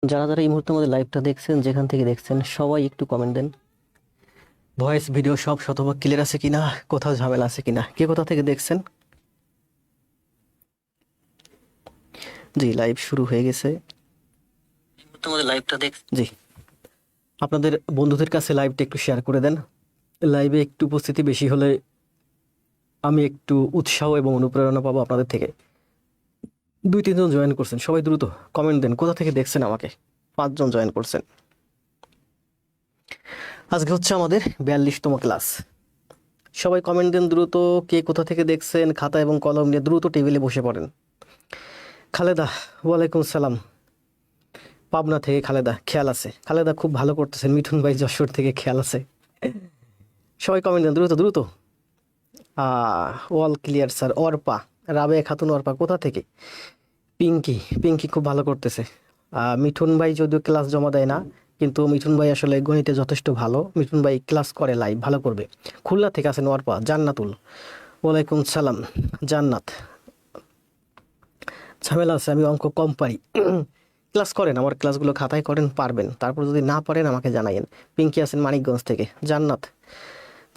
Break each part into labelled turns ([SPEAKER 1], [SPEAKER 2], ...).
[SPEAKER 1] যারা যারা এই মুহূর্তে আমাদের লাইভটা দেখছেন, যেখান থেকে দেখছেন, সবাই একটু কমেন্ট দেন। ভয়েস ভিডিও সব শতভাগ ক্লিয়ার আছে কিনা, কোথাও ঝামেলা আছে কিনা, কে কোথা থেকে দেখছেন। জি, লাইভ শুরু হয়ে গেছে। এই মুহূর্তে আমাদের লাইভটা জি, আপনাদের বন্ধুদের কাছে লাইভটা একটু শেয়ার করে দেন। লাইভে একটু উপস্থিতি বেশি হলে আমি একটু উৎসাহ এবং অনুপ্রেরণা পাবো আপনাদের থেকে। 2-3 জন জয়েন করছেন, সবাই দ্রুত কমেন্ট দেন কোথা থেকে দেখছেন আমাকে। 5 জন জয়েন করছেন। আজকে হচ্ছে আমাদের 42তম ক্লাস। সবাই কমেন্ট দেন দ্রুত, কে কোথা থেকে দেখছেন। খাতা এবং কলম নিয়ে দ্রুত টেবিলে বসে পড়েন। খালেদা, ওয়ালাইকুম সালাম। পাবনা থেকে খালেদা, খেয়াল আছে। খালেদা খুব ভালো করতেছেন। মিঠুন ভাই যশোর থেকে, খেয়াল আছে। সবাই কমেন্ট দেন দ্রুত দ্রুত। ওয়াল ক্লিয়ার স্যার। অর্পা, রাবেয়া খাতুন অর্পা কোথা থেকে। পিঙ্কি, পিঙ্কি খুব ভালো করতেছে। মিঠুন ভাই যদিও ক্লাস জমা দেয় না, কিন্তু মিঠুন ভাই আসলে গণিতে যথেষ্ট ভালো। মিঠুন ভাই ক্লাস করে, লাইভ ভালো করবে। খুলনা থেকে আছেন অর্পা। জান্নাতুল, ওয়ালাইকুম সালাম। জান্নাত, ঝামেলা আছে, আমি অঙ্ক কম পারি। ক্লাস করেন, আমার ক্লাসগুলো খাতায় করেন, পারবেন। তারপর যদি না পারেন আমাকে জানাইন। পিঙ্কি আছেন মানিকগঞ্জ থেকে। জান্নাত,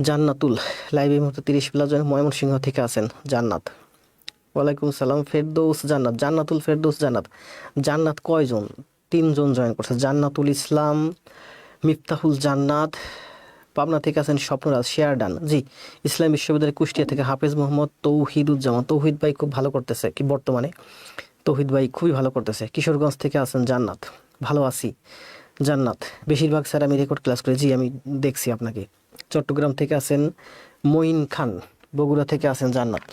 [SPEAKER 1] জান্নাতুল লাইভে মতো 30+ জন ময়মনসিংহ থেকে আছেন। জান্নাত, ওয়ালাইকুম সালাম। ফেরদৌস জান্নাত, জান্নাতুল ফেরদৌস জান্নাত। জান্নাত কয়জন? 3 জন জয়েন করছে। জান্নাতুল ইসলাম, মিফতাহুল জান্নাত। পাবনা থেকে আছেন স্বপ্নরাজ। Share done. জি, ইসলাম বিশ্ববিদ্যালয় কুষ্টিয়া থেকে হাফেজ মোহাম্মদ তৌহিদুজ্জামান। তৌহিদ ভাই খুব ভালো করতেছে কি বর্তমানে। তৌহিদ ভাই খুবই ভালো করতেছে। কিশোরগঞ্জ থেকে আছেন জান্নাত। ভালো আছি জান্নাত। বেশিরভাগ স্যার আমি রেকর্ড ক্লাস করি। জি, আমি দেখছি আপনাকে। চট্টগ্রাম থেকে আছেন মঈন খান। বগুড়া থেকে আছেন জান্নাত।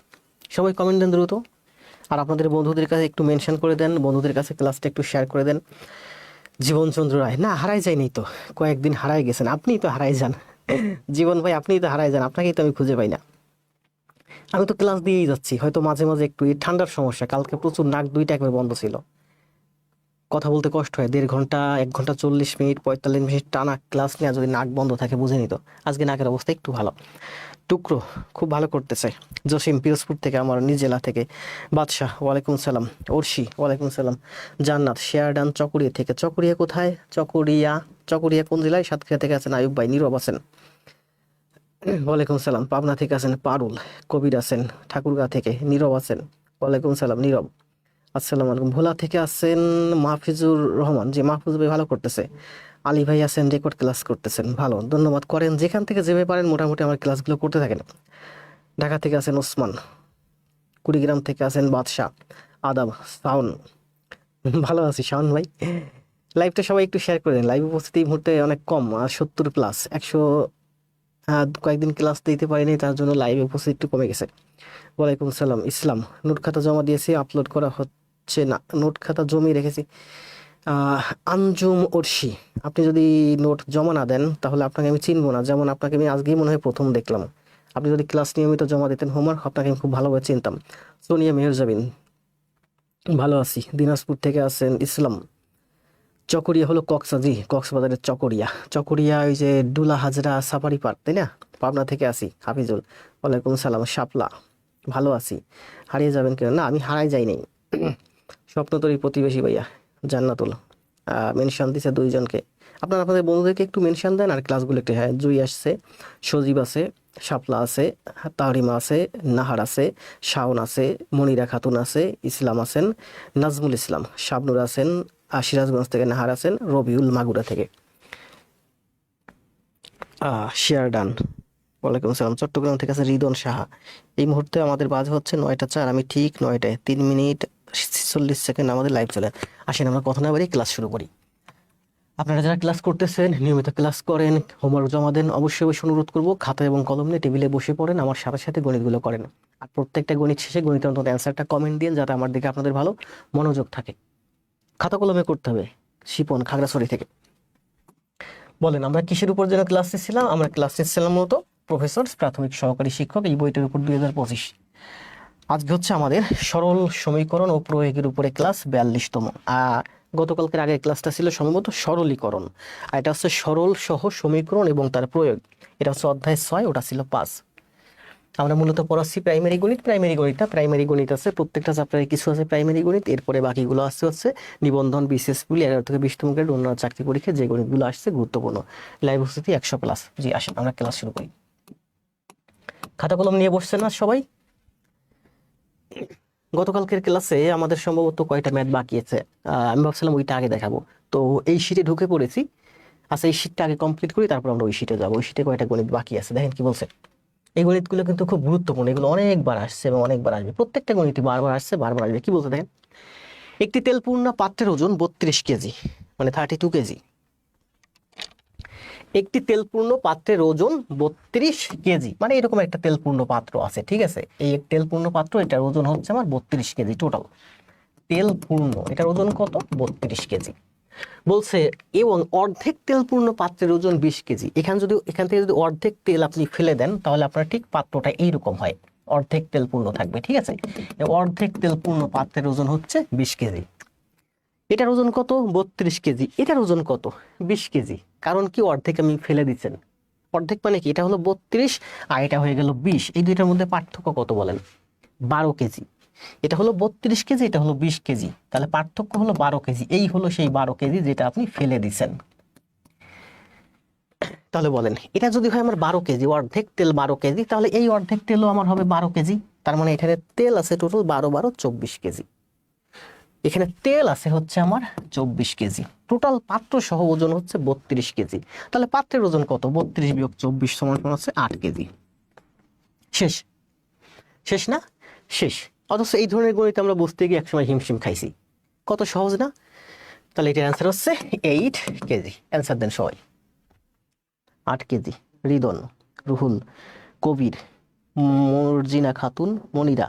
[SPEAKER 1] সবাই কমেন্ট দেন দ্রুত। আর আপনাদের বন্ধুদের কাছে একটু মেনশন করে দেন, বন্ধুদের কাছে ক্লাসটা একটু শেয়ার করে দেন। জীবনচন্দ্র রায়, না হারাই যায়নি তো, কয়েকদিন হারাই গেছেন। আপনিই তো হারাই যান। জীবন ভাই, আপনিই তো হারাই যান, আপনাকেই তো আমি খুঁজে পাই না। আমি তো ক্লাস দিয়েই যাচ্ছি, হয়তো মাঝে মাঝে একটু এই ঠান্ডার সমস্যা, কালকে প্রচুর নাক দুইটা একবার বন্ধ ছিল, কথা বলতে কষ্ট হয়। 1.5 ঘন্টা, 1 ঘন্টা 40 মিনিট 45 মিনিট টানা ক্লাস নেওয়া যদি নাক বন্ধ থাকে বুঝে নিত। আজকে নাকের অবস্থা একটু ভালো। টুকরো খুব ভালো করতেছে। জসিম পিরোজপুর থেকে, আমার নিজ জেলা থেকে। বাদশাহ, ওয়ালাইকুম সালাম। অর্শি, ওয়ালাইকুম সালাম। জান্নাত, শেয়ারডান চকরিয়া থেকে। চকরিয়া কোথায়? চকরিয়া, চকরিয়া কোন জেলায়? সাতক্ষীরা থেকে আছেন আয়ুব ভাই। নীরব আছেন, ওয়ালাইকুম সালাম। পাবনা থেকে আছেন পারুল। কবির আছেন ঠাকুরগাঁ থেকে। নীরব আছেন, ওয়ালাইকুম সালাম নীরব। আসসালামু আলাইকুম। ভোলা থেকে আছেন মাহফিজুর রহমান। যে মাহফুজ ভাই ভালো করতেছে। আলী ভাই আছেন, রেকর্ড ক্লাস করতেছেন, ভালো, ধন্যবাদ। করেন যেখান থেকে যেভাবে পারেন, মোটামুটি আমার ক্লাসগুলো করতে থাকেন। ঢাকা থেকে আছেন ওসমান। কুড়িগ্রাম থেকে আছেন বাদশাহ। আদাব, শাওন। ভালো আছি শাওন ভাই। লাইভটা সবাই একটু শেয়ার করে দেন। লাইভ উপস্থিতি এই মুহূর্তে অনেক কম, 70+, 100। কয়েকদিন ক্লাস দিতে পারিনি, তার জন্য লাইভে উপস্থিতি একটু কমে গেছে। ওয়ালাইকুম সালাম। ইসলাম, নোট খাতা জমা দিয়েছি, আপলোড করা হচ্ছে না। নোট খাতা জমিয়ে রেখেছি। আহ, আঞ্জুম অর্শি, আপনি যদি নোট জমা না দেন তাহলে আপনাকে আমি চিনবো না। যেমন আপনাকে আমি আজকেই মনে হয় প্রথম দেখলাম। আপনি যদি ক্লাস নিয়মিত জমা দিতেন হোমওয়ার্ক, আপনাকে আমি খুব ভালোভাবে চিনতাম। সোনিয়া মেহরজাবিন, ভালো আছি। দিনাজপুর থেকে আছেন ইসলাম। চকরিয়া হলো জি, কক্সবাজারের চকরিয়া। চকরিয়া ওই যে ডুলা হাজরা সাফারি পার্ক, তাই না? পাবনা থেকে আসি হাফিজুল, ওয়ালাইকুম সালাম। শাপলা, ভালো আছি। হারিয়ে যাবেন কেন? না, আমি হারাই যাই নাই। স্বপ্নতরী প্রতিবেশী ভাইয়া। জান্নাতুল মেনশন দিছে 2 জনকে। আপনারা আপনাদের বন্ধুদেরকে একটু মেনশন দেন আর ক্লাসগুলো একটু। হ্যাঁ, জুই আসছে, সজীব আছে, শাপলা আছে, তাহরিমা আছে, নাহার আছে, শাওন আছে, মনিরা খাতুন আছে, ইসলাম আছেন, নাজমুল ইসলাম, শাবনুর আছেন, সিরাজগঞ্জ থেকে নাহার আছেন, রবিউল মাগুরা থেকে। শেয়ার ডান, ওয়ালাইকুম সালাম। চট্টগ্রাম থেকে আছে রিদন সাহা। এই মুহূর্তে আমাদের বাজে হচ্ছে 9টা 4। আমি ঠিক 9টায় 3 মিনিট 46 সেকেন্ড আমাদের লাইভ চলে। আসেন আমরা কথা না বাড়িয়ে ক্লাস শুরু করি। আপনারা যারা ক্লাস করতেছেন, নিয়মিত ক্লাস করেন, হোমওয়ার্ক জমা দেন, অবশ্যই অবশ্যই অনুরোধ করবো খাতা এবং কলম নিয়ে টেবিলে বসে পড়েন, আমার সাথে সাথে গণিতগুলো করেন। আর প্রত্যেকটা গণিত শেষে গণিতের অন্তত অ্যান্সারটা কমেন্ট দিন, যাতে আমার দিকে আপনাদের ভালো মনোযোগ থাকে। খাতা কলমে করতে হবে। শিপন, খাগড়াছড়ি থেকে। বলেন, আমরা কিসের উপর যেন ক্লাস নিচ্ছিলাম? আমরা ক্লাস নিচ্ছিলাম মতো প্রফেসর প্রাথমিক সহকারী শিক্ষক, এই বইটার উপর 2025। আজকে হচ্ছে আমাদের সরল সমীকরণ ও প্রয়োগের উপরে ক্লাস 42তম। গতকালকের আগের ক্লাসটা ছিল সম্ভবত সরলীকরণ, আর এটা হচ্ছে সরল সহ সমীকরণ এবং তার প্রয়োগ। এটা হচ্ছে অধ্যায় 6, ওটা ছিল 5। আমরা মূলত পড়াচ্ছি প্রাইমারি গণিত। প্রাইমারি গণিত আছে প্রত্যেকটা চ্যাপ্টারে, কিছু আছে প্রাইমারি গণিত, এরপরে বাকিগুলো আসছে হচ্ছে নিবন্ধন, বিসিএসগুলি 11 থেকে 20তম গ্রেড, অন্য চাকরি পরীক্ষা যে গণিতগুলো আসছে গুরুত্বপূর্ণ। লাইভ উপস্থিতি 100+। জি আসেন আমরা ক্লাস শুরু করি। খাতা কলম নিয়ে বসছেন না সবাই? গতকালকের ক্লাসে আমাদের সম্ভবত কয়টা ম্যাথ বাকি আছে, আমি ভাবছিলাম ওইটা আগে দেখাবো, তো এই শীটে ঢুকে পড়েছি। আচ্ছা এই শীটটা আগে কমপ্লিট করি, তারপর আমরা ওই শীটে যাবো। ওই শীটে কয়টা গণিত বাকি আছে দেখেন কি বলছে। এই গণিতগুলো কিন্তু খুব গুরুত্বপূর্ণ, এগুলো অনেকবার আসছে এবং অনেকবার আসবে, প্রত্যেকটা গণিতই বারবার আসছে বারবার আসবে। কি বলছে দেখেন, একটি তেলপূর্ণ পাত্রের ওজন 32 কেজি, মানে 32 কেজি। একটি তেলপূর্ণ পাত্রের ওজন 32 কেজি, মানে এরকম একটা তেলপূর্ণ পাত্র আছে, ঠিক আছে। এই তেলপূর্ণ পাত্র, এটার ওজন হচ্ছে আমার 32 কেজি টোটাল। তেলপূর্ণ, এটার ওজন কত? 32 কেজি। বলছে এবং অর্ধেক তেলপূর্ণ পাত্রের ওজন 20 কেজি। এখান থেকে যদি অর্ধেক তেল আপনি ফেলে দেন, তাহলে আপনার ঠিক পাত্রটা এইরকম হয়, অর্ধেক তেলপূর্ণ থাকবে, ঠিক আছে। অর্ধেক তেলপূর্ণ পাত্রের ওজন হচ্ছে 20 কেজি। এটার ওজন কত? 32 কেজি। এটার ওজন কত? 20 কেজি। কারণ কি, অর্ধেক আমি ফেলে দিচ্ছেন। অর্ধেক মানে কি, এটা হলো 32 আর এটা হয়ে গেল 20, এই দুইটার মধ্যে পার্থক্য কত বলেন? 12 কেজি। এটা হলো 32 কেজি, এটা হলো 20 কেজি, তাহলে পার্থক্য হলো 12 কেজি। এই হলো সেই 12 কেজি যেটা আপনি ফেলে দিচ্ছেন। তাহলে বলেন, এটা যদি হয় আমার 12 কেজি, অর্ধেক তেল 12 কেজি, তাহলে এই অর্ধেক তেলও আমার হবে 12 কেজি। তার মানে এখানে তেল আছে টোটাল 12 12 24 কেজি। এখানে তেল আছে হচ্ছে আমার 24 কেজি। টোটাল পাত্র সহ ওজন হচ্ছে 32 কেজি। তাহলে পাত্রের ওজন কত? 32 বিয়োগ 24 সমান হচ্ছে 8 কেজি। শেষ? শেষ না? শেষ। অথচ এই ধরনের গণিত আমরা বুঝতে গিয়ে একসময় হিমশিম খাইছি। কত সহজ না? তাহলে এটার অ্যান্সার হচ্ছে 8 কেজি। অ্যান্সার দেন সবাই। 8 কেজি। রিদন, রুহুল, কবির, মর্জিনা খাতুন, মনিরা,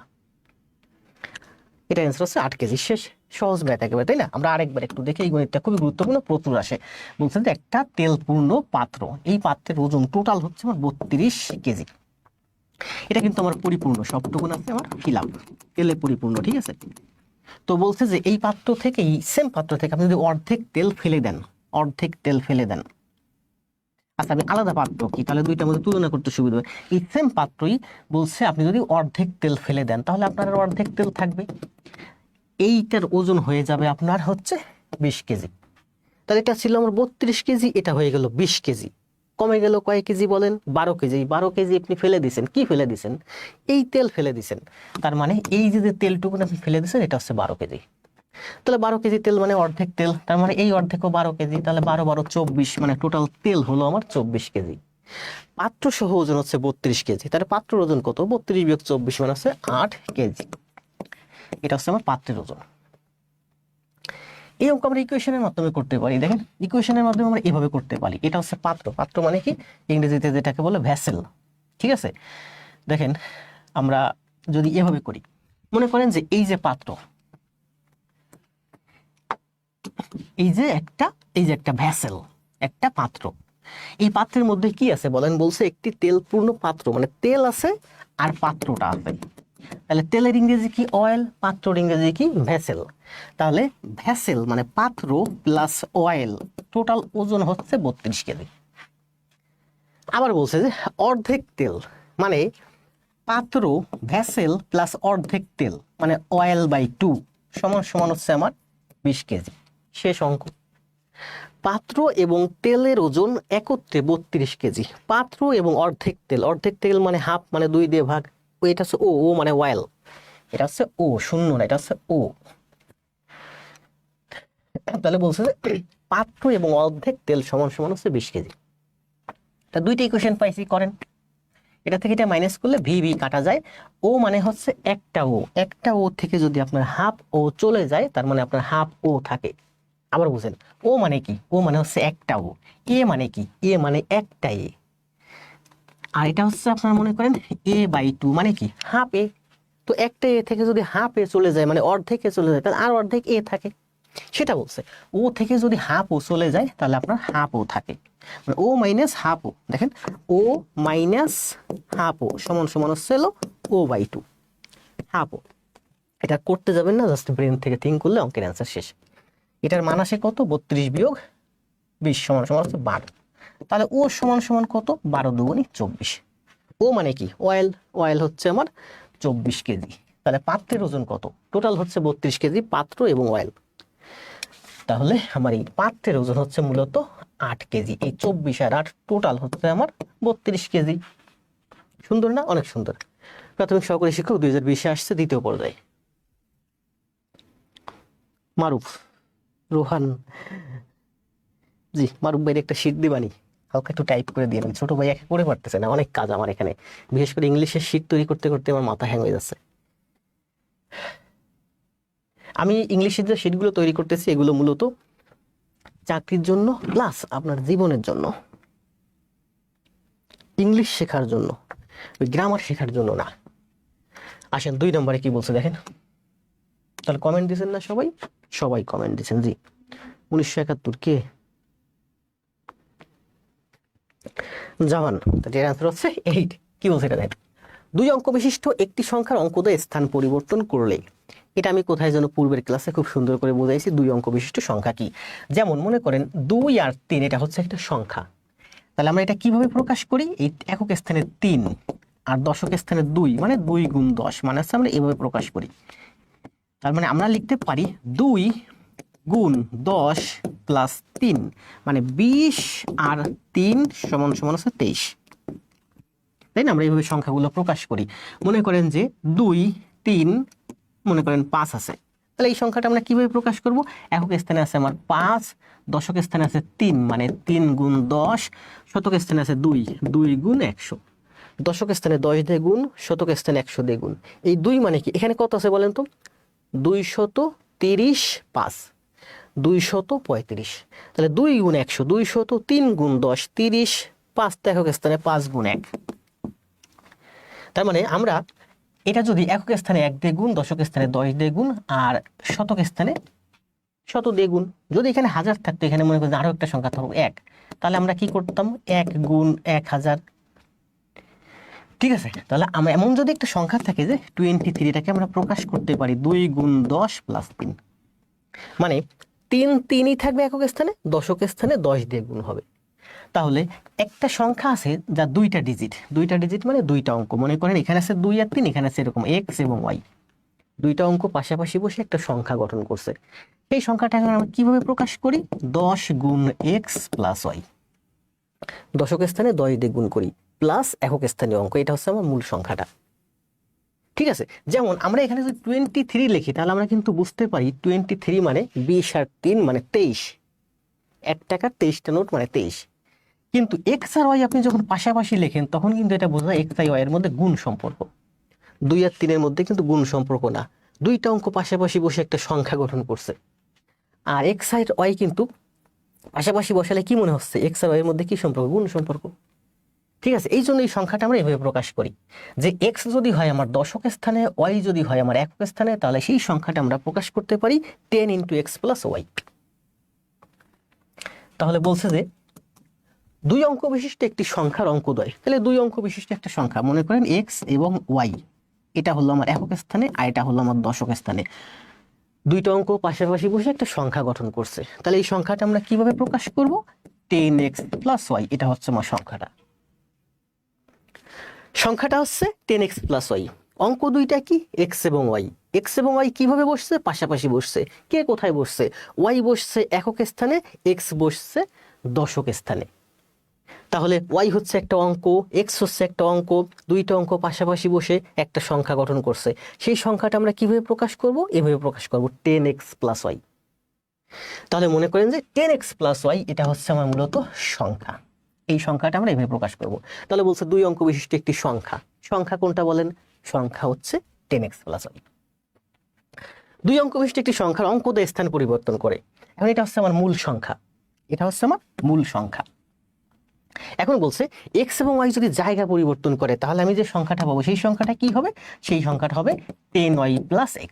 [SPEAKER 1] এটা অ্যান্সার হচ্ছে 8 কেজি। শেষ। সহজ ম্যাথ একেবারে, তাই না? আমরা আরেকবার একটু দেখি, এই গণিতটা খুবই গুরুত্বপূর্ণ, প্রচুর আসে। বলছেন যে একটা তেলপূর্ণ পাত্র, এই পাত্রের ওজন টোটাল হচ্ছে আমার 32 কেজি। এটা কিন্তু আমার পরিপূর্ণ, সবটুকুন আছে আমার ফিল আপ, তেলে পরিপূর্ণ, ঠিক আছে। তো বলছে যে এই পাত্র থেকে, এই সেম পাত্র থেকে আপনি যদি অর্ধেক তেল ফেলে দেন, অর্ধেক তেল ফেলে দেন, আচ্ছা আমি আলাদা পাত্র কি, তাহলে দুইটার মধ্যে তুলনা করতে সুবিধা হবে। এই সেম পাত্রই বলছে আপনি যদি অর্ধেক তেল ফেলে দেন, তাহলে আপনার অর্ধেক তেল থাকবে, এইটার ওজন হয়ে যাবে আপনার হচ্ছে 20 কেজি। তাহলে এটা ছিল আমার 32 কেজি, এটা হয়ে গেল 20 কেজি। কমে গেল কয় কেজি বলেন? 12 কেজি। 12 কেজি আপনি ফেলে দিছেন, কি ফেলে দিছেন? এই তেল ফেলে দিছেন। তার মানে এই যে তেলটুকু আপনি ফেলে দিছেন, এটা হচ্ছে 12 কেজি। তাহলে 12 কেজি তেল মানে অর্ধেক তেল, তার মানে এই অর্ধেকও 12 কেজি, তাহলে 12 12 24, মানে টোটাল তেল হলো আমার 24 কেজি। পাত্র সহ ওজন হচ্ছে 32 কেজি, তাহলে পাত্রের ওজন কত? 32 বিয়োগ 24 মানে হচ্ছে 8 কেজি। এটা হচ্ছে আমার পাত্রের ওজন। এই অঙ্ক আমরা ইকুয়েশনের মাধ্যমে করতে পারি। দেখেন ইকুয়েশনের মাধ্যমে আমরা এভাবে করতে পারি। এটা হচ্ছে পাত্র। পাত্র মানে কি, ইংরেজিতে যেটাকে বলে ভ্যাসেল, ঠিক আছে। দেখেন আমরা যদি এভাবে করি, মনে করেন যে এই যে পাত্র, এই যে একটা ভ্যাসেল, একটা পাত্র। এই পাত্রের মধ্যে কি আছে বলেন? বলছে একটি তেলপূর্ণ পাত্র, মানে তেল আছে আর পাত্রটা আছে। তাহলে তেলের ইংরেজি কি? অয়েল। পাত্রর ইংরেজি কি? ভ্যাসেল। তাহলে ভ্যাসেল মানে পাত্র প্লাস অয়েল, টোটাল ওজন হচ্ছে 32 কেজি। আবার বলছে যে অর্ধেক তেল, মানে পাত্র ভ্যাসেল প্লাস অর্ধেক তেল, মানে অয়েল বাই 2 সমান সমান হচ্ছে আমার 20 কেজি। শেষ অঙ্ক। পাত্র এবং তেলের ওজন একত্রে 32 কেজি। পাত্র এবং অর্ধেক তেল, অর্ধেক তেল মানে হাফ, মানে 2 দিয়ে ভাগ। এটা হচ্ছে ও, ও মানে অয়েল, এটা হচ্ছে ও, শূন্য না, এটা হচ্ছে ও। তাহলে বলছে যে পাত্র এবং অর্ধেক তেল সমান সমান হচ্ছে 20 কেজি। তা দুইটা ইকুয়েশন পাইছি, করেন। এটা থেকে এটা মাইনাস করলে ভি ভি কাটা যায়। ও মানে হচ্ছে একটা ও থেকে যদি আপনার হাফ ও চলে যায়, তার মানে আপনার হাফ ও থাকে। আবার বুঝেন, ও মানে কি? ও মানে হচ্ছে একটা ও। এ মানে কি? এ মানে একটা এ। আর এটা হচ্ছে আপনার মনে করেন এ বাই 2, মানে কি? হাফ এ। তো একটা এ থেকে যদি হাফ এ চলে যায়, মানে অর্ধেকে চলে যায়, তাহলে আর অর্ধেক এ থাকে, সেটা বলছে। ও থেকে যদি হাফ ও চলে যায়, তাহলে আপনার হাফ ও থাকে, মানে ও মাইনাস হাফ ও। দেখেন ও মাইনাস হাফ ও সমান সমান হচ্ছে ও বাই 2, হাফ ও। এটা করতে যাবেন না, জাস্ট ব্রেন থেকে থিঙ্ক করলে অঙ্কের অ্যান্সার শেষ। এটার মান আসে কত? 32 বিয়োগ 20 সমান সমান হচ্ছে 12। তাহলে ও সমান সমান কত? 12 দুগুণী 24। ও মানে কি অয়েল, অয়েল হচ্ছে আমার 24 কেজি। তাহলে পাত্রের ওজন কত? টোটাল হচ্ছে 32 কেজি পাত্র এবং অয়েল। তাহলে আমার এই পাত্রের ওজন হচ্ছে মূলত 8 কেজি। এই 24 আর 8 টোটাল হচ্ছে আমার 32 কেজি। সুন্দর না? অনেক সুন্দর। প্রাথমিক সহকারী শিক্ষক 2020-এ আসছে দ্বিতীয় পর্যায়ে। মারুফ, রোহান, জি মারুফ ভাইয়ের একটা শীট দিবানি, হালকা একটু টাইপ করে দিয়ে ছোট ভাই একা করে পারতেছে না, অনেক কাজ আমার এখানে, বিশেষ করে ইংলিশের শীট তৈরি করতে করতে আমার মাথা হ্যাং হয়ে যাচ্ছে। আমি ইংলিশের যে শীটগুলো তৈরি করতেছি এগুলো মূলত চাকরির জন্য প্লাস আপনার জীবনের জন্য, ইংলিশ শেখার জন্য, ওই গ্রামার শেখার জন্য না। আসেন 2 নম্বরে কি বলছে দেখেন। তাহলে কমেন্ট দিয়েছেন না সবাই? সবাই কমেন্ট দিয়েছেন, জি। 1971 কে জামান, এর আনসার হচ্ছে 8। কি বলছে এটা দেখেন, 2 অঙ্ক বিশিষ্ট একটি সংখ্যার অঙ্কোদয় স্থান পরিবর্তন করলে, এটা আমি কোথায় যেন পূর্বের ক্লাসে খুব সুন্দর করে বুঝাইছি। 2 অঙ্ক বিশিষ্ট সংখ্যা কি, যেমন মনে করেন 2 আর 3 এটা হচ্ছে একটা সংখ্যা। তাহলে আমরা এটা কিভাবে প্রকাশ করি? এই একক স্থানে 3 আর দশক স্থানে 2 মানে 2 গুণ 10 মানে হচ্ছে আমরা এভাবে প্রকাশ করি। তার মানে আমরা লিখতে পারি 2 গুণ 10 প্লাস 3 মানে 20 আর 3 সমান সমান হচ্ছে 23। তাই না? আমরা এইভাবে সংখ্যাগুলো প্রকাশ করি। মনে করেন যে 2 3 মনে করেন 5 আছে, তাহলে এই সংখ্যাটা আমরা কিভাবে প্রকাশ করব? একক স্থানে আছে আমার 5, দশক স্থানে আছে 3 মানে 3 গুণ 10, শতক স্থানে আছে 2 2 গুণ 100, দশক স্থানে 10 দিয়ে গুণ, শতক স্থানে 100 দিয়ে গুণ। এই 2 মানে কি এখানে কত আছে বলেন তো? 235, 235। তাহলে 2 গুণ 100 200, 3 গুণ 10 30, 5 একক স্থানে 5 গুণ 1। তার মানে আমরা এটা যদি একক স্থানে 1 দিয়ে গুণ, দশক স্থানে 10 দিয়ে গুণ আর শতক স্থানে 100 দিয়ে গুণ, যদি এখানে 1000 থাকতো, এখানে মনে করেন আরো একটা সংখ্যা থাকতো 1, তাহলে আমরা কি করতাম? 1 গুণ 1000। ঠিক আছে, তাহলে আমরা এমন যদি একটা সংখ্যা থাকে যে 23টাকে আমরা প্রকাশ করতে পারি 2 গুণ 10 প্লাস 3, মানে 3 3ই থাকবে একক স্থানে, দশক স্থানে 10 দিয়ে গুণ হবে। তাহলে একটা সংখ্যা আছে যা 2টা ডিজিট মানে 2টা অঙ্ক, মনে করেন এখানে আছে 2 আর 3, এখানে আছে এরকম এক্স এবং ওয়াই, 2টা অঙ্ক পাশাপাশি বসে একটা সংখ্যা গঠন করছে। এই সংখ্যাটাকে আমরা কিভাবে প্রকাশ করি? 10 গুণ এক্স প্লাস ওয়াই, দশক স্থানে 10 দিয়ে গুণ করি প্লাস একক স্থানীয় অঙ্ক, এটা হচ্ছে আমার মূল সংখ্যাটা। ঠিক আছে, যেমন আমরা এখানে যদি 23 লিখি তাহলে আমরা কিন্তু বুঝতে পারি 23 মানে 20 আর 3 মানে 23, 1 টাকার 23টা নোট মানে 23। কিন্তু এক্স আর ওয়াই আপনি যখন পাশাপাশি লেখেন তখন কিন্তু এটা বোঝা এক্স আর ওয়াই এর মধ্যে গুণ সম্পর্ক, 2 আর 3 এর মধ্যে কিন্তু গুণ সম্পর্ক না, 2টা অঙ্ক পাশাপাশি বসে একটা সংখ্যা গঠন করছে। আর এক্স আর ওয়াই কিন্তু পাশাপাশি বসালে কি মনে হচ্ছে? এক্স আর ওয়াই এর মধ্যে কি সম্পর্ক? গুণ সম্পর্ক। ঠিক আছে, এই জন্য এই সংখ্যাটা আমরা এভাবে প্রকাশ করি যে এক্স যদি হয় আমার দশক স্থানে, ওয়াই যদি হয় আমার একক স্থানে, তাহলে সেই সংখ্যাটা আমরা প্রকাশ করতে পারি 10 × x + y। তাহলে বলছে যে 2 অঙ্ক বিশিষ্ট একটি সংখ্যার অঙ্কোদয়, তাহলে 2 অঙ্ক বিশিষ্ট একটা সংখ্যা, মনে করেন এক্স এবং ওয়াই, এটা হলো আমার একক স্থানে আর এটা হলো আমার দশক স্থানে, 2টা অঙ্ক পাশাপাশি বসে একটা সংখ্যা গঠন করছে। তাহলে এই সংখ্যাটা আমরা কিভাবে প্রকাশ করব? 10x + y, এটা হচ্ছে আমার সংখ্যাটা। সংখ্যাটা হচ্ছে 10x + y। অঙ্ক 2টা কি? এক্স এবং ওয়াই। এক্স এবং ওয়াই কিভাবে বসছে? পাশাপাশি বসছে। কে কোথায় বসছে? ওয়াই বসছে একক স্থানে, এক্স বসছে দশক স্থানে। তাহলে ওয়াই হচ্ছে একটা অঙ্ক, এক্স হচ্ছে একটা অঙ্ক, 2টা অঙ্ক পাশাপাশি বসে একটা সংখ্যা গঠন করছে। সেই সংখ্যাটা আমরা কিভাবে প্রকাশ করব? এভাবে প্রকাশ করব 10x + y। তাহলে মনে করেন যে 10x + y এটা হচ্ছে আমার মূলত সংখ্যা। এই সংখ্যাটা আমরা এভাবে প্রকাশ করব। তাহলে বলছে 2 অঙ্ক বিশিষ্ট একটি সংখ্যা, সংখ্যা কোনটা বলেন? সংখ্যা হচ্ছে 10x + y। 2 অঙ্ক বিশিষ্ট একটি সংখ্যার অঙ্কোদয় স্থান পরিবর্তন করে, এখন এটা হচ্ছে আমার মূল সংখ্যা, এটা হচ্ছে আমার মূল সংখ্যা। এখন বলছে এক্স এবং ওয়াই যদি জায়গা পরিবর্তন করে তাহলে আমি যে সংখ্যাটা পাবো সেই সংখ্যাটা কি হবে? সেই সংখ্যাটা হবে 10y + x।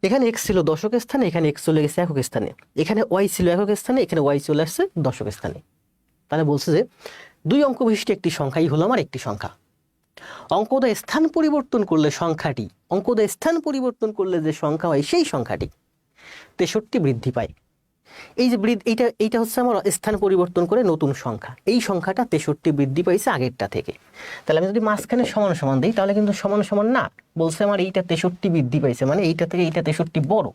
[SPEAKER 1] এখানে এক্স ছিল দশক স্থানে, এখানে এক্স চলে গেছে একক স্থানে, এখানে ওয়াই ছিল একক স্থানে, এখানে ওয়াই চলে আসছে দশক স্থানে। তাহলে বলছে যে 2 অঙ্ক বিশিষ্ট একটি সংখ্যাই হলো আমার একটি সংখ্যা। অঙ্কোদয় স্থান পরিবর্তন করলে সংখ্যাটি, অঙ্কোদয় স্থান পরিবর্তন করলে যে সংখ্যা হয় সেই সংখ্যাটি 63 বৃদ্ধি পায়। এই যে এইটা এইটা হচ্ছে আমার স্থান পরিবর্তন করে নতুন সংখ্যা, এই সংখ্যাটা 63 বৃদ্ধি পাইছে আগেরটা থেকে। তাহলে আমি যদি মাঝখানে সমান সমান দিই তাহলে কিন্তু সমান সমান না, বলছে আমার এইটা 63 বৃদ্ধি পাইছে, মানে এইটা থেকে এইটা 63 বড়।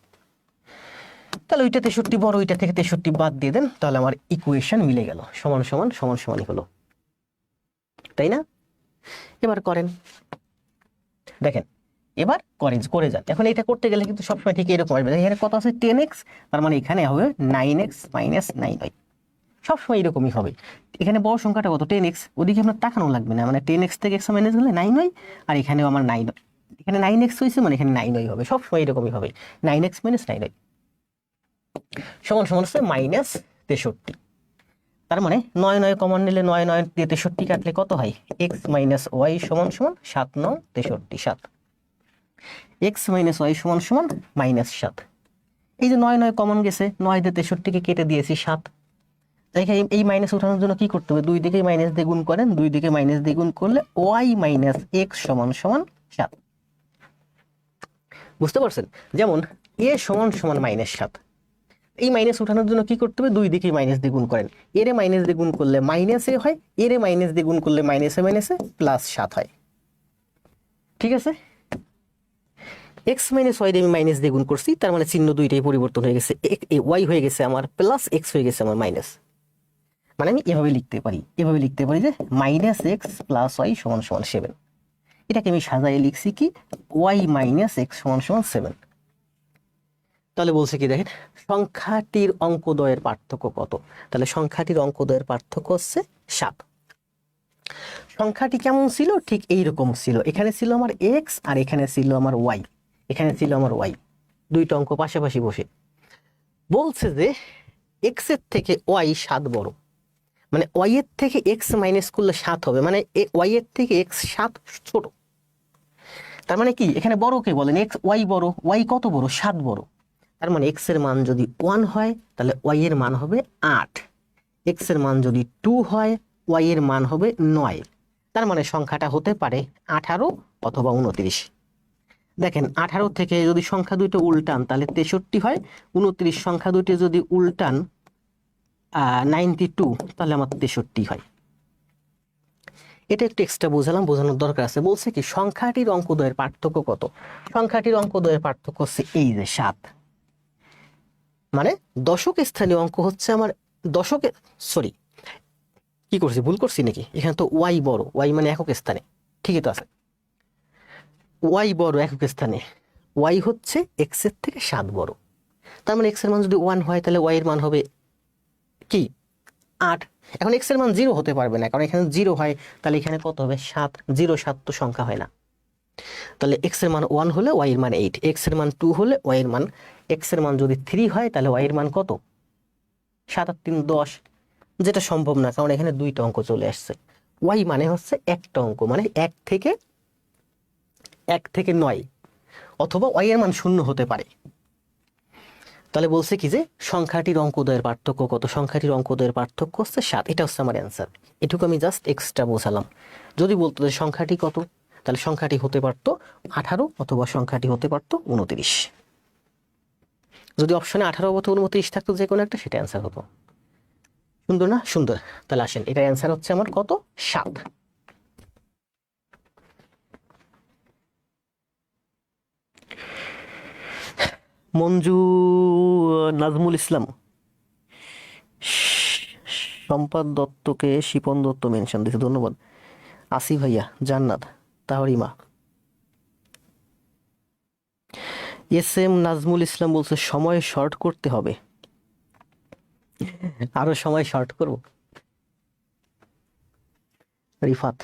[SPEAKER 1] তাহলে ওইটা 63 বড়, ওইটা থেকে 63 বাদ দিয়ে দেন, তাহলে আমার ইকুয়েশন মিলে গেল, সমান সমান সমান সমানই হলো, তাই না? এবার করেন, দেখেন এবার করে যান। এখন এটা করতে গেলে কিন্তু সবসময় ঠিক এরকম আসবে, এখানে কত আছে 10x, তার মানে এখানে হবে 9x মাইনাস 9y, সবসময় এরকমই হবে। এখানে বড় সংখ্যাটা কত 10x, ওদিকে আপনার তাকানো লাগবে না, মানে 10x থেকে x মাইনাস গেলে 9y, আর এখানেও আমার 9, এখানে 9x হয়েছে মানে এখানে 9y হবে, সবসময় এরকমই হবে, 9x মাইনাস 9y সমান সমান হচ্ছে মাইনাস 63। তার মানে 9 9 কমন নিলে 9 9 দিয়ে 63 কাটলে কত হয়, x মাইনাস ওয়াই সমান সমান 7 9 63 7, x মাইনাস ওয়াই সমান সমান মাইনাস 7। এই যে 9 9 কমন গেছে, 9 দিয়ে 63 কে কেটে দিয়েছি 7। দেখে এই মাইনাস উঠানোর জন্য কি করতে হবে, দুই দিকে মাইনাস দিয়ে গুণ করেন, দুই দিকে মাইনাস দিয়ে গুণ করলে y মাইনাস x সমান সমান 7। বুঝতে পারছেন? যেমন a সমান সমান মাইনাস 7, এই মাইনাস উঠানোর জন্য কি করতে হবে, দুই দিকে মাইনাস দিয়ে গুণ করেন, এর মাইনাস দিয়ে গুণ করলে মাইনাস এ হয়, এর মাইনাস দিয়ে গুণ করলে মাইনাসে মাইনাসে প্লাস 7 হয়। ঠিক আছে, x মাইনাস ওয়াই দিয়ে আমি মাইনাস দিয়ে গুণ করছি, তার মানে চিহ্ন দুইটাই পরিবর্তন হয়ে গেছে, ওয়াই হয়ে গেছে আমার প্লাস, x হয়ে গেছে আমার মাইনাস। মানে আমি এভাবে লিখতে পারি, যে মাইনাস এক্স প্লাস ওয়াই সমান সমান 7, এটাকে আমি সাজাই লিখছি কি ওয়াই মাইনাস এক্স সমান সমান 7। তাহলে বলছে কি দেখেন, সংখ্যাটির অঙ্কদ্বয়ের পার্থক্য কত, তাহলে সংখ্যাটির অঙ্কদ্বয়ের পার্থক্য হচ্ছে 7। সংখ্যাটি কেমন ছিল, ঠিক এইরকম ছিল, এখানে ছিল আমার এক্স আর এখানে ছিল আমার ওয়াই, এখানে ছিল আমার ওয়াই, দুইটা অঙ্ক পাশাপাশি বসে। বলছে যে এক্স এর থেকে ওয়াই 7 বড়, মানে ওয়াই এর থেকে এক্স মাইনাস করলে 7 হবে, মানে ওয়াই এর থেকে এক্স 7 ছোট। তার মানে কি এখানে বড় কে বলেন, এক্স ওয়াই বড়, ওয়াই কত বড় 7 বড়। তার মানে এক্স এর মান যদি 1 হয় তাহলে ওয়াই এর মান হবে 8, এক্স এর মান যদি 2 হয় ওয়াই এর মান হবে 9। তার মানে সংখ্যাটা হতে পারে 18 অথবা 29। দেখেন 18 থেকে যদি সংখ্যা দুইটা উল্টান তাহলে 63 হয়, 29 সংখ্যা দুইটা যদি উল্টান 92, তাহলে আমার 63 হয়। এটা একটু এক্সট্রা বোঝানোর দরকার আছে। বলছে কি সংখ্যাটির অঙ্কদ্বয়ের পার্থক্য কত, সংখ্যাটির অঙ্কদ্বয়ের পার্থক্য হচ্ছে এই যে 7, মানে দশক স্থানীয় অঙ্ক হচ্ছে আমার দশকে, সরি কি করছি, ভুল করছি নাকি, এখানে তো ওয়াই বড়, ওয়াই মানে একক স্থানে, ঠিকই তো আছে, ওয়াই বড় একক স্থানে, ওয়াই হচ্ছে এক্স এর থেকে 7 বড়। তার মানে এক্স এর মান যদি 1 হয় তাহলে ওয়াই এর মান হবে কি 8। এখন এক্স এর মান 0 হতে পারবে না, কারণ এখানে 0 হয়, তাহলে এখানে কত হবে 7, 0 7 তো সংখ্যা হয় না। তাহলে এক্স এর মান 1 হলে ওয়াই এর মান 8, এক্স এর মান 2 হলে ওয়াই এর মান, এক্স এর মান যদি 3 হয় তাহলে ওয়াই এর মান কত 7 আর 3 10, যেটা সম্ভব না কারণ এখানে দুইটা অঙ্ক চলে আসছে। ওয়াই মানে হচ্ছে একটা অঙ্ক, মানে 1 থেকে 9, অথবা ওয়াই এর মান 0 হতে পারে। তাহলে বলছে কি যে সংখ্যাটির অঙ্কদ্বয়ের পার্থক্য কত, সংখ্যাটির অঙ্কদ্বয়ের পার্থক্য হচ্ছে 7, এটা হচ্ছে আমার অ্যান্সার। এটুকু আমি জাস্ট এক্সট্রা বোঝালাম। যদি বলতো যে সংখ্যাটি কত, তাহলে সংখ্যাটি হতে পারতো 18 অথবা সংখ্যাটি হতে পারতো 29। যদি অপশনে 18 অথবা 29 থাকতো যে কোনো একটা, সেটা অ্যান্সার হতো। সুন্দর না? সুন্দর। তাহলে আসেন, এটা অ্যান্সার হচ্ছে আমার কত 7। মঞ্জু নাজমুল ইসলাম, সম্পাদ দত্তকে শিপন দত্ত মেনশন দিতে ধন্যবাদ। আসি ভাইয়া, জান্নাত, তাহরিমা, এস এম নাজমুল ইসলাম বলছে সময় শর্ট করতে হবে, আরো সময় শর্ট করব। রিফাত,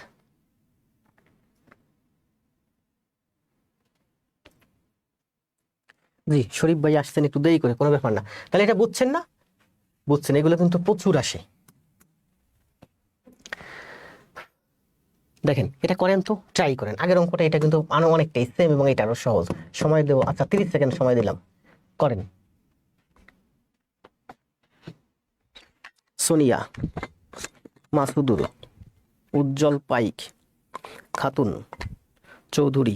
[SPEAKER 1] জি শরীফ ভাই আসছেন একটু দেরি করে, কোনো ব্যাপার না। তাহলে এটা বুঝছেন না? বুঝছেন, এগুলো কিন্তু প্রচুর আসে। দেখেন এটা করেন তো, ট্রাই করেন। আগের অঙ্কটা এটা কিন্তু অনেকটাই সেম এবং এটা আরো সহজ। সময় দেবো, আচ্ছা 30 সেকেন্ড সময় দিলাম, করেন। সোনিয়া, মাসুদুর, উজ্জ্বল পাইক, খাতুন, চৌধুরী,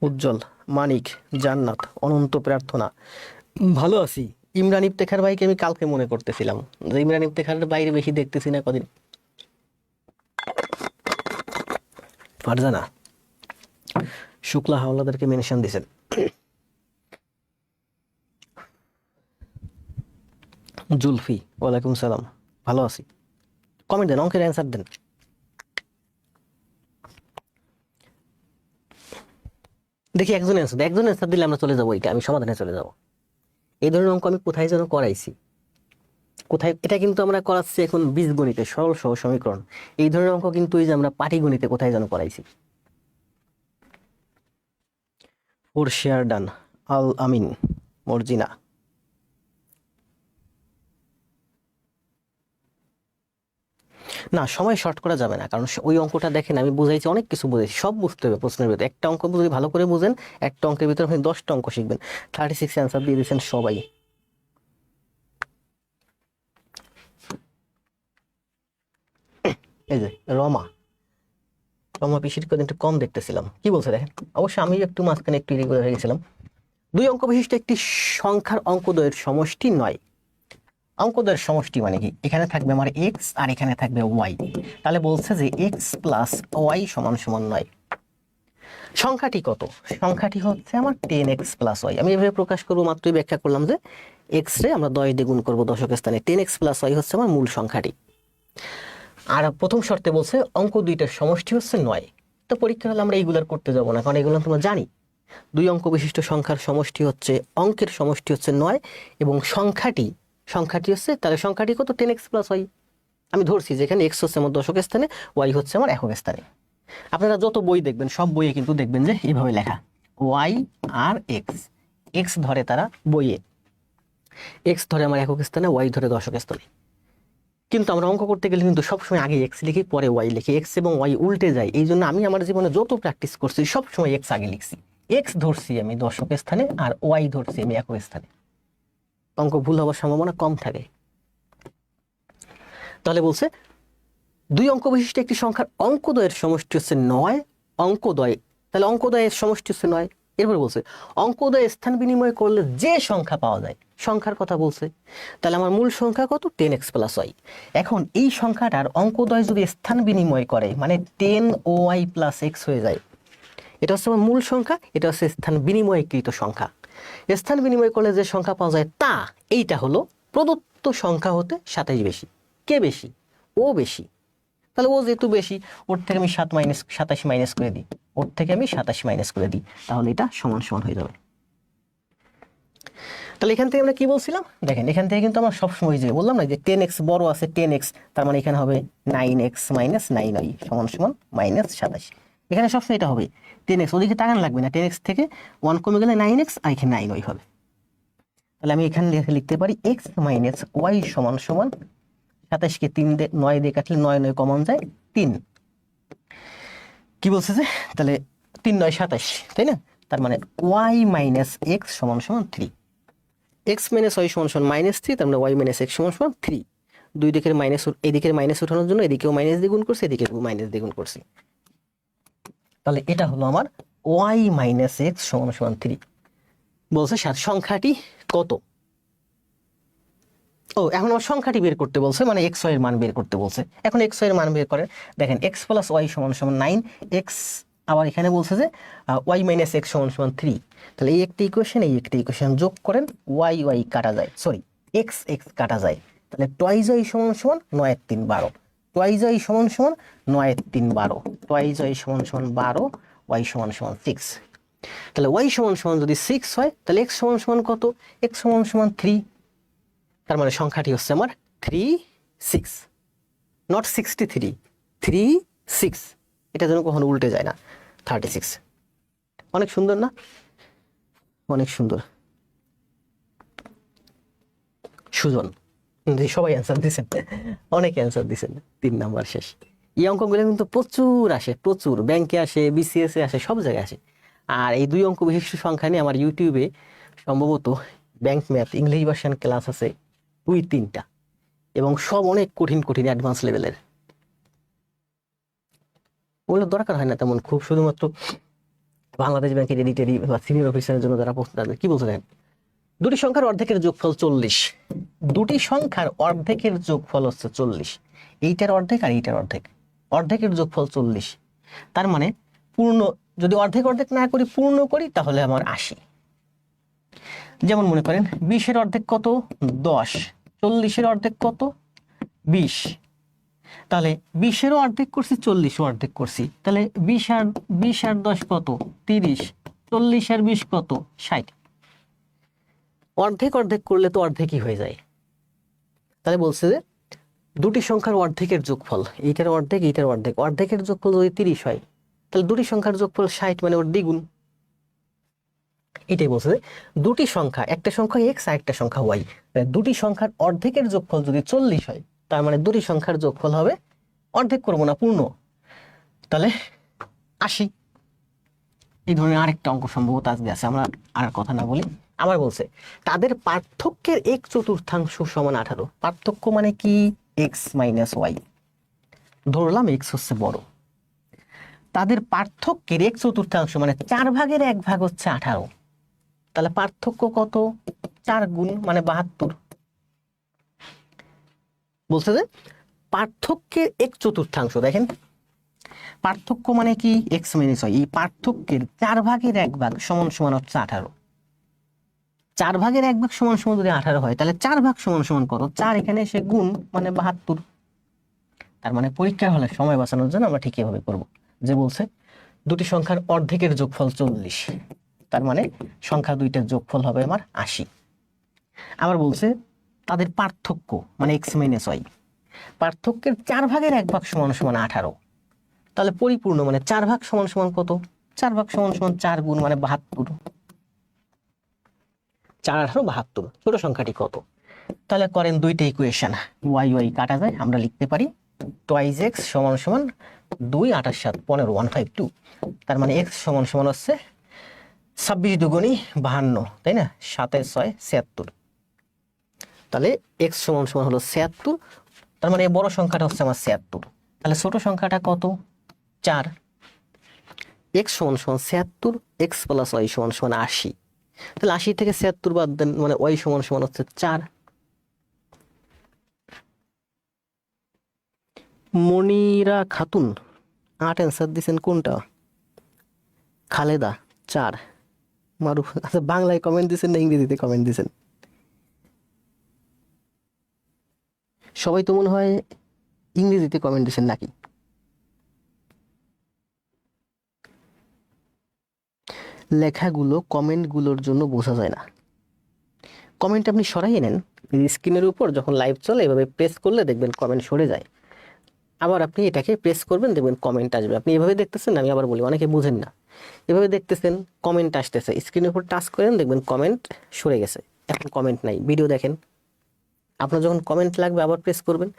[SPEAKER 1] উজ্জ্বল, মানিক, জান্নাত, অনন্ত প্রার্থনা, ভালো আছি, ইমরান ইফতেখার ভাইকে আমি কালকে মনে করতেছিলাম যে ইমরান ইফতেখারের বাইরে বেশি দেখতেছি না কদিন। ফারজানা শুক্লা হাওলাদারকে মেনশন দিছেন। জুলফি ওয়ালাইকুম সালাম, ভালো আছি। কমেন্ট দেন, অঙ্কের অ্যান্সার দেন। দেখি একজন অ্যান্সার দিলে আমরা চলে যাবো, এটা আমি সমাধানে চলে যাব। এই ধরনের অঙ্ক আমি কোথায় যেন করাইছি, কোথায়, এটা কিন্তু আমরা করাচ্ছি এখন বীজগণিতে, সরল সহজ সমীকরণ। এই ধরনের অঙ্ক কিন্তু এই যে আমরা পাটিগণিতে কোথায় যেন করাইছি। ফোর শেয়ার ডান, আল আমিন, মর্জিনা। না, সময় শর্ট করা যাবে না, কারণ ওই অঙ্কটা দেখেন আমি বুঝাইছি, অনেক কিছু বুঝাইছি, সব বুঝতে হবে প্রশ্নের ভিতরে। একটা অঙ্ক যদি ভালো করে বুঝেন, একটা অঙ্কের ভিতরে আপনি 10টা অঙ্ক শিখবেন। 36 অ্যান্সার দিয়ে দিয়েছেন সবাই। এই যে রমা পিসির কদিন একটু কম দেখতেছিলাম, কি বলছে দেখেন। অবশ্য আমি একটু মাঝখানে একটু ইরেগুলার হয়ে গেছিলাম। 2 অঙ্ক বিশিষ্ট একটি সংখ্যার অঙ্কদ্বয়ের সমষ্টি নয়। অঙ্কদ্বয়ের সমষ্টি মানে কি, এখানে থাকবে আমার এক্স আর এখানে থাকবে ওয়াই, তাহলে বলছে যে এক্স প্লাস ওয়াই সমান সমান 9। সংখ্যাটি কত? সংখ্যাটি হচ্ছে আমার 10x প্লাস ওয়াই। আমি এভাবে প্রকাশ করবো, মাত্রই ব্যাখ্যা করলাম যে এক্স রে আমরা 10 দিয়ে গুণ করবো দশকের স্থানে। 10x প্লাস ওয়াই হচ্ছে আমার মূল সংখ্যাটি। আর প্রথম শর্তে বলছে অঙ্ক দুইটার সমষ্টি হচ্ছে 9। তো পরীক্ষা হলে আমরা এইগুলার করতে যাবো না, কারণ এগুলো তোমরা জানি। 2 অঙ্ক বিশিষ্ট সংখ্যার সমষ্টি হচ্ছে, অঙ্কের সমষ্টি হচ্ছে 9, এবং সংখ্যাটি হচ্ছে, তাহলে সংখ্যাটি কত? 10x plus Y. আমি ধরছি যে এখানে এক্স হচ্ছে আমার দশকের স্থানে, ওয়াই হচ্ছে আমার একক স্থানে। আপনারা যত বই দেখবেন সব বইয়ে কিন্তু দেখবেন যে এইভাবে লেখা, ওয়াই আর এক্স। এক্স ধরে তারা বইয়ে, এক্স ধরে আমার একক স্থানে, ওয়াই ধরে দশক স্থানে। কিন্তু আমরা অঙ্ক করতে গেলে কিন্তু সবসময় আগে এক্স লিখি, পরে ওয়াই লিখি। এক্স এবং ওয়াই উল্টে যায়। এই জন্য আমি আমার জীবনে যত প্র্যাকটিস করছি সবসময় এক্স আগে লিখছি। এক্স ধরছি আমি দশক স্থানে, আর ওয়াই ধরছি আমি একক স্থানে। অঙ্ক ভুল হওয়ার সম্ভাবনা কম থাকে। তাহলে বলছে 2 অঙ্ক বিশিষ্ট একটি সংখ্যার অঙ্কদ্বয়ের সমষ্টি হচ্ছে 9। অঙ্কদ্বয়, তাহলে অঙ্কদ্বয়ের সমষ্টি হচ্ছে 9। এরপরে বলছে অঙ্কদ্বয় স্থান বিনিময় করলে যে সংখ্যা পাওয়া যায়, সংখ্যার কথা বলছে। তাহলে আমার মূল সংখ্যা কত? 10x plus Y. এখন এই সংখ্যাটার অঙ্কদ্বয় যদি স্থান বিনিময় করে, মানে 10y প্লাস এক্স হয়ে যায়, এটা হচ্ছে আমার মূল সংখ্যা, এটা হচ্ছে স্থান বিনিময়কৃত সংখ্যা। স্থান বিনিময় করলে যে সংখ্যা পাওয়া যায় তা এইটা হলো প্রদত্ত সংখ্যা হতে 27 বেশি। কে বেশি? ও বেশি। তাহলে ও যেহেতু বেশি, ওর থেকে আমি 27 মাইনাস করে দিই, ওর থেকে আমি 27 মাইনাস করে দিই, তাহলে এটা সমান সমান হয়ে যাবে। তাহলে এখান থেকে আমরা কি বলছিলাম দেখেন, এখান থেকে কিন্তু আমরা সবসময় যে বললাম না যে 10x বড় আছে 10x, তার মানে এখানে হবে 9x মাইনাস 9y সমান সমান মাইনাস 27। এখানে সবসময় এটা হবে 10x, ওদিকে তাকান লাগবে না, 10x থেকে 1 কমে গেলে 9x, আর এখানে 9y হবে। তাহলে আমি এখানে লিখতে পারি x মাইনাস y সমান সমান 27কে 3 দিয়ে 9 দিয়ে কাটলে 9 9 কমন যায় 3। কি বলছে যে তাহলে 3 9 27, তাই না? তার মানে y মাইনাস x সমান সমান 3। x মাইনাস y সমান সমান মাইনাস 3, তার মানে y মাইনাস x সমান সমান 3। দুই দিকের মাইনাস, এদিকের মাইনাস উঠানোর জন্য এদিকেও মাইনাস দিয়ে গুণ করছি, এদিকে মাইনাস দিয়ে গুণ করছি। তাহলে এটা হলো আমার y মাইনাস x সমান সমান 3। বলছে সংখ্যাটি কত? ও, এখন আমার সংখ্যাটি বের করতে বলছে, মানে এক্স ওয়াই এর মান বের করতে বলছে। এখন এক্স ওয়াই এর মান বের করে দেখেন, এক্স প্লাস ওয়াই সমান সমান 9, এক্স আবার এখানে বলছে যে ওয়াই মাইনাস এক্স সমান সমান 3। তাহলে এই একটা ইকুয়েশন, এই একটা ইকুয়েশন যোগ করেন, ওয়াই ওয়াই কাটা যায়, সরি এক্স এক্স কাটা যায়। তাহলে টয়েস ওয়াই সমান সমান 9 এর 3 12, টয়েস ওয়াই সমান সমান 9 এর 3 12, টয়েস ওয়াই সমান সমান 12, ওয়াই সমান সমান 6। তাহলে ওয়াই সমান সমান যদি 6 হয়, তাহলে এক্স সমান সমান কত? এক্স সমান সমান 3। তার মানে সংখ্যাটি হচ্ছে আমার 36, নট 63, 36। এটা যেন কখনো উল্টে যায় না, 36। অনেক সুন্দর না? অনেক সুন্দর। সুজন, সবাই অ্যান্সার দিচ্ছেন, অনেক অ্যান্সার দিচ্ছেন। 3 নাম্বার শেষ। এই অঙ্কগুলো কিন্তু প্রচুর আসে, প্রচুর ব্যাংকে আসে, বিসিএস এ আসে, সব জায়গায় আসে। আর এই 2 অঙ্ক বিশিষ্ট সংখ্যা নিয়ে আমার ইউটিউবে সম্ভবত bank math English version class আছে 2-3টা, এবং সব অনেক কঠিন কঠিন অ্যাডভান্স লেভেলের। ওগুলো দরকার হয় না তেমন, খুব শুধুমাত্র বাংলাদেশ ব্যাংকের এডিটারি বা সিনিয়র অফিসারের জন্য যারা প্রস্তুত আছে। কি বলছে দেখেন, দুটি সংখ্যার অর্ধেকের যোগফল 40। দুটি সংখ্যার অর্ধেকের যোগফল হচ্ছে 40। এইটার অর্ধেক আর এইটার অর্ধেক, অর্ধেকের যোগফল 40। তার মানে পূর্ণ যদি অর্ধেক অর্ধেক না করি, পূর্ণ করি, তাহলে আমার 80। যেমন মনে করেন 20-এর অর্ধেক কত? 10। 40-এর অর্ধেক কত? 20। তাহলে 20-এরও অর্ধেক করছি, 40-ও অর্ধেক করছি, তাহলে 20 আর 10 কত? 30। 40 আর 20 কত? 60। অর্ধেক অর্ধেক করলে তো অর্ধেকই হয়ে যায়। তাহলে বলছে যে দুটি সংখ্যার অর্ধেকের যোগফল, এইটার অর্ধেক এইটার অর্ধেক, অর্ধেকের যোগফল যদি 30 হয়, তাহলে দুটি সংখ্যার যোগফল 60, মানে ওর দ্বিগুণ। এটাই বলছে যে দুটি সংখ্যা, একটা সংখ্যা এক্স আর একটা সংখ্যা ওয়াই, দুটি সংখ্যার অর্ধেকের যোগফল যদি 40 হয়, তার মানে দুটি সংখ্যার যোগফল হবে, অর্ধেক করবো না, পূর্ণ, তাহলে 80। এই ধরনের আরেকটা অঙ্ক সম্ভবত আজকে আছে, আমরা আর কথা না বলি। আবার বলছে তাদের পার্থক্যের 1/4 সমান 18। পার্থক্য মানে কি? X minus y. ধরলাম এক্স হচ্ছে বড়, তাদের পার্থক্যের 1/4 মানে 4/1 হচ্ছে 18। তাহলে পার্থক্য কত? 4 গুণ, মানে 72। বলছে যে পার্থক্যের 1/4, দেখেন পার্থক্য মানে কি? X minus y. এই পার্থক্যের 4/1 সমান সমান হচ্ছে 18। 4/1 সমান সমান যদি 18 হয়, তাহলে 4 ভাগ সমান সমান কত? 4 এখানে এসে গুণ, মানে 72। তার মানে পরীক্ষার হলে সময় বাঁচানোর জন্য আমরা ঠিক এভাবে করব, যে বলছে দুটি সংখ্যার অর্ধেকের যোগফল 40, তার মানে সংখ্যা দুইটার যোগফল হবে আমার 80। আবার বলছে তাদের পার্থক্য মানে এক্স মাইনাস ওয়াই, পার্থক্যের 4/1 সমান সমান 18। তাহলে পরিপূর্ণ মানে 4 ভাগ সমান সমান কত? 4 ভাগ সমান সমান 4 গুণ, মানে 72। 4 18 72। ছোট সংখ্যাটি কত? তাহলে করেন দুইটা ইকুয়েশন, ওয়াই ওয়াই কাটা যায়, আমরা লিখতে পারি টুয়াইস এক্স সমান সমান 2 28 7 15 152। তার মানে এক্স সমান সমান হচ্ছে 26 দুগুণী 52, তাই না? 7 এর 6 76। তাহলে এক্স সমান সমান হলো 76। তার মানে বড় সংখ্যাটা হচ্ছে আমার 76। তাহলে ছোট সংখ্যাটা কত? 4। এক্স সমান সমান 76, এক্স প্লাস ওয়াই সমান সমান 80। তাহলে 80 থেকে 76 বাদ দেন, মানে ওয়াই সমান সমান হচ্ছে 4। মনিরা খাতুন 8 অ্যান্সার দিচ্ছেন কোনটা? খালেদা 4। মারুফ, আচ্ছা বাংলায় কমেন্ট দিচ্ছেন না ইংরেজিতে কমেন্ট দিচ্ছেন? সবাই তো মনে হয় ইংরেজিতে কমেন্ট দিচ্ছেন নাকি? লেখাগুলো কমেন্টগুলোর জন্য বোঝা যায় না। কমেন্ট আপনি সরাইয়ে নেন, স্ক্রিনের উপর যখন লাইভ চলে এভাবে প্রেস করলে দেখবেন কমেন্ট সরে যায়। আবার আপনি এটাকে প্রেস করবেন, দেখবেন কমেন্ট আসবে। আপনি এভাবে দেখতেছেন, আমি আবার বলি অনেকে বুঝেন না, এভাবে দেখতেছেন কমেন্ট আসতেছে, স্ক্রিনের উপর টাচ করেন, দেখবেন কমেন্ট সরে গেছে, এখন কমেন্ট নাই। ভিডিও দেখেন, আপনার যখন কমেন্ট লাগবে আবার প্রেস করবেন।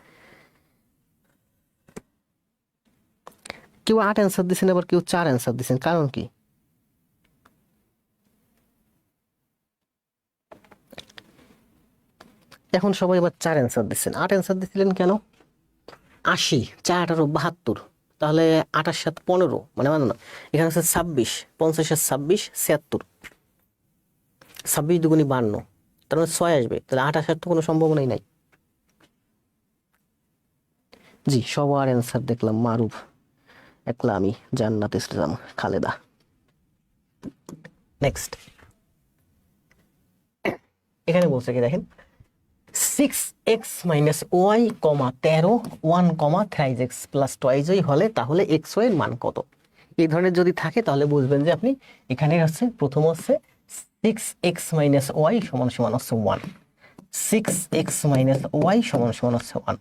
[SPEAKER 1] কেউ 8 অ্যান্সার দিচ্ছেন, আবার কেউ 4 অ্যান্সার দিচ্ছেন, কারণ কি? এখন সবাই আবার 4 অ্যান্সার দিচ্ছেন, 8 অ্যান্সার দিচ্ছিলেন কেন? 80, 4 18 72, তাহলে 28 7 15, মানে না, এখানে হচ্ছে 26, 50 আর 26 76, 26 দুগুণী 52, তার মানে 6 আসবে। তাহলে 28 তো কোনো সম্ভাবনাই নাই। জি, সবার অ্যান্সার দেখলাম, মারুফ, একলা আমি, জান্নাত ইসলাম, খালেদা। নেক্সট, এখানে বলছে কি দেখেন, 6x minus y comma 13 1 3x plus twice Y হলে তাহলে এক্স ওয়াই এর মান কত? এই ধরনের যদি থাকে তাহলে বুঝবেন যে আপনি এখানে হচ্ছে প্রথম হচ্ছে 6x মাইনাস ওয়াই সমান সমান হচ্ছে 1, 6x মাইনাস ওয়াই সমান সমান হচ্ছে 1,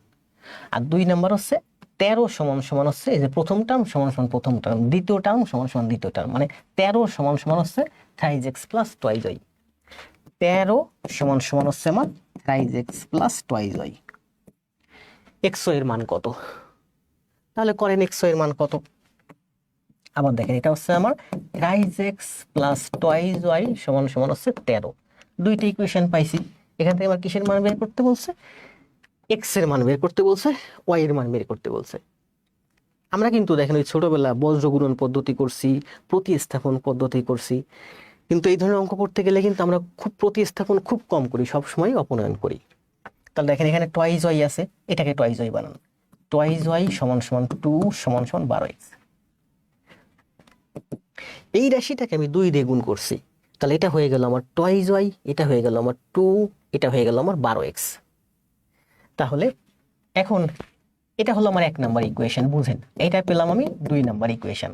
[SPEAKER 1] আর 2 নাম্বার হচ্ছে 13 সমান সমান হচ্ছে এই যে প্রথম টার্ম সমান সমান প্রথম টার্ম, দ্বিতীয় টার্ম সমান সমান দ্বিতীয় টার্ম, মানে 13 সমান সমান হচ্ছে 3x প্লাস টুয়াইস ওয়াই। 13 সমান সমান হচ্ছে আমার 3x plus twice y. X y এর মান কত? তাহলে করেন এক্স ওয়াই এর মান কত? আবার দেখেন এটা হচ্ছে আমার 3x প্লাস টুয়াইস ওয়াই সমান সমান হচ্ছে 13। দুইটা ইকুয়েশন পাইছি, এখান থেকে আমার কিসের মান বের করতে বলছে? এক্স এর মান বের করতে বলছে, ওয়াই এর মান বের করতে বলছে। আমরা কিন্তু দেখেন ওই ছোটবেলা বজ্রগুণন পদ্ধতি করছি, প্রতিস্থাপন পদ্ধতি করছি, কিন্তু এই ধরনের অঙ্ক করতে গেলে কিন্তু আমরা খুব প্রতিস্থাপন খুব কম করি, সবসময় অপনয়ন করি। তাহলে দেখেন এখানে টয়েস ওয়াই আছে, এটাকে টয়েস ওয়াই বানান। টয়েস ওয়াই সমান সমান 2 সমান সমান 12x। এই রাশিটাকে আমি 2 দিয়ে গুণ করছি, তাহলে এটা হয়ে গেল আমার টয়েস ওয়াই, এটা হয়ে গেল আমার 2, এটা হয়ে গেল আমার 12x। তাহলে এখন এটা হলো আমার 1 নাম্বার ইকুয়েশন, বুঝেন? এটা পেলাম আমি 2 নাম্বার ইকুয়েশন।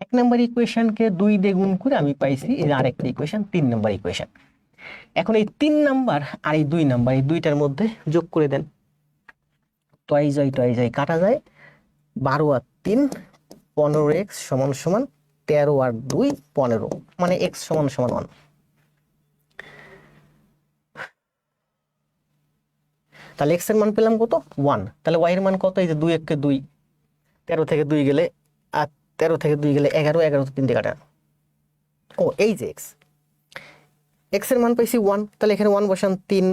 [SPEAKER 1] 1 নাম্বার ইকুয়েশনকে 2 দিয়ে গুণ করে আমি পাইছি এই আরেকটা ইকুয়েশন, 3 নাম্বার ইকুয়েশন। এখন এই 3 নাম্বার আর এই 2 নাম্বার, এই দুইটার মধ্যে যোগ করে দেন। টয়েস ওয়াই কাটা যায়, 12 আর 3 15x সমান সমান 13 আর 2 15, মানে x সমান সমান 1। তাহলে x এর মান পেলাম কত? 1। তাহলে y এর মান কত? এই যে 2 1 কে 2, 13 থেকে 2 গেলে, আর 13 থেকে 2 গেলে 11, 11 তো 3 দিয়ে কাটা। ও এই যে x এর মান পাইছি 1, তাহলে এখানে 1 বসান 3,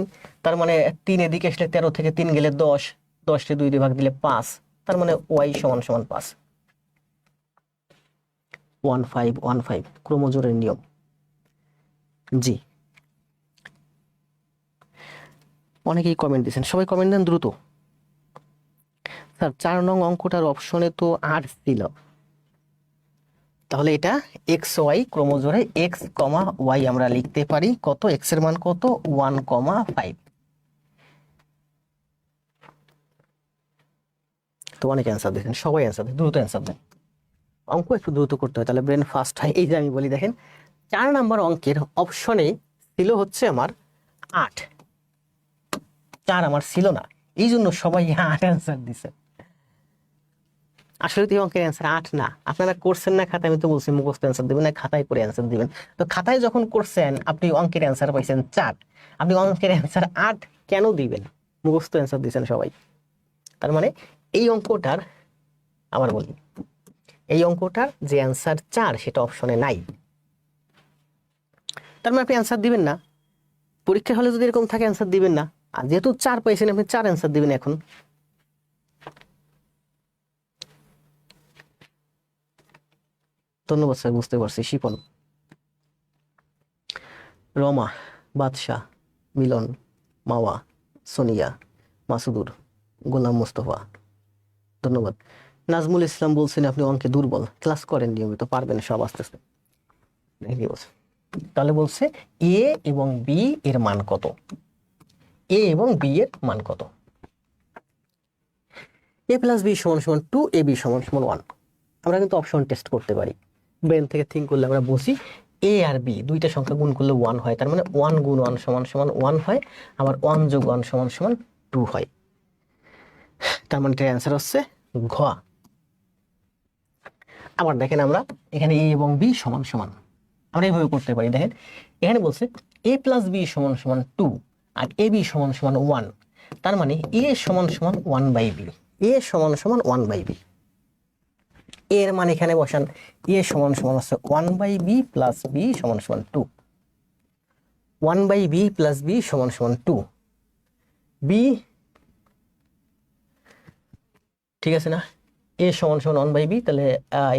[SPEAKER 1] তার মানে 3 এদিকে আসলে 13 থেকে 3 গেলে 10, 10 কে 2 দিয়ে ভাগ দিলে 5, তার মানে y সমান সমান 5। 1515 ক্রোমোজোরের নিয়ম। জি, অনেকেই কমেন্ট দিয়েছেন, সবাই কমেন্ট দেন দ্রুত। স্যার 4 নং অঙ্কটার অপশনে তো আর ছিল, তাহলে এটা এক্স ওয়াই ক্রোমোজোরে এক্স কমা ওয়াই আমরা লিখতে পারি কত? এক্স এর মান কত? 1,5। তো অনেক অ্যান্সার দেখেন, সবাই অ্যান্সার দেন, দ্রুত অ্যান্সার দেন। অঙ্ক একটু দ্রুত করতে হয়, তাহলে ব্রেন ফাস্ট হয়। এই যে আমি বলি, দেখেন 4 নাম্বার অঙ্কের অপশনে ছিল হচ্ছে আমার 8, 4 আমার ছিল না, এই জন্য সবাই 8 অ্যান্সার দিছে। আসলে তো এই অঙ্কের অ্যান্সার 8 না। আপনারা করছেন না খাতায়, আমি তো বলছি মুখস্থ অ্যান্সার দিবেন না, খাতায় করে অ্যান্সার দিবেন। তো খাতায় যখন করছেন আপনি অঙ্কের অ্যান্সার পাইছেন 4, আপনি অঙ্কের অ্যান্সার 8 কেন দিবেন? মুখস্থ অ্যান্সার দিয়েছেন সবাই। তার মানে এই অঙ্কটার, আবার বলি, এই অঙ্কটার যে অ্যান্সার 4 সেটা অপশনে নাই। তার মানে আপনি অ্যান্সার দিবেন না। পরীক্ষা হলে যদি এরকম থাকে অ্যান্সার দিবেন না, আর যেহেতু 4 পাইছেন আপনি 4 অ্যান্সার দিবেন। এখন ধন্যবাদ স্যার, বুঝতে পারছি। শিপন, রমা, বাদশাহ, মিলন, মাওয়া, সোনিয়া, মাসুদুর, গোলাম মুস্তফা, ধন্যবাদ। নাজমুল ইসলাম বলছেন আপনি অঙ্কে দুর্বল, ক্লাস করেন নিয়মিত, পারবেন সব আস্তে আস্তে। তাহলে বলছে এ এবং বি এর মান কত? এ এবং বি এর মান কত? a প্লাস বি সমান সমান 2, এ বি সমান সমান 1। আমরা কিন্তু অপশন টেস্ট করতে পারি, ব্রেন থেকে থিঙ্ক করলে আমরা বুঝি এ আর বি দুইটা সংখ্যা গুণ করলে 1 হয়, তার মানে 1 গুণ 1 সমান সমান 1 হয়, আবার 1 যোগ 1 সমান সমান 2 হয়। তার মানে এটার অ্যান্সার হচ্ছে ঘ। আবার দেখেন আমরা এখানে এ এবং বি সমান সমান আমরা এইভাবে করতে পারি। দেখেন এখানে বলছে a প্লাস বি সমান সমান 2 আর এ বি সমান সমান 1, তার মানে এ সমান সমান 1/b, এ সমান সমান 1/b। এর মান এখানে বসান, এ সমান সমান হচ্ছে 1/b প্লাস বি সমান সমান 2, 1/b প্লাস বি সমান সমান 2। বি ঠিক আছে না? এ সমান সমান 1/b, তাহলে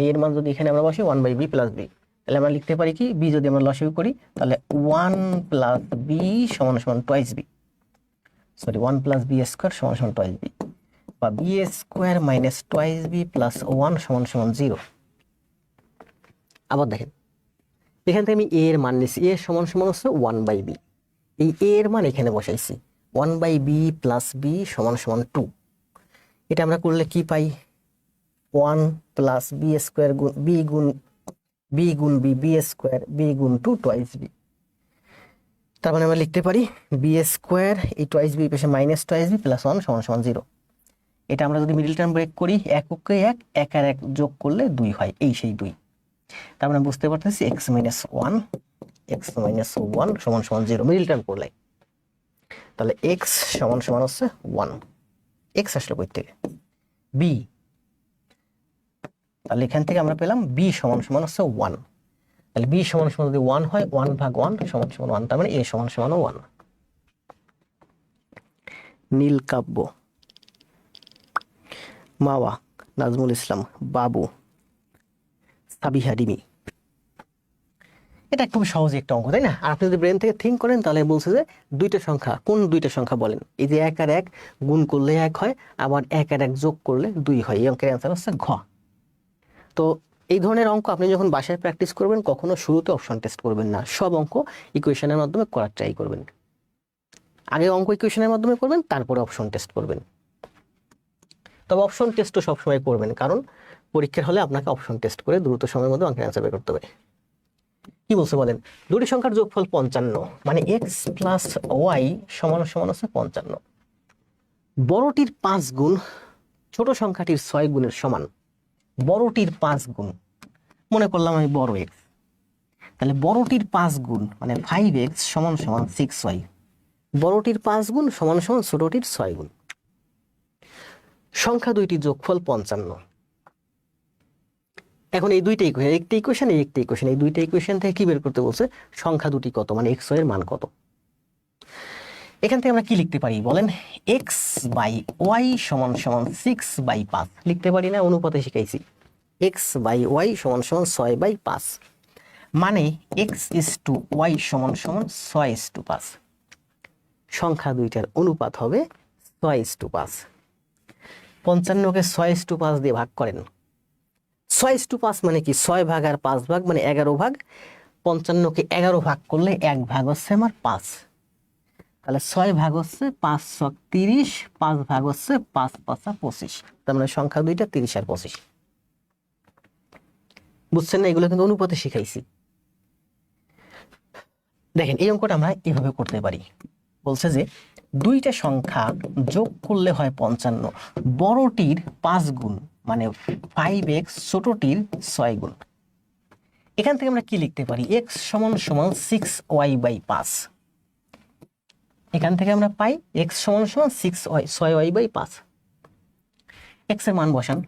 [SPEAKER 1] এর মান যদি এখানে আমরা বসি 1/b প্লাস বি, তাহলে আমরা লিখতে পারি কি, বি যদি আমরা লসাগু করি তাহলে 1 প্লাস বি সমান সমান twice b, sorry 1 plus b square সমান সমান টয়েস বি, বা b square minus twice b plus 1 সমান সমান 0। আবার দেখেন এখান থেকে আমি এ এর মান নিচ্ছি, এ সমান সমান হচ্ছে 1/b, এই এ এর মান এখানে বসাইছি 1/b প্লাস বি সমান সমান 2। এটা আমরা করলে কি পাই? 1 প্লাস বি স্কোয়ার গুণ বি গুণ বি গুণ বি, বি স্কোয়ার বি গুণ 2 টয়েস বি। তার মানে আমরা লিখতে পারি বি স্কোয়ার এই টয়েস বি পেশে মাইনাস টয়েস বি প্লাস 1 সমান সমান 0। এটা আমরা যদি মিডল টার্ম ব্রেক করি, এককে 1, 1 আর 1 যোগ করলে 2 হয়, এই সেই 2। তার মানে বুঝতে পারতেছি এক্স মাইনাস 1 সমান সমান 0 মিডল টার্ম করলে। তাহলে এক্স সমান সমান হচ্ছে 1, এক্স আসলে কই থেকে? বি, তাহলে এখান থেকে আমরা পেলাম বি সমান সমান হচ্ছে 1। তাহলে বি সমান সমান যদি 1 হয়, 1 ভাগ 1 সমান সমান 1, তার মানে এ সমান সমান 1। নীলকাব্য, মাওয়া, নাজমুল ইসলাম, বাবু, সাবিহা রিমি, এটা খুব সহজ একটা অঙ্ক, তাই না? আর আপনি যদি ব্রেন থেকে থিঙ্ক করেন তাহলে বলছে যে দুইটা সংখ্যা, কোন দুইটা সংখ্যা বলেন? এই যে 1 আর 1 গুণ করলে 1 হয়, আবার 1 আর 1 যোগ করলে 2 হয়। এই অঙ্কের অ্যান্সার হচ্ছে ঘ। তো এই ধরনের অঙ্ক আপনি যখন বাসায় প্র্যাকটিস করবেন কখনো শুরুতে অপশন টেস্ট করবেন না, সব অঙ্ক ইকুয়েশনের মাধ্যমে করার ট্রাই করবেন। আগে অঙ্ক ইকুয়েশনের মাধ্যমে করবেন, তারপরে অপশন টেস্ট করবেন। তবে অপশন টেস্টও সবসময় করবেন, কারণ পরীক্ষার হলে আপনাকে অপশন টেস্ট করে দ্রুত সময়ের মধ্যে অঙ্কের অ্যান্সার বের করতে হবে। কি বলছে বলেন? দুটি সংখ্যার যোগফল 55, মানে এক্স প্লাস ওয়াই সমান সমান হচ্ছে 55। বড়টির 5 গুণ ছোট সংখ্যাটির 6 গুণের সমান। বড়টির 5 গুণ, মনে করলাম আমি বড় এক্স, তাহলে বড়টির 5 গুণ মানে 5x সমান সমান 6y। বড়টির 5 গুণ সমান সমান ছোটটির 6 গুণ। সংখ্যা দুইটি যোগফল 55। এখন এই দুইটা ইকুয়েশন, একটা ইকুয়েশন এই একটা ইকুয়েশন, এই দুইটা ইকুয়েশন থেকে কি বের করতে বলছে? সংখ্যা দুটি কত, মানে এক্স এর মান কত। এখান থেকে আমরা কি লিখতে পারি বলেন? এক্স বাই ওয়াই সমান সমান 6/5 লিখতে পারি না? অনুপাতে শিখাইছি। এক্স বাই ওয়াই সমান সমান 6/5, মানে এক্স ইস টু ওয়াই সমান সমান 6:5। সংখ্যা দুইটার অনুপাত হবে 6:5। 55কে 6:5 দিয়ে ভাগ করেন। 6:5 মানে কি? 6 ভাগ আর 5 ভাগ মানে 11 ভাগ। 55কে 11 ভাগ করলে 1 ভাগ হচ্ছে আমার 5, তাহলে 6 ভাগ হচ্ছে 5 × 30, 5 ভাগ হচ্ছে 5 × 5 = 25। তার মানে সংখ্যা দুইটা 30 আর 25। বুঝছেন না? এগুলো কিন্তু অনুপাতে শিখাইছি। দেখেন এই অঙ্কটা আমরা এভাবে করতে পারি। বলছে যে দুইটা সংখ্যা যোগ করলে হয় 55, বড়টির 5 গুণ মানে 5x, ছোটটির 6 গুণ। এখান থেকে আমরা কি লিখতে পারি? x সমান সমান 6y/5। এখান থেকে আমরা পাই x সমান সমান 6y/5। x এর মান বসান,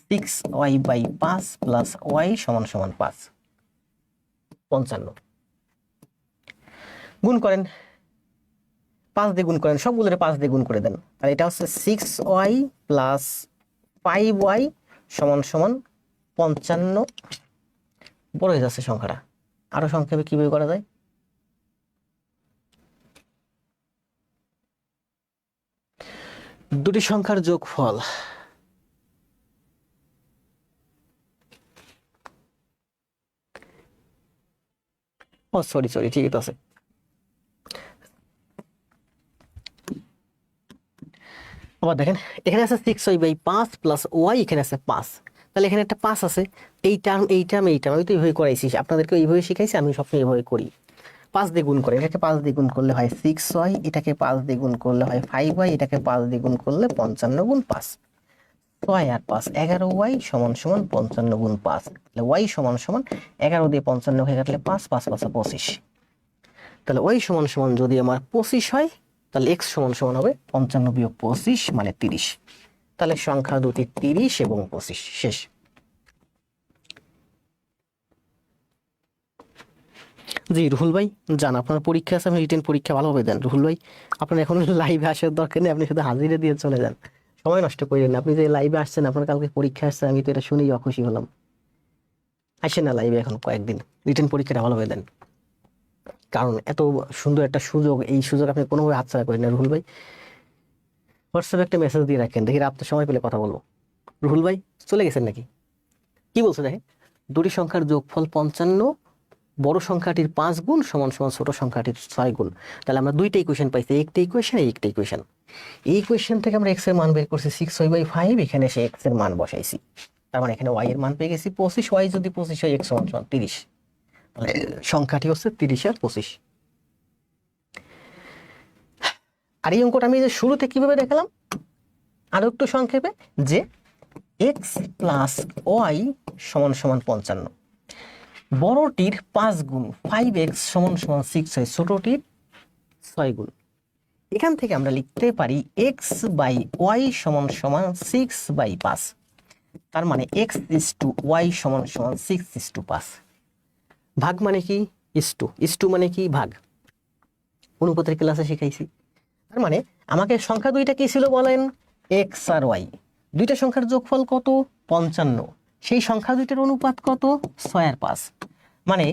[SPEAKER 1] 6y/5 প্লাস y সমান সমান 5, 55। গুণ করেন, 5 দিয়ে গুণ করেন, সবগুলোরে 5 দিয়ে গুণ করে দেন। আর এটা হচ্ছে 6y প্লাস 5y সমান সমান 55। বড় হয়ে যাচ্ছে সংখ্যাটা, আরো সংক্ষেপে কিভাবে করা যায়? দুটি সংখ্যার যোগফল সরি ঠিকই তো আছে। আবার দেখেন এখানে আছে 6y/5 প্লাস ওয়াই, এখানে আছে 5, তাহলে এখানে একটা 5 আছে। এই টার্ম আমি তো এইভাবে করাইছি, আপনাদেরকে এইভাবে শিখাইছি, আমি সবসময় এইভাবে করি। 5 দিয়ে গুণ করে, এটাকে 5 দিয়ে গুণ করলে হয় 6y, এটাকে 5 দিয়ে গুণ করলে হয় 5y, এটাকে 5 দিয়ে গুণ করলে 55 গুণ 5, 6 আর 5 11y সমান সমান 55 গুণ 5। তাহলে y সমান সমান 11 দিয়ে 55 হয়ে কাটলে 5, 5 × 5 = 25। তাহলে y সমান সমান যদি আমার 25 হয়, তাহলে x সমান সমান হবে 55 বিয়োগ 25 মানে 30। তাহলে সংখ্যা দুটি 30 এবং 25। শেষ। জি রুহুল ভাই যান, আপনার পরীক্ষা আছে, আপনি রিটেন পরীক্ষা ভালোভাবে দেন। রুহুল ভাই আপনার এখন লাইভে আসার দরকার নেই, আপনি শুধু হাজিরে দিয়ে চলে যান, সময় নষ্ট করেন না। আপনি যে লাইভে আসছেন, আপনার কালকে পরীক্ষা আসছে, আমি তো এটা শুনেই অখুশি হলাম। আসেন না লাইভে এখন কয়েকদিন, রিটেন পরীক্ষাটা ভালোভাবে দেন, কারণ এত সুন্দর একটা সুযোগ, এই সুযোগ আপনি কোনোভাবে হাতছাড়া করেন না। রুহুল ভাই হোয়াটসঅ্যাপে একটা মেসেজ দিয়ে রাখেন, দেখি রাত্রে সময় পেলে কথা বলবো। রুহুল ভাই চলে গেছেন নাকি? কি বলছে দেখেন? দুটি সংখ্যার যোগফল 55, বড় সংখ্যাটির 5 গুণ সমান সমান ছোট সংখ্যাটির 6 গুণ। তাহলে আমরা দুইটা ইকুয়েশন পাইছি, একটা ইকুয়েশন এই একটা ইকুয়েশন। এই ইকুয়েশন থেকে আমরা x এর মান বের করছি 6y/5, এখানে সে x এর মান বসাইছি, তার মানে এখানে y এর মান পেয়ে গেছি 25। y যদি 25 হয়, x সমান সমান 30, তাহলে সংখ্যাটি হচ্ছে 30 আর 25। আর এই অঙ্কটা আমি যে শুরুতে কিভাবে দেখালাম আরো একটু সংক্ষেপে, যে x প্লাস ওয়াই সমান সমান 55, বড়টির 5 গুণ 5x সমান সমান 6y, ছোটটির 6 গুণ। এখান থেকে আমরা লিখতে পারি x/y সমান সমান 6/5, তার মানে x is to y সমান সমান 6:5। ভাগ মানে কি? is to মানে কি? ভাগ। অনুপাতের ক্লাসে শিখাইছি। তার মানে আমাকে সংখ্যা দুইটা কি ছিল বলেন? x আর y। দুইটা সংখ্যার যোগফল কত? 55। সেই সংখ্যা দুইটার অনুপাত কত? 6 আর 5। মানে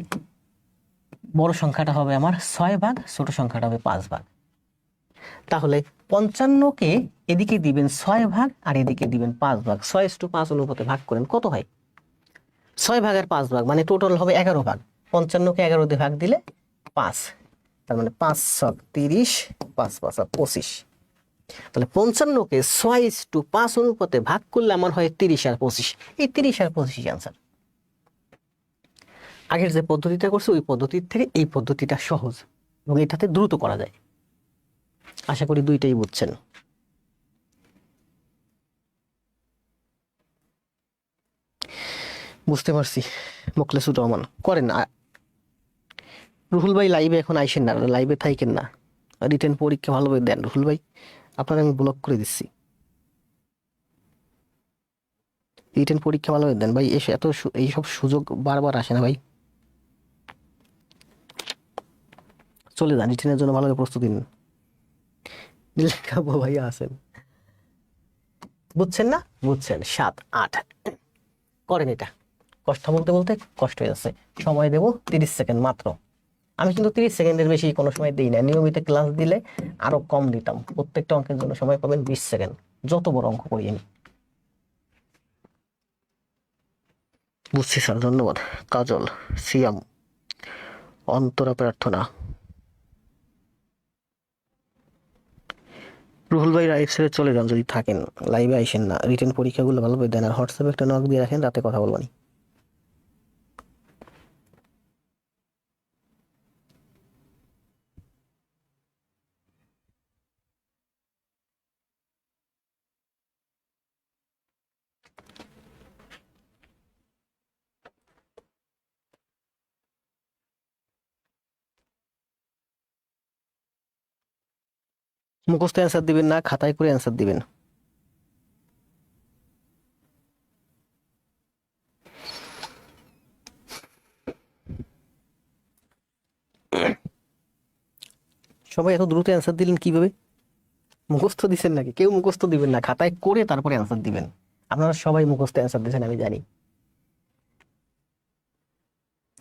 [SPEAKER 1] বড় সংখ্যাটা হবে আমার 6 ভাগ, ছোট সংখ্যাটা হবে 5 ভাগ। তাহলে 55কে এদিকে দিবেন 6 ভাগ আর এদিকে দিবেন 5 ভাগ। 6:5 অনুপাতে ভাগ করেন, কত হয়? 6 ভাগ আর 5 ভাগ মানে টোটাল হবে 11 ভাগ। 55কে 11 দিয়ে ভাগ দিলে 5, তার মানে 5 ছক 30, 5 5 25। তাহলে 55কে 6:5 অনুপাতে ভাগ করলে আমার হয় 30 আর 25। এই 30 আর 25 আনসার। আগের যে পদ্ধতিটা করছে ওই পদ্ধতির থেকে এই পদ্ধতিটা সহজ এবং এটাতে দ্রুত করা যায়। আশা করি দুইটাই বুঝছেন। বুঝতে পারছি। মোখলেসুর রহমান করেন। রুহুল ভাই লাইভে এখন আইসেন না, লাইভে থাকেন না। রিটেন পরীক্ষা ভালোভাবে দেন রুহুল ভাই, আপনার আমি ব্লক করে দিচ্ছি। রিটেন পরীক্ষা ভালোভাবে দেন ভাই, এসে এত এইসব সুযোগ বারবার আসে না ভাই। চলে যান, রিটেনের জন্য ভালোভাবে প্রস্তুতি নিন। নীলকাব্য ভাইয়া আছেন, বুঝছেন না? বুঝছেন। 7 8 করেন এটা। কথা বলতে বলতে কষ্ট হয়ে যাচ্ছে। সময় দেব 30 সেকেন্ড মাত্র। আমি কিন্তু 30 সেকেন্ডের বেশি কোনো সময় দিই না। নিয়মিত ক্লাস দিলে আরো কম দিতাম। প্রত্যেকটা অঙ্কের জন্য সময় পাবেন 20 সেকেন্ড, যত বড় অঙ্ক করি আমি। বুঝছি স্যার, ধন্যবাদ। কাজল, সিয়াম, অন্তরা প্রার্থনা। রুহুল ভাই লাইভ ছেড়ে চলে যান যদি থাকেন, লাইভে আইসেন না। রিটেন পরীক্ষাগুলো ভালোভাবে দেন আর হোয়াটসঅ্যাপে একটা নক দিয়ে রাখেন, রাতে কথা বলবানি। মুখস্থ অ্যান্সার দিবেন না, খাতায় করে অ্যান্সার দিবেন। সবাই এত দ্রুত অ্যান্সার দিলেন কিভাবে? মুখস্থ দিচ্ছেন নাকি? কেউ মুখস্থ দিবেন না, খাতায় করে তারপরে অ্যান্সার দিবেন। আপনারা সবাই মুখস্থ অ্যান্সার দিচ্ছেন আমি জানি।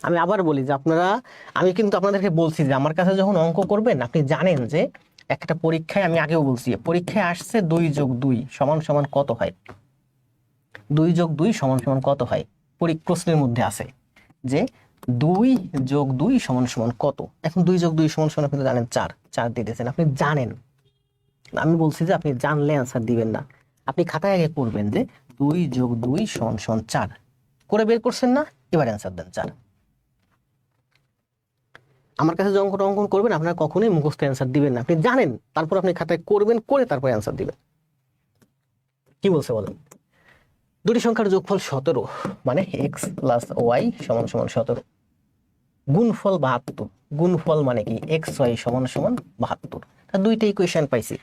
[SPEAKER 1] আমি আবার বলি যে আমি কিন্তু আপনাদেরকে বলছি যে আমার কাছে যখন অঙ্ক করবেন আপনি জানেন যে একটা পরীক্ষায়, আমি আগেও বলছি, পরীক্ষায় আসছে 2 + 2 = কত হয়। 2 + 2 = কত হয়, প্রশ্নের মধ্যে আছে যে 2 + 2 = কত। এখন 2 + 2 = আপনি জানেন 4, 4 দিয়ে দিয়েছেন, আপনি জানেন। আমি বলছি যে আপনি জানলে অ্যান্সার দিবেন না, আপনি খাতায় আগে করবেন যে 2 + 2 = 4 করে বের করছেন না, এবার অ্যান্সার দেন 4। আমার কাছে যখন অঙ্কন করবেন আপনারা কখনোই মুখস্থ অ্যান্সার দিবেন না, আপনি জানেন, তারপর আপনি খাতায় করবেন, করে তারপর অ্যান্সার দিবেন। কি বলছে বলেন? দুটি সংখ্যার যোগফল 17 মানে x + y = 17, গুণফল 72। গুণফল মানে কি? xy = 72। তার দুইটা ইকুয়েশন পাইছি,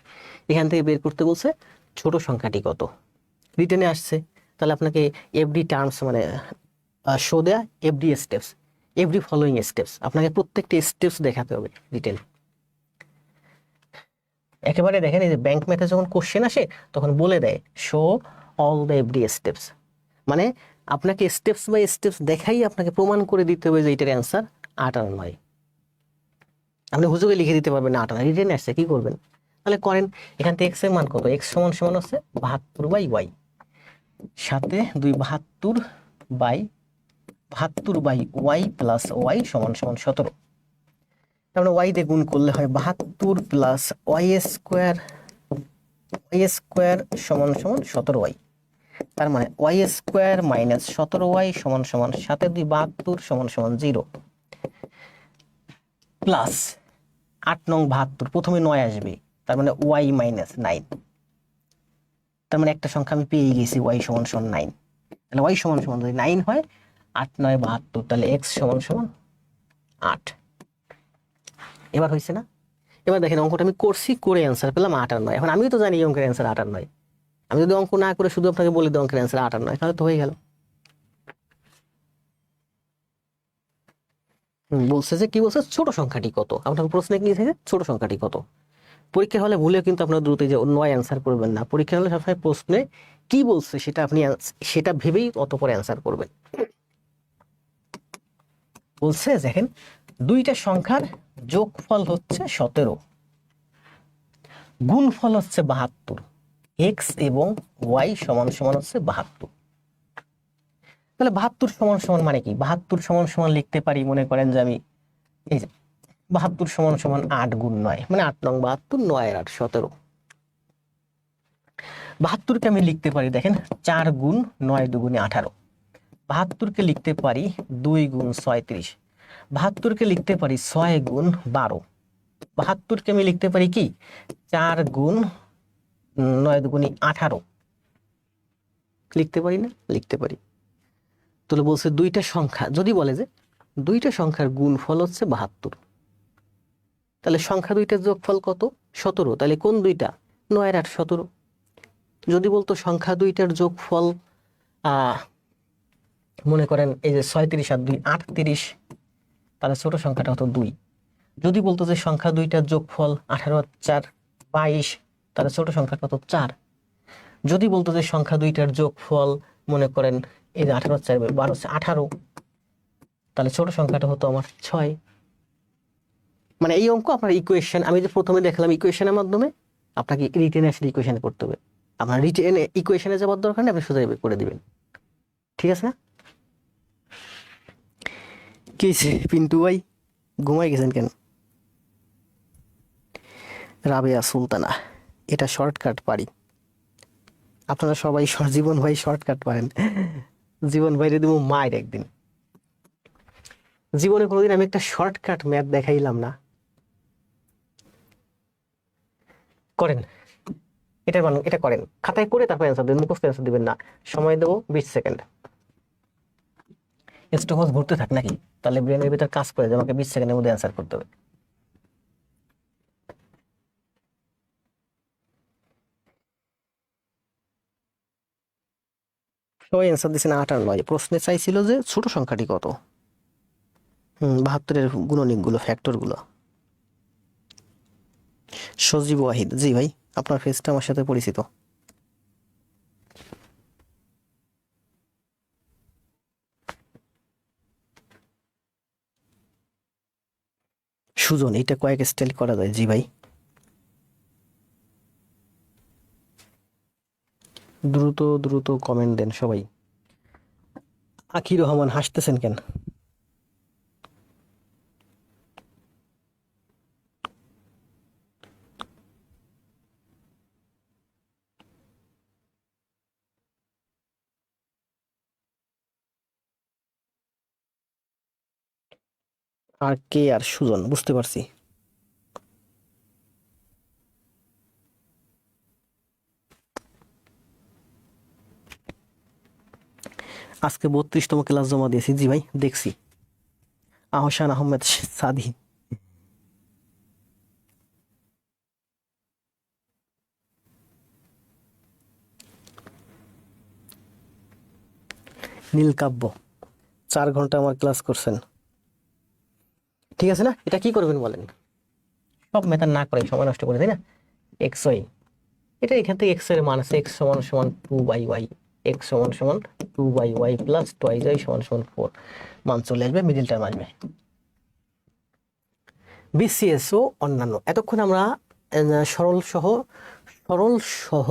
[SPEAKER 1] এখান থেকে বের করতে বলছে ছোট সংখ্যাটি কত। রিটেনে আসছে, তাহলে আপনাকে এভরি টার্মস মানে শো দেয়া, every steps, every following steps, আপনাকে প্রত্যেকটা স্টেপস দেখাতে হবে রিটেন। একেবারে দেখেন, এই যে ব্যাংক ম্যাথে যখন কোশ্চেন আসে তখন বলে দেয় show all the every steps, মানে আপনাকে স্টেপস বাই স্টেপস দেখাই আপনাকে প্রমাণ করে দিতে হবে যে এটার অ্যান্সার 8 আর 9। আপনি হুজুগে লিখে দিতে পারবেন না 8 আর 9, রিটেন আসছে কি করবেন? তাহলে করেন। এখান থেকে x এর মান কত? x = হচ্ছে 72/y, সাথে 2 72/y + y = 17। তার মানে y দিয়ে গুণ করলে হয় 72 + y স্কোয়ার, = 17y। তার মানে y স্কোয়ার - 17y = সাথে 2 72 = 0 প্লাস 8 নং 72, প্রথমে 9 আসবে, তার মানে y - 9। তার মানে একটা সংখ্যা আমি পেয়ে গেছি, y = 9। তাহলে y = যদি 9 হয়, 8 9 72, তাহলে x = 8। এবার হয়েছে না? এবার দেখেন অঙ্কটা আমি করছি, করে অ্যান্সার পেলাম 8 আর 9। এখন আমিও তো জানি অঙ্কের অ্যান্সার 8 আর 9। আমি যদি অঙ্ক না করে শুধু আপনাকে বলে দিই অঙ্কের অ্যান্সার 8 আর 9, তাহলে তো হয়ে গেল। বলছে যে কি বলছে, ছোট সংখ্যাটি কত। আপনার প্রশ্নে কি লিখেছে? ছোট সংখ্যাটি কত। পরীক্ষা হলে ভুলে কিন্তু আপনারা দ্রুত যে 9 অ্যান্সার করবেন না। পরীক্ষা হলে সবসময় প্রশ্নে কি বলছে সেটা আপনি সেটা ভেবেই অত পরে অ্যান্সার করবেন। বলছে দেখেন দুইটা সংখ্যার যোগফল হচ্ছে 17, গুণফল হচ্ছে 72, এক্স এবং ওয়াই সমান সমান হচ্ছে 72। তাহলে 72 সমান সমান মানে কি? 72 সমান সমান লিখতে পারি, মনে করেন যে আমি এই যে 72 সমান সমান 8 গুণ 9, মানে 8 নং 72, 9 এর 8 17। 72কে আমি লিখতে পারি, দেখেন 4 গুণ 9 দুগুণে 18। 72কে লিখতে পারি 2 গুণ 6 30। 72কে লিখতে পারি 6 গুণ 12। 72কে আমি লিখতে পারি কি 4 গুণ 9 দুগুণে 18। লিখতে পারি না? লিখতে পারি। তাহলে বলছে দুইটা সংখ্যা, যদি বলে যে দুইটা সংখ্যার গুণফল হচ্ছে 72, তাহলে সংখ্যা দুইটার যোগফল কত? 17। তাহলে কোন দুইটা? 9 আর 8 17। যদি বলতো সংখ্যা দুইটার যোগফল মনে করেন এই যে 36 আর 2 38, তাহলে ছোট সংখ্যাটা হতো 2। যদি বলতো যে সংখ্যা দুইটার যোগফল 18 আর 4 22, তাহলে ছোট সংখ্যাটা হতো 4। যদি বলতো যে সংখ্যা দুইটার যোগফল মনে করেন এই যে 18 আর 4 12 18, তাহলে ছোট সংখ্যাটা হতো আমার 6। মানে এই অঙ্ক আপনার ইকুয়েশন, আমি যে প্রথমে দেখালাম ইকুয়েশনের মাধ্যমে, আপনাকে রিটেনে আসলে ইকুয়েশনে করতে হবে। আপনার রিটেনে ইকুয়েশনে যাওয়ার দরকার নেই, আপনি সোজা করে দিবেন। ঠিক আছে না? কি পিন্টু ভাই ঘুমাই গেছেন কেন? রাবেয়া সুলতানা, এটা শর্টকাট পারি। আপনারা সবাই জীবন ভাই শর্টকাট পারেন। জীবন ভাইরে দেবো মায়ের একদিন। জীবনে কোনোদিন আমি একটা শর্টকাট ম্যাথ দেখাইলাম না। করেন এটা, এটা করেন, খাতায় করে তারপর অ্যান্সার দেবেন, মুখস্থ অ্যান্সার দিবেন না। সময় দেবো 20 সেকেন্ড। স্টপওয়াচ ঘুরতে থাক নাকি? তাহলে ব্রেনের ভিতর কাজ করে যে আমাকে 20 সেকেন্ডের মধ্যে অ্যান্সার করতে হবে। সবাই অ্যান্সার দিচ্ছেন 8 আর 9। প্রশ্নে চাইছিল যে ছোট সংখ্যাটি কত। 72-এর গুণনীয়কগুলো, ফ্যাক্টরগুলো। সজীব ওয়াহিদ, জি ভাই, আপনার ফেসটা আমার সাথে পরিচিত। সুজন, এটা কয়েক স্টাইল করা যায়। জি ভাই, দ্রুত দ্রুত কমেন্ট দেন সবাই। আখির রহমান, হাসতেছেন কেন? আর কে? আর সুজন, বুঝতে পারছি। আজকে 32তম ক্লাস জমা দিয়েছি। জি ভাই, দেখছি। আহসান আহমেদ সাদি, নীলকাব্য, 4 ঘন্টা আমার ক্লাস করছেন। ঠিক আছে না? এটা কি করবেন বলেন? সব মেথড না করে সময় নষ্ট করে, তাই না? এক্স ওয়াই, এটা এখান থেকে এক্স এর মান আছে এক্স সমান সমান 2/y, এক্স সমান সমান 2/y প্লাস টুয়াইজ y সমান সমান 4, মান চলে আসবে, মিডিল টার্ম আসবে। বিসিএস ও অন্যান্য, এতক্ষণ আমরা সরল সহ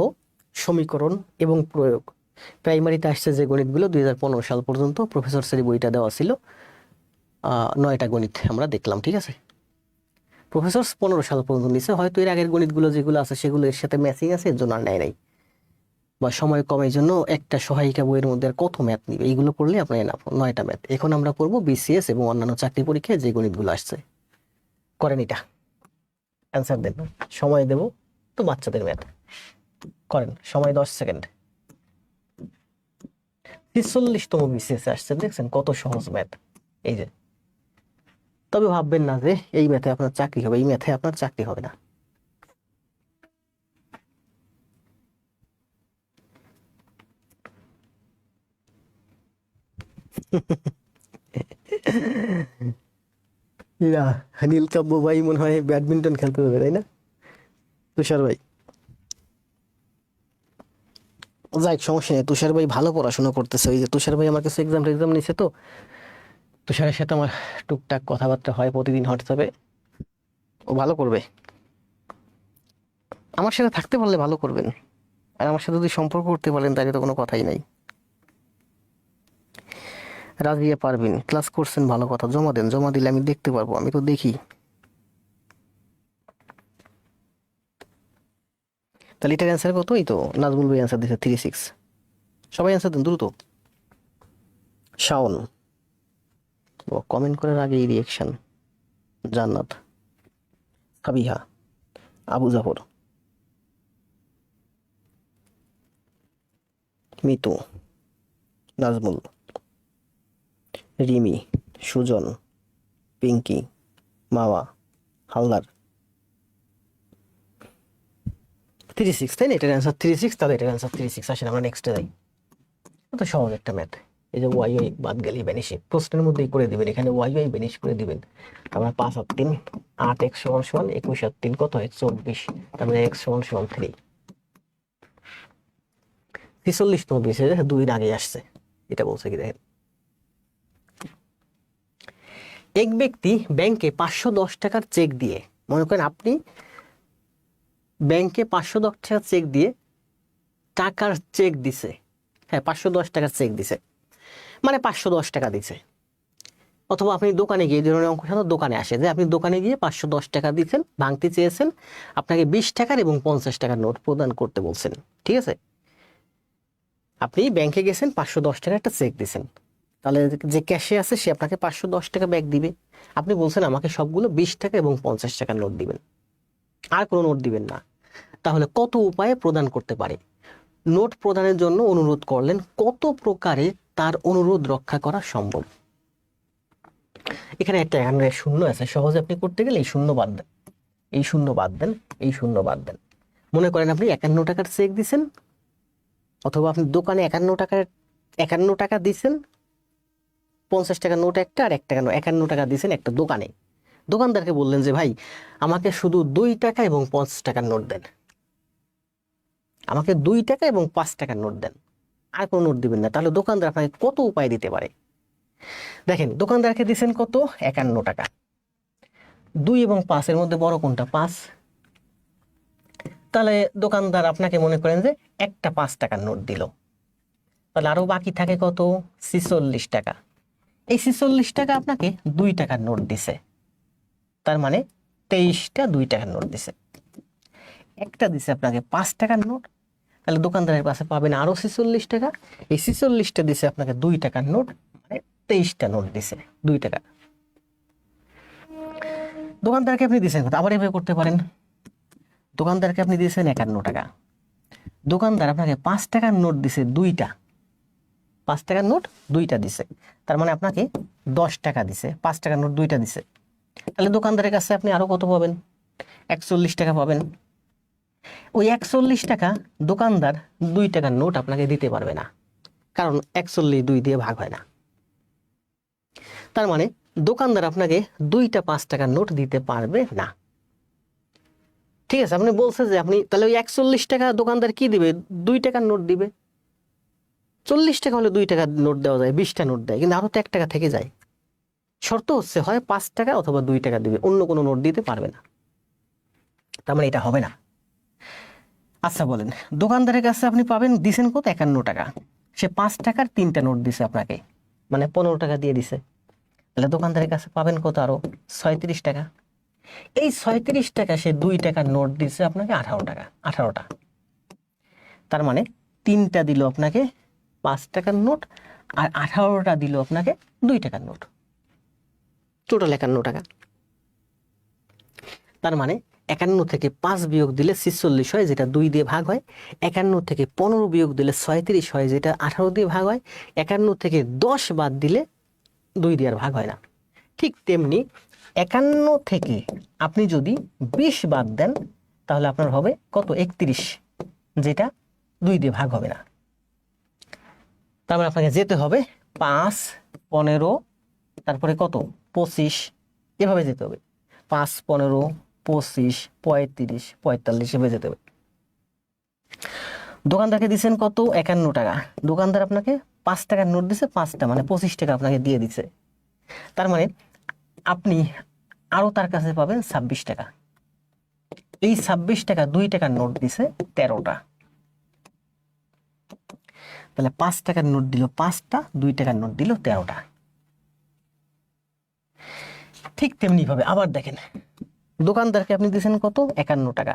[SPEAKER 1] সমীকরণ এবং প্রয়োগ, প্রাইমারিতে আসছে যে গণিতগুলো 2015 সাল পর্যন্ত প্রফেসর স্যারের বইটা দেওয়া ছিল, 9টা গণিত আমরা দেখলাম। ঠিক আছে, প্রফেসর 15 সাল পর্যন্ত নিচ্ছে, হয়তো এর আগের গণিতগুলো যেগুলো আছে সেগুলো এর সাথে ম্যাচিং আছে, এর জন্য আর নেয় নাই, বা সময় কমের জন্য একটা সহায়িকা বইয়ের মধ্যে আর কত ম্যাথ নিবে, এইগুলো পড়লে আপনার এনাফ 9টা ম্যাথ। এখন আমরা করবো বিসিএস এবং অন্যান্য চাকরি পরীক্ষায় যে গণিতগুলো আসছে। করেন এটা, অ্যান্সার দেন, সময় দেব তো বাচ্চাদের ম্যাথ করেন। সময় 10 সেকেন্ড। 46তম বিসিএস আসছে, দেখছেন কত সহজ ম্যাথ। এই যে, তবে ভাববেন না যে এই ম্যাথে আপনার চাকরি হবে, এই ম্যাথে আপনার চাকরি হবে না। নীলকাব্য ভাই মনে হয় ব্যাডমিন্টন খেলতে হবে, তাই না? তুষার ভাই, যাই সমস্যা নেই, তুষার ভাই ভালো পড়াশোনা করতেছে। ওই যে তুষার ভাই আমার কাছে এক্সাম নিছে, তো তুষারের সাথে আমার টুকটাক কথাবার্তা হয় প্রতিদিন হোয়াটসঅ্যাপে। ও ভালো করবে, আমার সাথে থাকতে পারলে ভালো করবেন, আর আমার সাথে যদি সম্পর্ক করতে পারেন তাহলে তো কোনো কথাই নাই। রাজিয়া পারভিন, ক্লাস করছেন ভালো কথা, জমা দেন, জমা দিলে আমি দেখতে পারবো, আমি তো দেখি। তাহলে এটার অ্যান্সার কত? এই তো নাজমুল ভাই অ্যান্সার দিয়েছে 36। সবাই অ্যান্সার দেন দ্রুত। শাওন, ও কমেন্ট করার আগেই রিয়েকশন। জান্নাত, সাবিহা, আবু জাফর, মিতু, নাজমুল, রিমি, সুজন, পিঙ্কি, মাওয়া, হালদার। 36, তাই না? এটার অ্যান্সার 36, তাহলে এটার অ্যান্সার 36। আসেন আমরা নেক্সটে যাই। তো সহজ একটা ম্যাথ। এই যে ওয়াই ওয়াই বাদ গেলে ভ্যানিশিং, প্রশ্নের মধ্যেই করে দিবেন, এখানে ওয়াই ওয়াই ভ্যানিশ করে দিবেন। আমরা 5 আর 3 8 x সমান সমান 21 আর 3 কত হয়? 24। তার মানে x সমান সমান 3। 46 তো দিয়েছে, 2 দিন আগে আসছে, এটা বলছে কি দেখেন। এক ব্যক্তি ব্যাংকে 510 টাকার চেক দিয়ে, মনে করেন আপনি ব্যাংকে 510 টাকার চেক দিয়ে টাকার চেক দিছে, হ্যাঁ 510 টাকার চেক দিছে, মানে 510 টাকা দিছে। অথবা আপনি দোকানে গিয়ে, এই ধরনের অঙ্ক সাধারণত দোকানে আসে, যে আপনি দোকানে গিয়ে 510 টাকা দিচ্ছেন, ভাঙতে চেয়েছেন, আপনাকে 20 টাকার এবং 50 টাকার নোট প্রদান করতে বলছেন, ঠিক আছে? আপনি ব্যাংকে গেছেন, 510 টাকার একটা চেক দিছেন, তাহলে যে ক্যাশে আছে সে আপনাকে 510 টাকা ব্যাক দিবে। আপনি বলছেন আমাকে সবগুলো 20 টাকা এবং 50 টাকার নোট দিবেন, আর কোনো নোট দিবেন না। তাহলে কত উপায়ে প্রদান করতে পারে? নোট প্রদানের জন্য অনুরোধ করলেন, কত প্রকারে তার অনুরোধ রক্ষা করা সম্ভব? এখানে একটা এখানে শূন্য আছে, সহজে আপনি করতে গেলে এই শূন্য বাদ দেন, এই শূন্য বাদ দেন, এই শূন্য বাদ দেন। মনে করেন আপনি 51 টাকার চেক দিছেন, অথবা আপনি দোকানে 51 টাকা দিছেন, 50 টাকার নোট একটা আর 1 টাকা, 51 টাকা দিছেন একটা দোকানে। দোকানদারকে বললেন যে ভাই আমাকে শুধু 2 টাকা এবং 50 টাকার নোট দেন, আমাকে 2 টাকা এবং 5 টাকার নোট দেন, আর কোনো নোট দিবেন না। তাহলে দোকানদার আপনাকে কত উপায় দিতে পারে? দেখেন, দোকানদারকে দিচ্ছেন কত? 51 টাকা। 2 এবং 5 এর মধ্যে বড় কোনটা? 5। তাহলে দোকানদার আপনাকে মনে করেন যে একটা 5 টাকার নোট দিল, তাহলে আরো বাকি থাকে কত? 46 টাকা। এই 46 টাকা আপনাকে 2 টাকার নোট দিছে, তার মানে 23টা 2 টাকার নোট দিছে। একটা দিছে আপনাকে 5 টাকার নোট, তাহলে দোকানদারের কাছে পাবেন আরো 46 টাকা। এই 46টা দিছে আপনাকে 2 টাকার নোট, মানে 23টা নোট দিছে 2 টাকা। দোকানদারকে আপনি দিয়েছেন কত? আবার এভাবে করতে পারেন, দোকানদারকে আপনি দিয়েছেন 51 টাকা, দোকানদার আপনাকে 5 টাকার নোট দিছে 2টা, 5 টাকার নোট 2টা দিছে, তার মানে আপনাকে 10 টাকা দিছে, 5 টাকার নোট 2টা দিছে। তাহলে দোকানদারের কাছে আপনি আরো কত পাবেন? 41 টাকা পাবেন। ওই 41 টাকা দোকানদার 2 টাকার নোট আপনাকে দিতে পারবে না, কারণ 41 2 দিয়ে ভাগ হয় না। তার মানে দোকানদার আপনাকে 2টা 5 টাকার নোট দিতে পারবে না, ঠিক আছে? আপনি বলছে যে আপনি, তাহলে ওই 41 টাকা দোকানদার কি দিবে? 2 টাকার নোট দিবে। 40 টাকা হলে 2 টাকার নোট দেওয়া যায়, 20টা নোট দেয়, কিন্তু আরো তো 1 টাকা থেকে যায়। শর্ত হচ্ছে হয় 5 টাকা অথবা 2 টাকা দিবে, অন্য কোনো নোট দিতে পারবে না। তার মানে এটা হবে না। আচ্ছা বলেন, দোকানদারের কাছে আপনি পাবেন, দিছেন কত? 51 টাকা, সে 5 টাকার 3টা নোট দিছে আপনাকে, মানে 15 টাকা দিয়ে দিছে। তাহলে দোকানদারের কাছে পাবেন কত? আরো 36 টাকা। এই 36 টাকা সে 2 টাকার নোট দিছে আপনাকে 18 টাকা, 18টা। তার মানে 3টা দিল আপনাকে 5 টাকার নোট, আর 18টা দিল আপনাকে 2 টাকার নোট, টোটাল 51 টাকা। তার মানে 51 থেকে 5 বিয়োগ দিলে 46 হয়, যেটা 2 দিয়ে ভাগ হয়। 51 থেকে 15 বিয়োগ দিলে 37 হয়, যেটা 18 দিয়ে ভাগ হয়। 51 থেকে 10 বাদ দিলে 2 দিয়ে আর ভাগ হয় না। ঠিক তেমনি 51 থেকে আপনি যদি 20 বাদ দেন, তাহলে আপনার হবে কত? 31, যেটা 2 দিয়ে ভাগ হবে না। তারপরে আপনাকে যেতে হবে 5, 15, তারপরে কত? 25, এভাবে যেতে হবে। 5, 15, 25, 35, 45 এভাবে যেতে হবে। দোকানদারকে দিচ্ছেন কত? 51 টাকা। দোকানদার আপনাকে 5 টাকার নোট দিছে 5টা, মানে 25 টাকা আপনাকে দিয়ে দিছে। তার মানে আপনি আরো তার কাছে পাবেন 26 টাকা। এই 26 টাকা 2 টাকার নোট দিছে 13টা, তাহলে 5 টাকার নোট দিল 5টা, 2 টাকার নোট দিল 13টা। ঠিক তেমনি ভাবে আবার দেখেন, দোকানদারকে আপনি দিয়েছেন কত? 51 টাকা।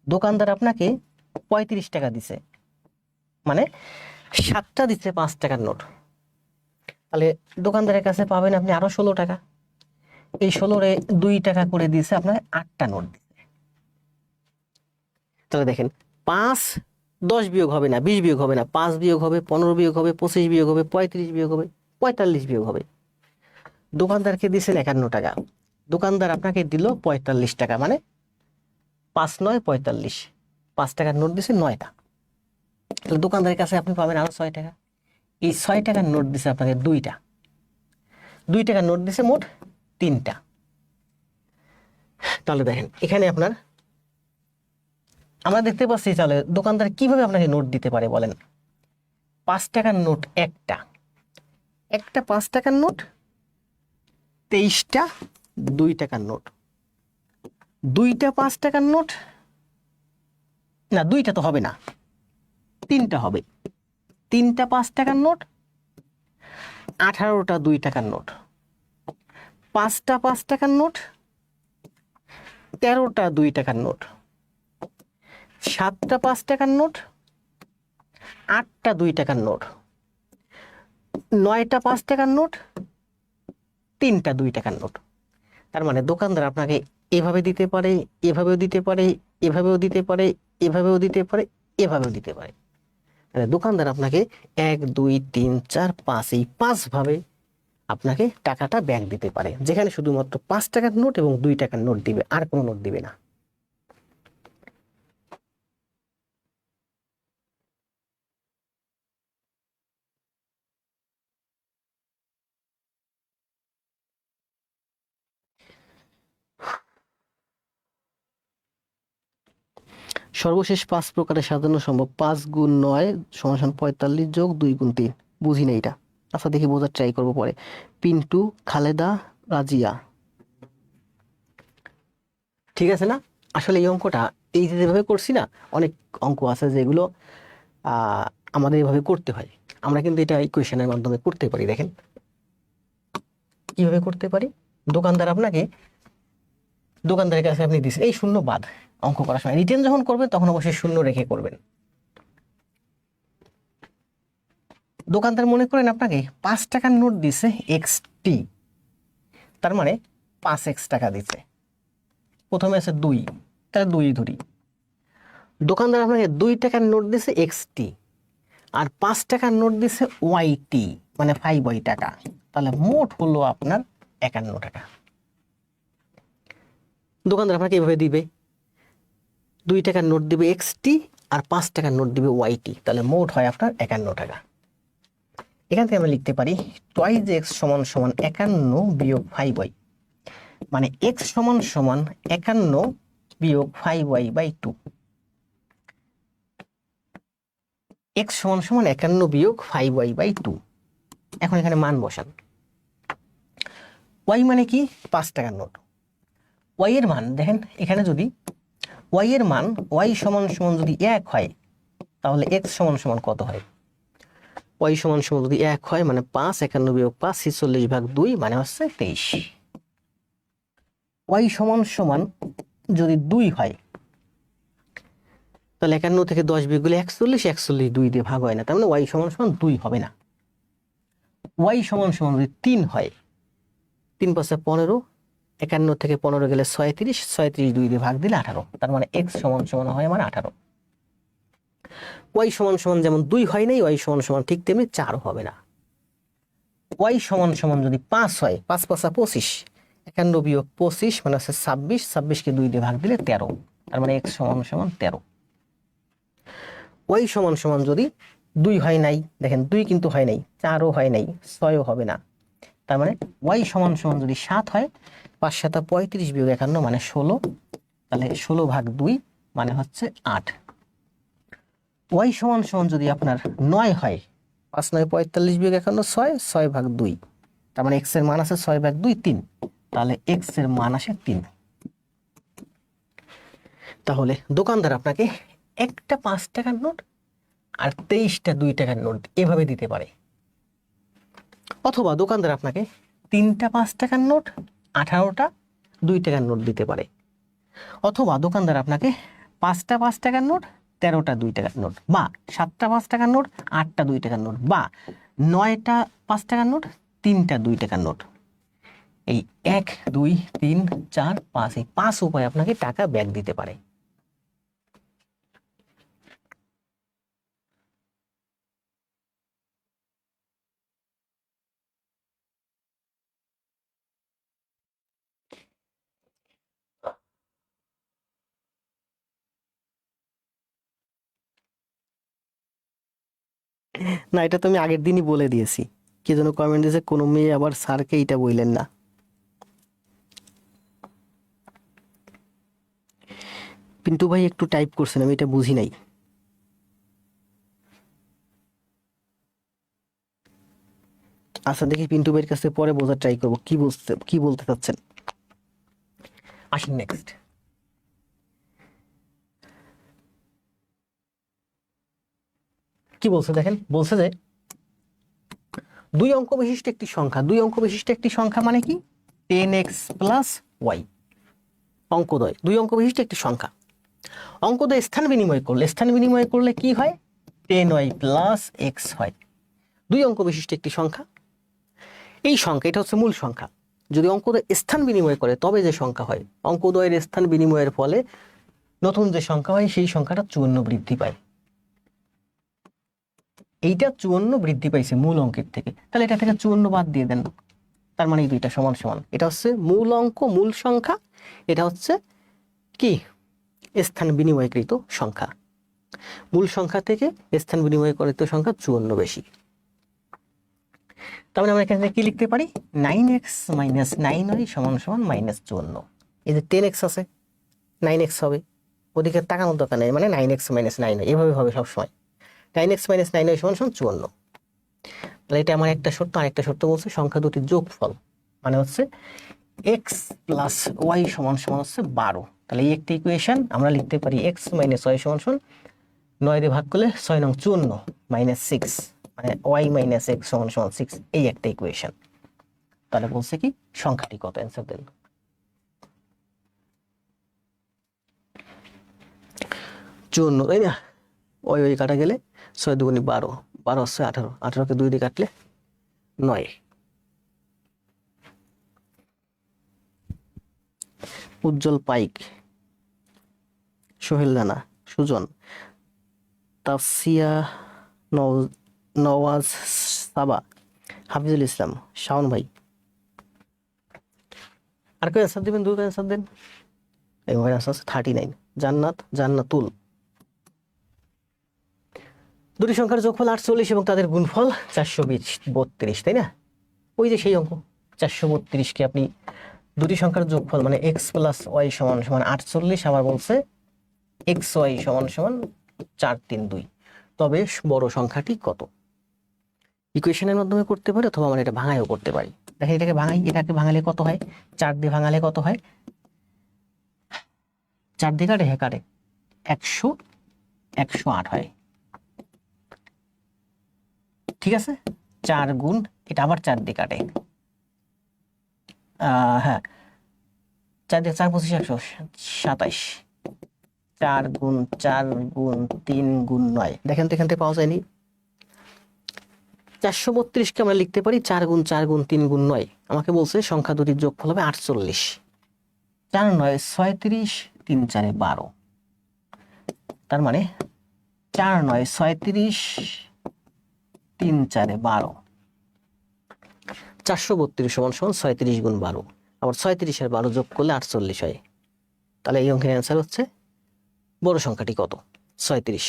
[SPEAKER 1] দোকানদার আপনাকে 35 টাকা দিছে, মানে 7টা দিচ্ছে 5 টাকার নোট। তাহলে দোকানদারের কাছে পাবেন আপনি আরো 16 টাকা। এই 16-এ 2 টাকা করে দিয়েছে আপনার 8টা নোট দিচ্ছে। তাহলে দেখেন 5 10 বিয়োগ হবে না, 20 বিয়োগ হবে না, 5 বিয়োগ হবে, 15 বিয়োগ হবে, 25 বিয়োগ হবে, 35 বিয়োগ হবে, 45 বিয়োগ হবে। দোকানদারকে দিয়েছেন 51 টাকা, দোকানদার আপনাকে দিল 45 টাকা, মানে 5 9 45, 5 টাকার নোট দিছে 9টা। তাহলে দোকানদারের কাছে আপনি পাবেন আরো 6 টাকা। এই 6 টাকার নোট দিছে আপনাকে 2টা, 2 টাকার নোট দিছে মোট 3টা। তাহলে দেখেন এখানে আপনার আমরা দেখতে পাচ্ছি, তাহলে দোকানদার কিভাবে আপনাকে নোট দিতে পারে বলেন? 5 টাকার নোট একটা 5 টাকার নোট, 23টা 2 টাকার নোট, 2টা 5 টাকার নোট, না 2টা তো হবে না, 3টা হবে, 3টা 5 টাকার নোট, 18টা 2 টাকার নোট, 5টা 5 টাকার নোট, 13টা 2 টাকার নোট, 7টা 5 টাকার নোট, 8টা 2 টাকার নোট, 9টা 5 টাকার নোট, 3টা 2 টাকার নোট। তার মানে দোকানদার আপনাকে এভাবে দিতে পারে, এভাবেও দিতে পারে, এভাবেও দিতে পারে, এভাবেও দিতে পারে, এভাবেও দিতে পারে। মানে দোকানদার আপনাকে 1 2 3 4 5 এই 5 ভাবে আপনাকে টাকাটা ব্যাক দিতে পারে, যেখানে শুধুমাত্র 5 টাকার নোট এবং 2 টাকার নোট দিবে, আর কোনো নোট দিবে না। সর্বশেষ 5 প্রকারের সাজানো সম্ভব। 5 গুণ 9 সমান 45 যোগ 2 গুণ 3। বুঝি না এটা, আচ্ছা দেখি বোঝার ট্রাই করবো পরে। পিন্টু, খালেদা, রাজিয়া, ঠিক আছে না? আসলে এই অঙ্কটা এই যেভাবে করছি না, অনেক অঙ্ক আছে যেগুলো আমাদের এভাবে করতে হয়। আমরা কিন্তু এটা ইকুয়েশনের মাধ্যমে করতে পারি। দেখেন কিভাবে করতে পারি। দোকানদারের কাছে আপনি দিচ্ছেন, এই শূন্য বাদ, অঙ্ক করার সময় রিটেন যখন করবেন তখন অবশ্যই শূন্য রেখে করবেন। দোকানদার মনে করেন আপনাকে 5 টাকার নোট দিছে XT, তার মানে 5x টাকা দিচ্ছে। প্রথমে আছে 2, তাহলে 2 ধরি। দোকানদার আপনাকে 2 টাকার নোট দিছে XT আর 5 টাকার নোট দিছে YT, মানে 5y টাকা। তাহলে মোট হলো আপনার 51 টাকা। দোকানদার আপনাকে এভাবে দিবে, 2 টাকার নোট দিবে XT আর 5 টাকার নোট দিবে YT, তাহলে মোট হয় আপনার 51 টাকা। এখান থেকে আমরা লিখতে পারি 2x সমান 51 বিয়োগ 5y, মানে x সমান 51 বিয়োগ 5y বাই 2। x সমান 51 বিয়োগ 5y বাই 2। এখন এখানে মান বসান। y মানে কি? 5 টাকার নোট। y এর মান দেখেন, এখানে যদি y এর মান y সমান যদি 1 হয়, তাহলে x সমান কত হয়? y সমান যদি 1 হয়, মানে 5 51 বিয়োগ 5 46 ভাগ 2, মানে হচ্ছে 23। y সমান যদি 2 হয়, তাহলে 51 থেকে 10 বিয়োগ করলে 41, 41 2 দিয়ে ভাগ হয় না, তার মানে y সমান 2 হবে না। y সমান যদি 3 হয়, 3 × 5 = 15, 51 থেকে 15 গেলে 36, 36 2 দিয়ে ভাগ দিলে 18, তার মানে x সমান হয় আমার 18। y সমান যেমন 2 হয় নাই, y সমান ঠিক তেমনি 4 হবে না। y সমান যদি 5 হয়, 5 × 5 = 25, 51 বিয়োগ 25 মানে হচ্ছে 26, 26 কে 2 দিয়ে ভাগ দিলে 13, তার মানে x সমান 13। y সমান যদি 2 হয় নাই, দেখেন 2 কিন্তু হয় নাই, 4ও হয় নাই, 6ও হবে না, তার মানে y সমান যদি 7 হয়, 5 7 35 বিয়োগ 51 মানে 16, তাহলে 16 ভাগ 2 মানে হচ্ছে 8। y সমান যদি আপনার 9 হয়, 5 9 45 বিয়োগ 51 6, 6 ভাগ 2 তার মানে এক্স এর মান আছে 6/2 3, তাহলে এক্স এর মান আসে 3। তাহলে দোকানদার আপনাকে একটা 5 টাকার নোট আর 23টা 2 টাকার নোট এভাবে দিতে পারে, অথবা দোকানদার আপনাকে 3টা 5 টাকার নোট 18টা 2 টাকার নোট দিতে পারে, অথবা দোকানদার আপনাকে 5টা 5 টাকার নোট 13টা 2 টাকার নোট, বা 7টা 5 টাকার নোট 8টা 2 টাকার নোট, বা 9টা 5 টাকার নোট 3টা 2 টাকার নোট। এই 1 2 3 4 5 এই 5 উপায়ে আপনাকে টাকা ব্যাক দিতে পারে। না, এটা তো আমি আগের দিনই বলে দিয়েছি। কে যেন কমেন্ট দিয়েছে, কোনো মেয়ে আবার স্যারকে এইটা বললেন না। পিন্টু ভাই একটু টাইপ করছেন, আমি এটা বুঝি নাই। আচ্ছা দেখি পিন্টু ভাইয়ের কাছে পরে বোঝার ট্রাই করবো কি বলতে চাচ্ছেন। আসুন নেক্সট। কি বলছে দেখেন, বলছে যে 2 অঙ্ক বিশিষ্ট একটি সংখ্যা, 2 অঙ্ক বিশিষ্ট একটি সংখ্যা মানে কি 10x প্লাস ওয়াই। অঙ্কদ্বয় 2 অঙ্ক বিশিষ্ট একটি সংখ্যা, অঙ্কদ্বয় স্থান বিনিময় করলে কি হয় 10y প্লাস এক্স হয়। 2 অঙ্ক বিশিষ্ট একটি সংখ্যা, এই সংখ্যা এটা হচ্ছে মূল সংখ্যা, যদি অঙ্কদ্বয় স্থান বিনিময় করে তবে যে সংখ্যা হয়, অঙ্কদ্বয়ের স্থান বিনিময়ের ফলে নতুন যে সংখ্যা হয় সেই সংখ্যাটা 54 বৃদ্ধি পায়। এইটা 54 বৃদ্ধি পাইছে মূল অঙ্কের থেকে, তাহলে এটা থেকে 54 বাদ দিয়ে দেন, তার মানে এই দুইটা সমান সমান। এটা হচ্ছে মূল অঙ্ক মূল সংখ্যা, এটা হচ্ছে কি স্থান বিনিময়কৃত সংখ্যা। মূল সংখ্যা থেকে স্থান বিনিময়কৃত সংখ্যা 54 বেশি। তার মানে আমরা এখানে কি লিখতে পারি 9x মাইনাস 9y সমান সমান -54। এই যে 10x আছে 9x হবে, ওদিকে তাকানোর দরকার নেই, মানে 9x মাইনাস 9y এভাবে হবে সবসময়। 9x মাইনাস 9y সমান সমান 54। তাহলে এটা আমার একটা শর্ত, আরেকটা শর্ত বলছে সংখ্যা দুটির যোগফল মানে হচ্ছে x প্লাস ওয়াই সমান সমান হচ্ছে 12। তাহলে এই একটা ইকুয়েশন আমরা লিখতে পারি x মাইনাস ওয়াই সমান সমান 9 দিয়ে ভাগ করলে 6 নং 54 মাইনাস 6 মানে y মাইনাস x সমান সমান 6, এই একটা ইকুয়েশন। তাহলে বলছে কি সংখ্যাটি কত, অ্যান্সার দেন। চুয়ান্ন, তাই না? ওই কাটা গেলে 6 দুগুণে 12, 12 হচ্ছে 18, 18কে 2 দিয়ে কাটলে 9। উজ্জ্বল পাইক, সোহেল রানা, সুজন, তাফসিয়া, নওয়াজ সাবা, হাফিজুল ইসলাম, শাওন ভাই। আর কেউ অ্যান্সার দেবেন, দুটো অ্যান্সার দেন। এই ভাই আনসার আছে 39। জান্নাতুল, দুটি সংখ্যার যোগফল 48 এবং তাদের গুণফল 432, তাই না? ওই যে সেই অঙ্ক 432কে আপনি দুটি সংখ্যার যোগফল মানে এক্স প্লাস ওয়াই সমান সমান 48, আবার বলছে এক্স ওয়াই সমান সমান 432, তবে বড় সংখ্যাটি কত। ইকুয়েশনের মাধ্যমে করতে পারি অথবা আমরা এটা ভাঙাইও করতে পারি। দেখেন এটাকে ভাঙালে কত হয়, 4 দিয়ে ভাঙালে কত হয়, 4 দিয়ে কাটে, হ্যাঁ কাটে, 108 হয়। ঠিক আছে, 4 গুণ এটা আবার 4 দিয়ে কাটে, হ্যাঁ 4 দিয়ে 4 25 127, 4 গুণ 4 গুণ 3 গুণ 9, দেখেন তো এখান থেকে পাওয়া যায়নি। 432কে আমরা লিখতে পারি 4 গুণ 4 গুণ 3 গুণ 9। আমাকে বলছে সংখ্যা দুটির যোগফল হবে 48। 4 9 36, 3 4 12, তার মানে 4 9 36, 3 4 12, 432 সমান সমান 36 গুণ 12, আবার 36 আর 12 যোগ করলে 48 হয়। তাহলে এই অঙ্কের অ্যান্সার হচ্ছে বড় সংখ্যাটি কত 36।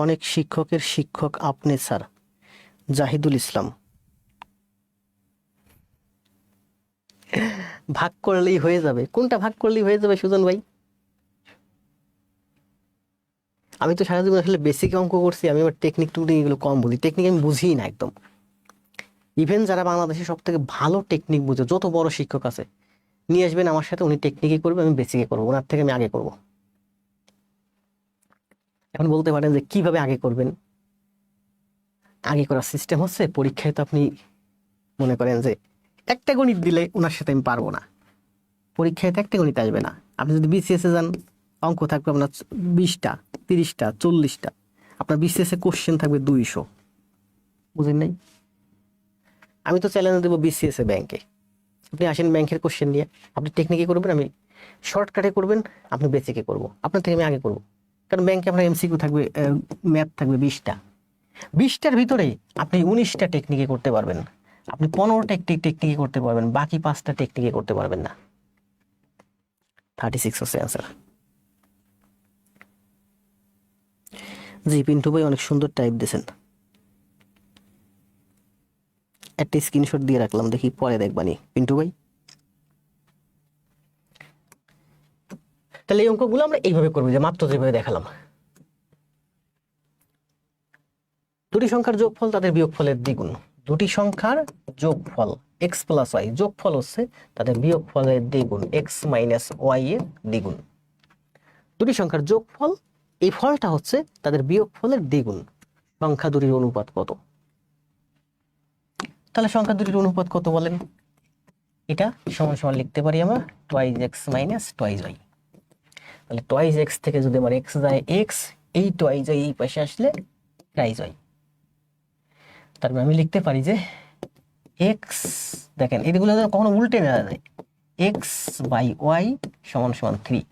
[SPEAKER 1] অনেক শিক্ষকের শিক্ষক আপনি স্যার, জাহিদুল ইসলাম। ভাগ করলেই হয়ে যাবে, কোনটা ভাগ করলেই হয়ে যাবে সুজন ভাই? আমি তো সারা জীবন আসলে বেসিক অঙ্ক করছি, আমি আবার টেকনিক টুকনিক এগুলো কম বুঝি, টেকনিক আমি বুঝিই না একদম। ইভেন যারা বাংলাদেশে সব থেকে ভালো টেকনিক বুঝে, যত বড় শিক্ষক আছে নিয়ে আসবেন আমার সাথে, উনি টেকনিকে করবে, আমি বেসিকে করবো, ওনার থেকে আমি আগে করব। এখন বলতে পারেন যে কিভাবে আগে করবেন? আগে করার সিস্টেম হচ্ছে, পরীক্ষায় তো আপনি মনে করেন যে একটা গণিত দিলে ওনার সাথে আমি পারবো না, পরীক্ষায় তো একটা গণিত আসবে না। আপনি যদি বিসিএসে যান, অঙ্ক থাকবে আপনার 20টা, 30টা, 40টা, আপনার বিসিএসে কোশ্চেন থাকবে 200। বুঝেন নাই? আমি তো চ্যালেঞ্জ দেবো বিসিএসে ব্যাংকে, আপনি আসেন ব্যাংকের কোশ্চেন নিয়ে, আপনি টেকনিকে করবেন, আমি শর্টকাটে করবেন, আপনি বেসিকে করবো, আপনার থেকে আমি আগে করবো। কারণ ব্যাংকে আপনার এমসিকিউ থাকবে, ম্যাথ থাকবে 20টা, 20টার ভিতরে আপনি 19টা টেকনিকে করতে পারবেন, আপনি 15টা টেকনিকে করতে পারবেন, বাকি 5টা টেকনিকে করতে পারবেন না। 36 হচ্ছে অ্যান্সার। জি পিন্টু ভাই অনেক সুন্দর টাইপ দিয়েছেন, একটা স্ক্রিনশট দিয়ে রাখলাম, দেখি পরে দেখবানি পিন্টু ভাই। তাহলে এই অঙ্কগুলো আমরা এইভাবে করবো, যে মাত্র যেভাবে দেখালাম। দুটি সংখ্যার যোগফল তাদের বিয়োগফলের দ্বিগুণ। দুটি সংখ্যার যোগফল এক্স প্লাস ওয়াই, যোগফল হচ্ছে তাদের বিয়োগফলের দ্বিগুণ, এক্স মাইনাস ওয়াই এর দ্বিগুণ। দুটি সংখ্যার যোগফল, এই ফলটা হচ্ছে তাদের বিয়োগফলের দ্বিগুণ। সংখ্যা দুটির অনুপাত কত? তাহলে সংখ্যা দুটির অনুপাত কত বলেন? এটা সমান সমান লিখতে পারি আমরা twice x minus twice y. তাহলে টুয়াইজ এক্স থেকে যদি আমার এক্স যায় এক্স, এই টুয়াইজ ওয়াই এই পাশে আসলে ট্রাইজ ওয়াই। তারপর আমি লিখতে পারি যে এক্স, দেখেন এগুলো কখনো উল্টে নেওয়া যায়, এক্স বাই ওয়াই সমান সমান 3,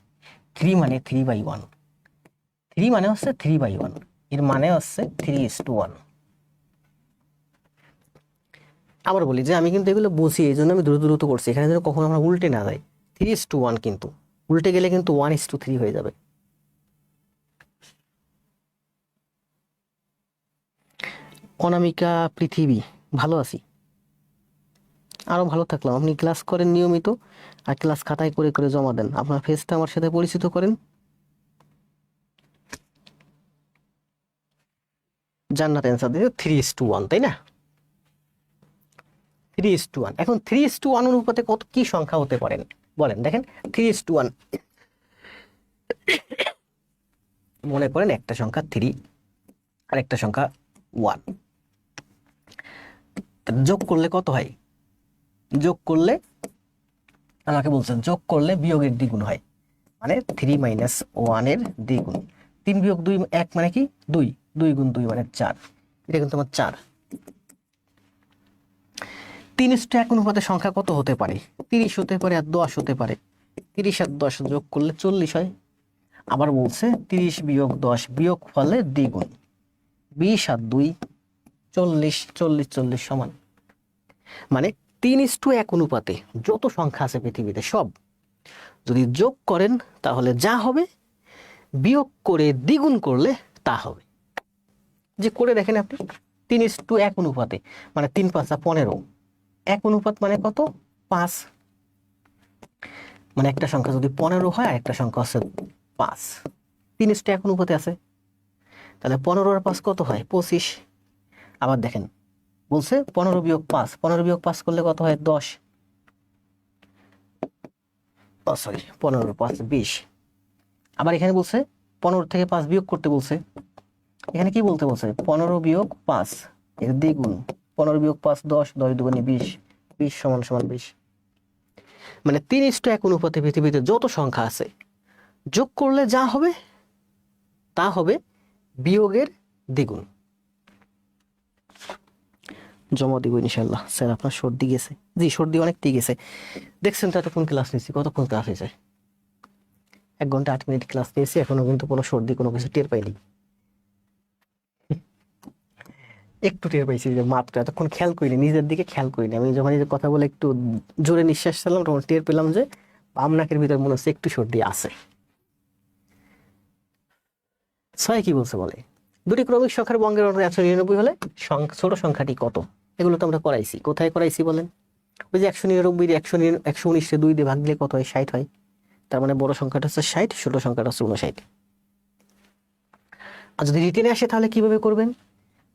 [SPEAKER 1] 3 মানে 3/1, 3 মানে হচ্ছে 3/1, এর মানে হচ্ছে 3:1। আবার বলি যে আমি কিন্তু এগুলো বুঝি, এই জন্য আমি দ্রুত দ্রুত করছি, এখানে যেন কখনো আমরা উল্টে না যায়। 3:1, কিন্তু উল্টে গেলে কিন্তু 1:3 হয়ে যাবে। অনামিকা পৃথিবী, ভালো আছি, আরো ভালো থাকলাম। আপনি ক্লাস করেন নিয়মিত, আর ক্লাস খাতায় করে করে জমা দেন, আপনার ফেসটা আমার সাথে পরিচিত করেন। জান্নাত অ্যান্সার দিয়েছে 3:1, তাই না? 3:1। এখন 3:1 অনুপাতে কত কি সংখ্যা হতে পারেন বলেন? দেখেন 3:1, মনে করেন একটা সংখ্যা 3 আর একটা সংখ্যা 1, যোগ করলে কত হয়? যোগ করলে আমাকে বলছেন যোগ করলে বিয়োগের দ্বিগুণ হয়, মানে 3 - 1 এর দ্বিগুণ। 3 বিয়োগ 2 1 মানে কি 2, 2 গুণ 2 মানে 4, এটা কিন্তু আমার 4। 3:1 অনুপাতে সংখ্যা কত হতে পারে? 30 হতে পারে আর 10 হতে পারে। 30 আর 10 যোগ করলে 40 হয়। আবার বলছে 30 বিয়োগ 10 বিয়োগ ফলে দ্বিগুণ, 20 আর 2 40, 40 40 সমান। মানে 3:1 অনুপাতে যত সংখ্যা আছে পৃথিবীতে সব যদি যোগ করেন তাহলে যা হবে, বিয়োগ করে দ্বিগুণ করলে তা হবে। যে করে দেখেন আপনি, 3:1 অনুপাতে মানে 3 5 15, 1 অনুপাত মানে কত? 5। মানে একটা সংখ্যা যদি 15 হয় আর একটা সংখ্যা হচ্ছে 5, 3:1 অনুপাতে আছে, তাহলে 15 আর 5 কত হয়? 25। আবার দেখেন বলছে 15 বিয়োগ 5, 15 বিয়োগ 5 করলে কত হয়? 10। সরি, 15 5 20। আবার এখানে বলছে 15 থেকে 5 বিয়োগ করতে বলছে, এখানে কি বলতে বলছে? 15 বিয়োগ 5 এর দ্বিগুণ, 15 বিয়োগ 5 10, 10 দুগুণে 20, 20 সমান সমান 20। মানে 3:1 অনুপাতে পৃথিবীতে যত সংখ্যা আছে যোগ করলে যা হবে তা হবে বিয়োগের দ্বিগুণ। জমা দিব ইনশাল্লাহ। স্যার আপনার সর্দি গেছে? জি সর্দি অনেকটাই গেছে। দেখছেন তো এতক্ষণ ক্লাস নিয়েছি, কতক্ষণ ক্লাস হয়েছে? 1 ঘন্টা 8 মিনিট ক্লাস নিয়েছি, এখনো কিন্তু কোনো সর্দি কোনো কিছু টের পাইনি। একটু টের পাইছি যে মাত্র, এতক্ষণ খেয়াল করিনি, নিজের দিকে খেয়াল করিনি। আমি যখন এই যে কথা বলে একটু জোরে নিঃশ্বাস ছাড়লাম তখন টের পেলাম যে বাম নাকের ভিতর মনে হচ্ছে একটু সর্দি আছে। 6 কি বলছে বলে, দুটি ক্রমিক সংখ্যার বর্গের অর্থ 199 হলে ছোট সংখ্যাটি কত? এগুলো তো আমরা করাইছি, কোথায় করাইছি বলেন? ওই যে 199 119 2 দিয়ে ভাগ দিলে কত হয়? 60 হয়। তার মানে বড় সংখ্যাটা হচ্ছে 60, ছোট সংখ্যাটা হচ্ছে 59। আর যদি রিটেনে আসে তাহলে কিভাবে করবেন?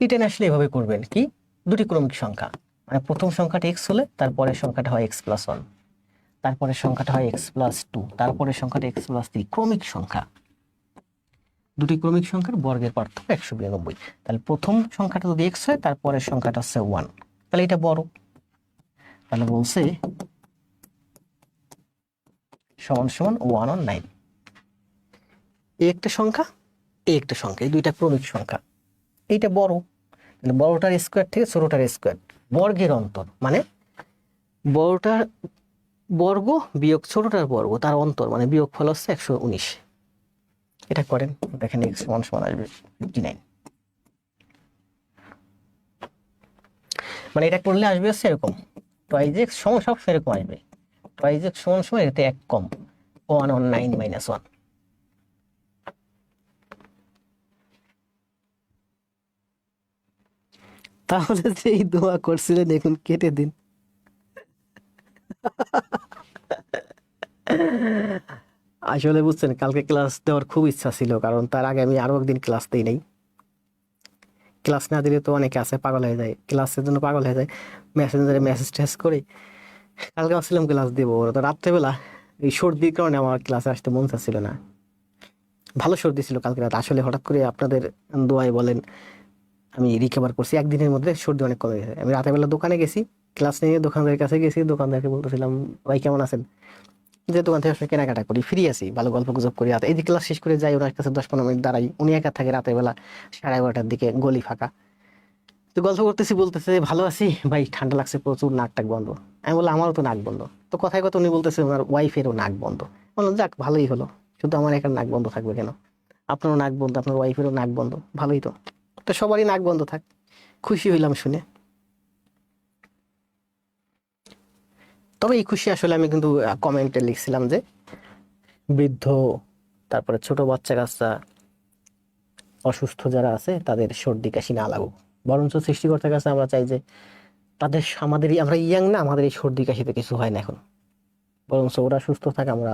[SPEAKER 1] রিটেনে আসলে এভাবে করবেন, কি দুটি ক্রমিক সংখ্যা, মানে প্রথম সংখ্যাটা এক্স হলে তারপরের সংখ্যাটা হয় এক্স প্লাস ওয়ান, তারপরের সংখ্যাটা হয় এক্স প্লাস টু, তারপরের সংখ্যাটা এক্স প্লাস থ্রি। ক্রমিক সংখ্যা, দুটি ক্রমিক সংখ্যার বর্গের পার্থক্য 192। তাহলে প্রথম সংখ্যাটা যদি এক্স হয় তারপরের সংখ্যাটা হচ্ছে ওয়ান, তাহলে এটা বড়। তাহলে বলছে সমান সমান 1/9। এই একটা সংখ্যা, এই একটা সংখ্যা, এই দুইটা ক্রমিক সংখ্যা, এইটা বড়। তাহলে বড়টার স্কোয়ার থেকে ছোটটার স্কোয়ার, বর্গের অন্তর, মানে বড়টার বর্গ বিয়োগ ছোটটার বর্গ, তার অন্তর মানে বিয়োগ ফল হচ্ছে 119। এটা করেন, দেখেন এক্স সমান সমান আসবে 59। মানে এটা করলে আসবে হচ্ছে এরকম, টুয়াইজ এক্স সমান সব সেরকম আসবে, টুয়াইজ এক্স সমান সমান এতে এক কম, 1/9 - 1। তাহলে যে এই দোয়া করছিলেন এখন কেটে দিন। আসলে বুঝছেন, কালকে ক্লাস দেওয়ার খুব ইচ্ছা ছিল, কারণ তার আগে আমি আরো একদিন ক্লাস দিই নাই। ক্লাস না দিলে তো অনেকে আছে পাগল হয়ে যায়, ক্লাসের জন্য পাগল হয়ে যায়, মেসেঞ্জারে মেসেজ টেস করে। কালকে ভাবছিলাম ক্লাস দেবো, তো রাত্রেবেলা এই সর্দির কারণে আমার ক্লাসে আসতে মন চাচ্ছিল না। ভালো সর্দি ছিল কালকে রাত, আসলে হঠাৎ করে আপনাদের দোয়ায় বলেন আমি রিকভার করছি, একদিনের মধ্যে সর্দি অনেক কমে গেছে। আমি রাতের বেলা দোকানে গেছি, ক্লাস নিয়ে দোকানদারের কাছে গেছি, দোকানদারকে বলতেছিলাম ভাই কেমন আছেন, যে দোকান থেকে আসলে কেনাকাটা করি, ফ্রি আছি, ভালো গল্প গুজব করি। রাতে এই যে ক্লাস শেষ করে যাই ওনার কাছে 10-15 মিনিট দাঁড়াই, উনি একা থাকে রাতের বেলা, 11:30টার দিকে, গলি ফাঁকা। তো গল্প করতেছি, বলতেছে ভালো আছি ভাই, ঠান্ডা লাগছে প্রচুর, নাক টাক বন্ধ। আমি বললাম আমারও তো নাক বন্ধ। তো কথায় কথা উনি বলতেছে ওনার ওয়াইফেরও নাক বন্ধ। বললাম যাক ভালোই হলো, শুধু আমার একার নাক বন্ধ থাকবে কেন, আপনারও নাক বন্ধ, আপনার ওয়াইফেরও নাক বন্ধ, ভালোই তো, তো সবারই নাক বন্ধ থাক। খুশি হইলাম শুনে। তবে এই খুশি আসলে আমি কিন্তু কমেন্টে লিখছিলাম যে বৃদ্ধ, তারপরে ছোট বাচ্চা কাচ্চা, অসুস্থ যারা আছে তাদের সর্দি কাশি না লাগুক, বরঞ্চ সৃষ্টিকর্তার কাছে আমরা চাই যে তাদের, আমাদের আমরা ইয়াং না, আমাদের এই সর্দি কাশিতে কিছু হয় না এখন, বরঞ্চ ওরা সুস্থ থাকে, আমরা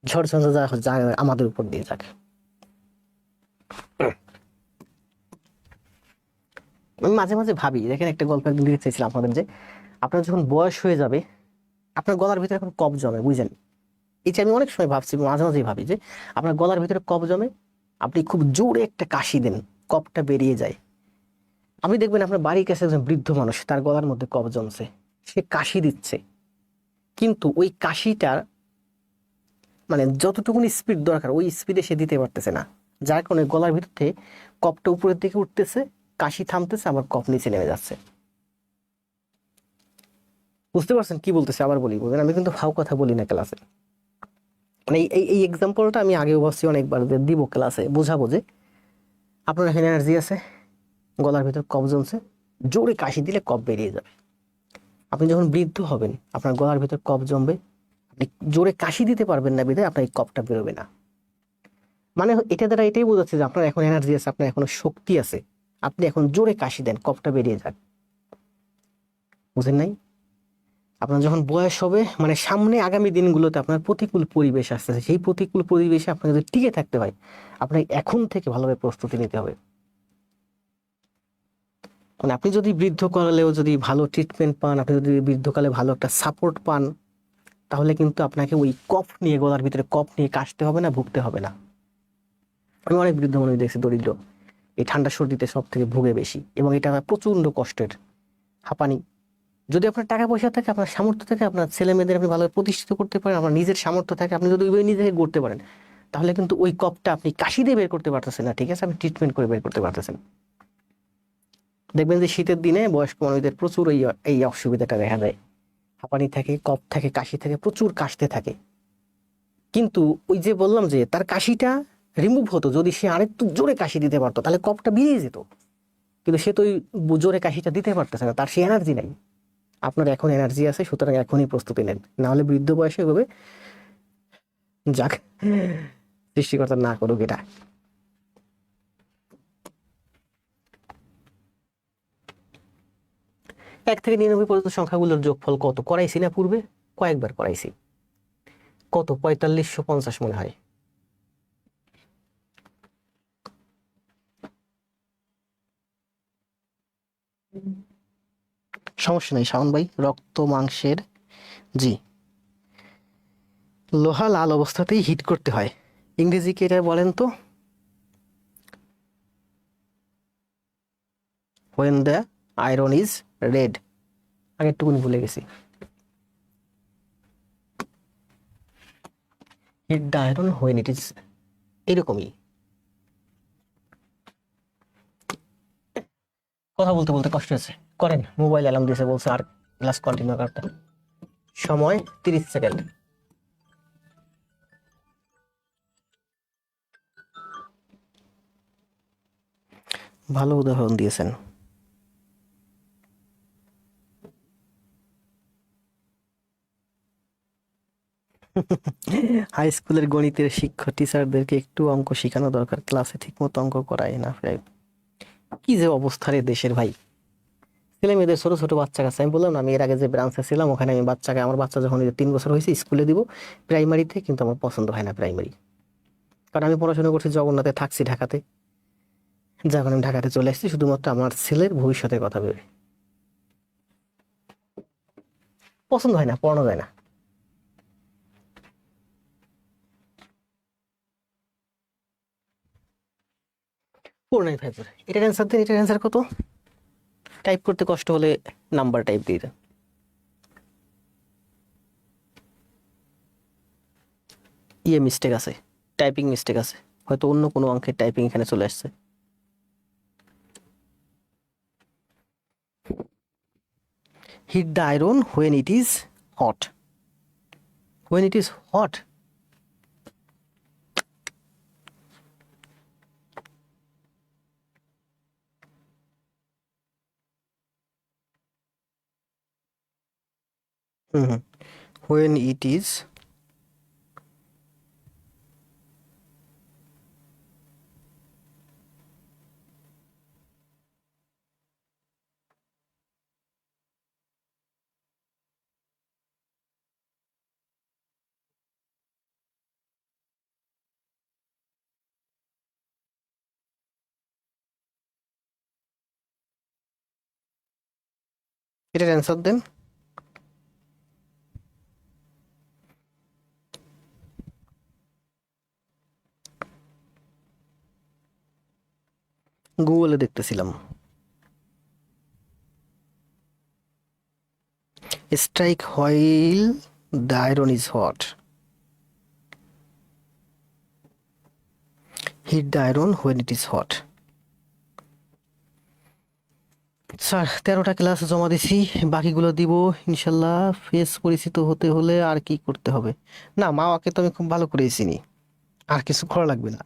[SPEAKER 1] ঝড়ঝঞ্ঝা যা আমাদের উপর দিয়ে যাক। আমি মাঝে মাঝে ভাবি, দেখেন একটা গল্প একদিন লিখতে চাইছিলাম আপনাদের, যে আপনার যখন বয়স হয়ে যাবে আপনার গলার ভিতরে এখন কফ জমে, বুঝলেন? এই যে আমি অনেক সময় ভাবছি, মাঝে মাঝে ভাবি যে আপনার গলার ভিতরে কফ জমে, আপনি খুব জোরে একটা কাশি দেন, কফটা বেরিয়ে যায়। আপনি দেখবেন আপনার বাড়ির কাছে একজন বৃদ্ধ মানুষ, তার গলার মধ্যে কফ জমছে, সে কাশি দিচ্ছে, কিন্তু ওই কাশিটার মানে যতটুকুনি স্পিড দরকার ওই স্পিডে সে দিতে পারতেছে না, যার কারণে গলার ভিতর থেকে কফটা উপরের দিকে উঠতেছে, কাশি থামতেছে, আবার কফ নিচে নেমে যাচ্ছে। বুঝতে পারছেন কি বলতেছে? আবার বলি, বুঝলেন আমি কিন্তু ফাও কথা বলি না ক্লাসে। মানে এই এক্সাম্পলটা আমি আগেও ভাবছি অনেকবার যে দিব ক্লাসে, বোঝাবো যে আপনার এখানে এনার্জি আছে, গলার ভিতর কফ জমছে, জোরে কাশি দিলে কফ বেরিয়ে যাবে। আপনি যখন বৃদ্ধ হবেন আপনার গলার ভিতর কফ জমবে, আপনি জোরে কাশি দিতে পারবেন না, বিধায় আপনার এই কফটা বেরোবে না। মানে এটা দ্বারা এটাই বোঝাচ্ছে যে আপনার এখন এনার্জি আছে, আপনার এখনো শক্তি আছে, আপনি এখন জোরে কাশি দেন, কফটা বেরিয়ে যাক। বুঝেন নাই? আপনার যখন বয়স হবে, মানে সামনে আগামী দিনগুলোতে আপনার প্রতিকূল পরিবেশ আসতেছে, সেই প্রতিকূল পরিবেশে আপনাকে যদি টিকে থাকতে হয়, আপনাকে এখন থেকে ভালোভাবে প্রস্তুতি নিতে হবে। মানে আপনি যদি বৃদ্ধকালেও যদি ভালো ট্রিটমেন্ট পান, আপনি যদি বৃদ্ধকালে ভালো একটা সাপোর্ট পান, তাহলে কিন্তু আপনাকে ওই কফ নিয়ে, গলার ভিতরে কফ নিয়ে কাশতে হবে না, ভুগতে হবে না। আমি অনেক বৃদ্ধ মানুষ দেখছি, দরিদ্র, এই ঠান্ডা সর্দিতে সব থেকে ভুগে বেশি, এবং এটা প্রচন্ড কষ্টের, হাঁপানি। যদি আপনার টাকা পয়সা থাকে, আপনার সামর্থ্য থাকে, আপনার ছেলে মেয়েদের আপনি ভালোভাবে প্রতিষ্ঠিত করতে পারেন, আপনার নিজের সামর্থ্য থাকে, আপনি যদি ওইভাবে নিজেকে গড়তে পারেন, তাহলে কিন্তু ওই কফটা আপনি কাশি দিয়ে বের করতে পারতেছেন না, ঠিক আছে, আপনি ট্রিটমেন্ট করে বের করতে পারতেছেন। দেখবেন যে শীতের দিনে বয়স্ক মানুষদের প্রচুর এই এই অসুবিধাটা দেখা যায়, হাঁপানি থাকে, কফ থাকে, কাশি থাকে, প্রচুর কাশতে থাকে। কিন্তু ওই যে বললাম যে তার কাশিটা রিমুভ হতো যদি সে আরেকটু জোরে কাশি দিতে পারতো, তাহলে কফটা বেরিয়ে যেত। কিন্তু সে তো ওই জোরে কাশিটা দিতে পারতেছে না, তার সে এনার্জি নাই। আপনার এখন এনার্জি আছে, সুতরাং এখনই প্রস্তুতি নেন, না হলে বৃদ্ধ বয়সে এভাবে যাক, সৃষ্টিকর্তা না করুক এটা। এক থেকে 99 পর্যন্ত সংখ্যাগুলোর যোগফল কত করাইছি না পূর্বে? কয়েকবার করাইছি। কত? 4550 মনে হয়। সমস্যা নেই শাওন ভাই, রক্ত মাংসের, জি, লোহা লাল অবস্থাতেই হিট করতে হয়। ইংরেজি কি এটা বলেন তো? when the iron is red, আগে একটুকুনি ভুলে গেছি। Hit the iron when it is, এরকমই। কথা বলতে বলতে কষ্ট হয়েছে, করেন। মোবাইল অ্যালার্ম দিয়েছে, বলছে আর ক্লাস কন্টিনিউ করতে। সময় 30 সেকেন্ড। ভালো উদাহরণ দিয়েছেন। হাই স্কুলের গণিতের শিক্ষক টিচারদেরকে একটু অঙ্ক শেখানো দরকার, ক্লাসে ঠিকমতো অঙ্ক করায় না। কি যে অবস্থা রে দেশের ভাই, ছেলে মেয়েদের, ছোট ছোট বাচ্চা কাছে। আমি বললাম না, আমি এর আগে যে ব্রাঞ্চে ছিলাম ওখানে আমি বাচ্চাকে, আমার বাচ্চা যখন 3 বছর হয়েছে স্কুলে দিব প্রাইমারিতে, কিন্তু আমার পছন্দ হয় না প্রাইমারি। কারণ আমি পড়াশোনা করছি জগন্নাথে, থাকছি ঢাকাতে, যখন আমি ঢাকাতে চলে আসছি শুধুমাত্র আমার ছেলের ভবিষ্যতের কথা ভেবে। পছন্দ হয় না, পড়ানো যায় না। ফোর নাইন ফাইভ ফোর, এটার অ্যান্সার দেন। এটার অ্যান্সার কত? টাইপ করতে কষ্ট হলে নাম্বার টাইপ দিয়ে দেন। মিস্টেক আছে, টাইপিং মিস্টেক আছে, হয়তো অন্য কোনো অঙ্কের টাইপিং এখানে চলে আসছে। Hit the iron when it is hot, when it is hot. When it is, এটার অ্যান্সার দেন। গুগলে দেখতেছিলাম। Strike while the iron is hot, hit the iron when it is hot. Sir 13টা ক্লাস জমা দিছি, বাকিগুলো দিব ইনশাল্লাহ। ফেস পরিচিত হতে হলে আর কি করতে হবে? না, মাওয়াকে তো আমি খুব ভালো করেই চিনি, আর কিছু করা লাগবে না।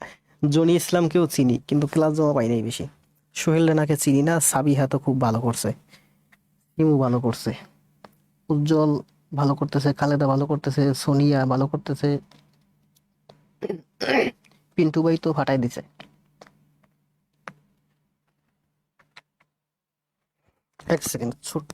[SPEAKER 1] জনি ইসলামকেও চিনি, কিন্তু ক্লাস জমা পাই নাই বেশি। সোহেল রানাকে চিনি না, সাবিহা তো খুব ভালো করছে, হিমু ভালো করছে, উজ্জ্বল ভালো করতেছে, খালেদা ভালো করতেছে, সোনিয়া ভালো করতেছে, পিন্টু ভাই তো ফাটাই দিছে। এক সেকেন্ড, ছোট্ট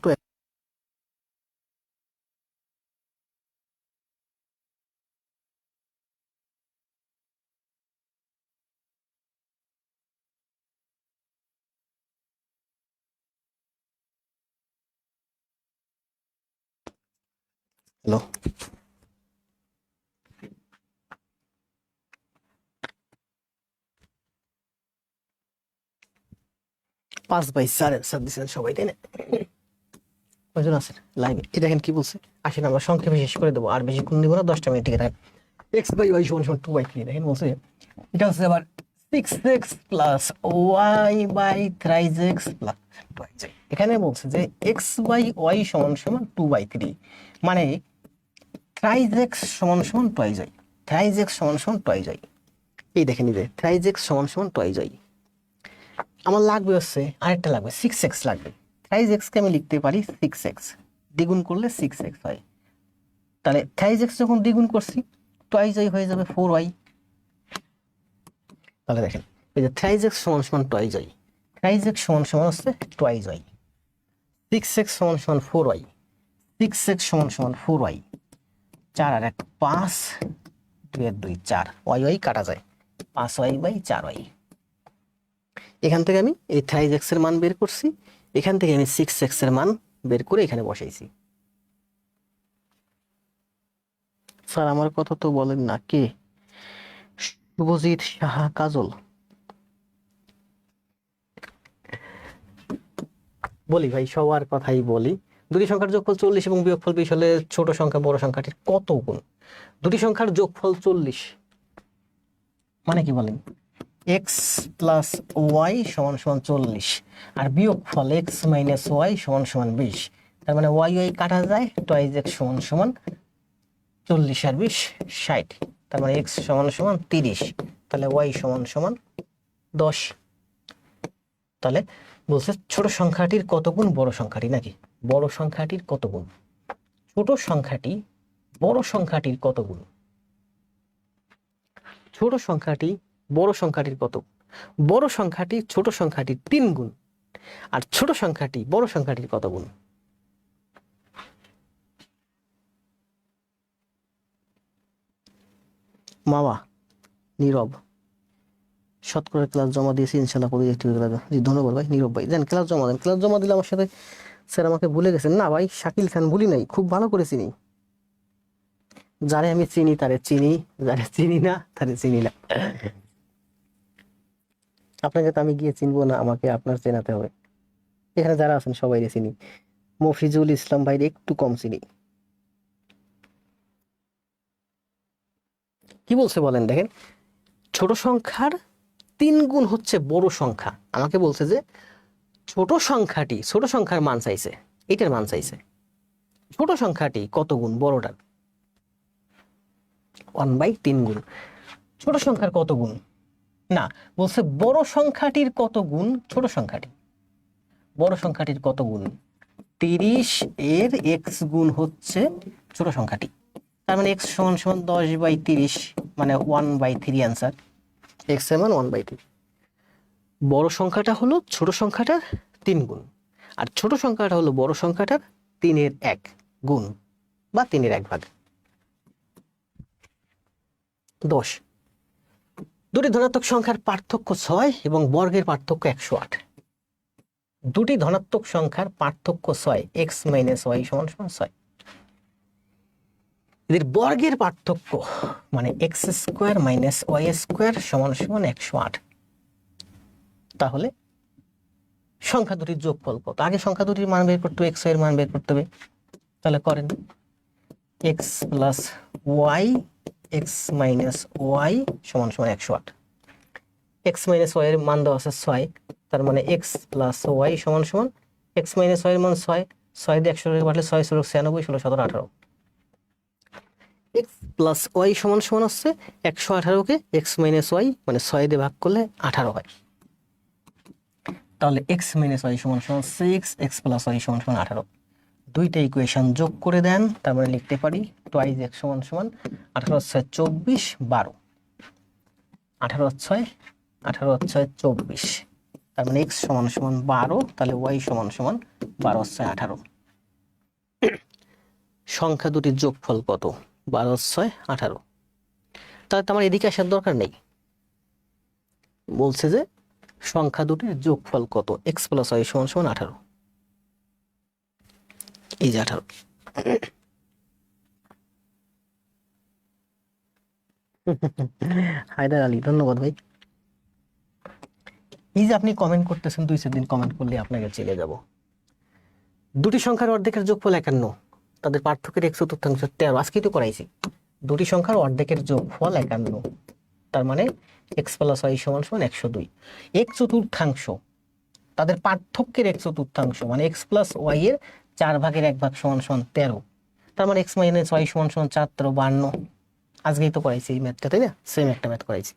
[SPEAKER 1] হ্যালো। 5/4 অ্যান্সার দিচ্ছেন সবাই, তাই না? কয়জন আছেন লাইভে? এই দেখেন কি বলছে, আসেন আমরা সংক্ষেপে শেষ করে দেবো, আর বেশিক্ষণ দিব না, 10টা মিনিট টিকে থাকে। x/y সমান সমান 2/3, দেখেন বলছে এটা হচ্ছে আবার 6x plus y/ thrice x plus twice x। এখানে বলছে যে x/y সমান সমান 2/3, মানে thrice x সমান সমান twice y, thrice x সমান সমান twice y। এই দেখেন এই যে thrice x সমান সমান twice y। আমার লাগবে হচ্ছে আরেকটা, লাগবে 6x লাগবে। thrice x কে আমি লিখতে পারি 6x, দ্বিগুণ করলে 6x হয়। তাহলে thrice x যখন দ্বিগুণ করছি twice y হয়ে যাবে 4y। তাহলে দেখেন এই যে thrice x সমান সমান twice y, thrice x সমান সমান হচ্ছে twice y, 6x সমান সমান 4y, 6x সমান সমান 4y, 4 আর 1 5, 2 আর 2 4, y কাটা যায়, 5y/4y। এখান থেকে আমি এই thrice x এর মান বের করছি, এখান থেকে আমি 6x এর মান বের করে এখানে বসাইছি। স্যার আমার কথা তো বলেন না। কে? শুভজিৎ সাহা কাজল। বলি ভাই, সবার কথাই বলি। দুটি সংখ্যার যোগফল 40 এবং বিয়োগফল 20 হলে ছোট সংখ্যা বড় সংখ্যাটির কত গুণ? দুটি সংখ্যার যোগফল 40 মানে কি বলেন? এক্স প্লাস ওয়াই সমান সমান 40 আর বিয়োগফল এক্স মাইনাস ওয়াই সমান সমান 20। তার মানে ওয়াই ওয়াই কাটা যায়, টুয়াইজ এক্স সমান সমান 40 আর 20 60। তার মানে এক্স সমান সমান 30, তাহলে ওয়াই সমান সমান 10। তাহলে বলছে ছোট সংখ্যাটির কত গুণ বড় সংখ্যাটি, নাকি বড় সংখ্যাটির কত গুণ? ছোট সংখ্যাটি বড় সংখ্যাটির কত গুণ? ছোট সংখ্যাটি বড় সংখ্যাটির কত? বড় সংখ্যাটি ছোট সংখ্যাটির 3 গুণ। আর ছোট সংখ্যাটি বড় সংখ্যাটির কত গুণ? মামা নীরব শতকরা ক্লাস জমা দিয়েছি, ইনশাল্লাহ প্রজেক্ট হয়ে গেল। জি ধন্যবাদ ভাই নীরব ভাই। দেন ক্লাস জমা দেন। ক্লাস জমা দিলে আমার সাথে স্যার আমাকে ভুলে গেছেন। না ভাই, শাকিল খান ভুলি নাই, খুব ভালো করে চিনি। যারে আমি চিনি তারে চিনি, যারে চিনি না তারে চিনি না। আপনাকে তো আমি গিয়ে চিনবো না, আমাকে আপনার চেনাতে হবে। এখানে যারা আছেন সবাই চিনি, মফিজুল ইসলাম ভাই একটু কম চিনি। কি বলছে বলেন, দেখেন ছোট সংখ্যার 3 গুণ হচ্ছে বড় সংখ্যা। আমাকে বলছে যে ছোট সংখ্যাটি, ছোট সংখ্যার মান চাইছে, এটার মান চাইছে। ছোট সংখ্যাটি কত গুণ বড়টার? 1/3 গুণ। ছোট সংখ্যার কত গুণ? না, বলছে বড় সংখ্যাটির কত গুণ ছোট সংখ্যাটি। বড় সংখ্যাটির কত গুণ? 30 এর এক্স গুণ হচ্ছে ছোট সংখ্যাটি। তার মানে এক্স সমান সমান 10/30, মানে 1/3 অ্যান্সার। এক্স এর মান 1/3। বড় সংখ্যাটা হলো ছোট সংখ্যাটার 3 গুণ, আর ছোট সংখ্যাটা হলো বড় সংখ্যাটার 3 এর 1 গুণ বা 3 এর 1 ভাগ। 10। দুটি ধনাত্মক সংখ্যার পার্থক্য 6 এবং বর্গের পার্থক্য 108। দুটি ধনাত্মক সংখ্যার পার্থক্য 6, এক্স মাইনাস ওয়াই সমান সমান 6। এদের বর্গের পার্থক্য মানে x square minus y square সমান সমান 108। তাহলে সংখ্যা দুটির যোগফল কত? আগে সংখ্যা দুটির মান বের করতে হবে, এক্স এর মান বের করতে হবে। তাহলে করেন, x plus y x minus y সমান সমান 108। এক্স মাইনাস ওয়াই এর মান দেওয়া আছে 6, তার মানে এক্স প্লাস ওয়াই সমান সমান এক্স মাইনাস ওয়াই এর মান 6, 6 দিয়ে 100 কাটলে 6 × 96, 16 17 18। এক্স প্লাস ওয়াই সমান সমান হচ্ছে 118কে এক্স মাইনাস ওয়াই মানে 6 দিয়ে ভাগ করলে 18 হয়। তাহলে এক্স মাইনাস ওয়াই সমান সমান 6, এক্স প্লাস ওয়াই সমান সমান 18। দুইটা ইকুয়েশন যোগ করে দেন, তার মানে লিখতে পারি টুয়াইজ এক্স সমান সমান 18 × 6 24, 12, 18 × 6 24। তার মানে এক্স সমান সমান 12, তাহলে ওয়াই সমান সমান 12 × 6 18। সংখ্যা দুটির যোগফল কত? 12 × 6 18। তাহলে তো আমার এদিকে আসার দরকার নেই। বলছে যে সংখ্যা দুটির যোগফল কত? এক্স প্লাস ওয়াই সমান সমান 18। এই যে 18। হায়দার আলী ধন্যবাদ ভাই। এই যে আপনি কমেন্ট করতেছেন, 2-4 দিন কমেন্ট করলে আপনাকে চিনে যাব। দুটি সংখ্যার অর্ধেকের যোগফল 51, তাদের পার্থক্যের 1/4 13। আজকেই তো করাইছি। দুটি সংখ্যার অর্ধেকের যোগফল 51, তার মানে এক্স প্লাস ওয়াই সমান সমান 102। 1/4 তাদের পার্থক্যের 1/4 মানে এক্স প্লাস ওয়াই এর 4 ভাগের 1 ভাগ সমান সমান 13। তার মানে এক্স মাইনাস ওয়াই সমান সমান 4 × 52। আজকেই তো করাইছি এই ম্যাথটা, তাই না? সেম একটা ম্যাথ করাইছি।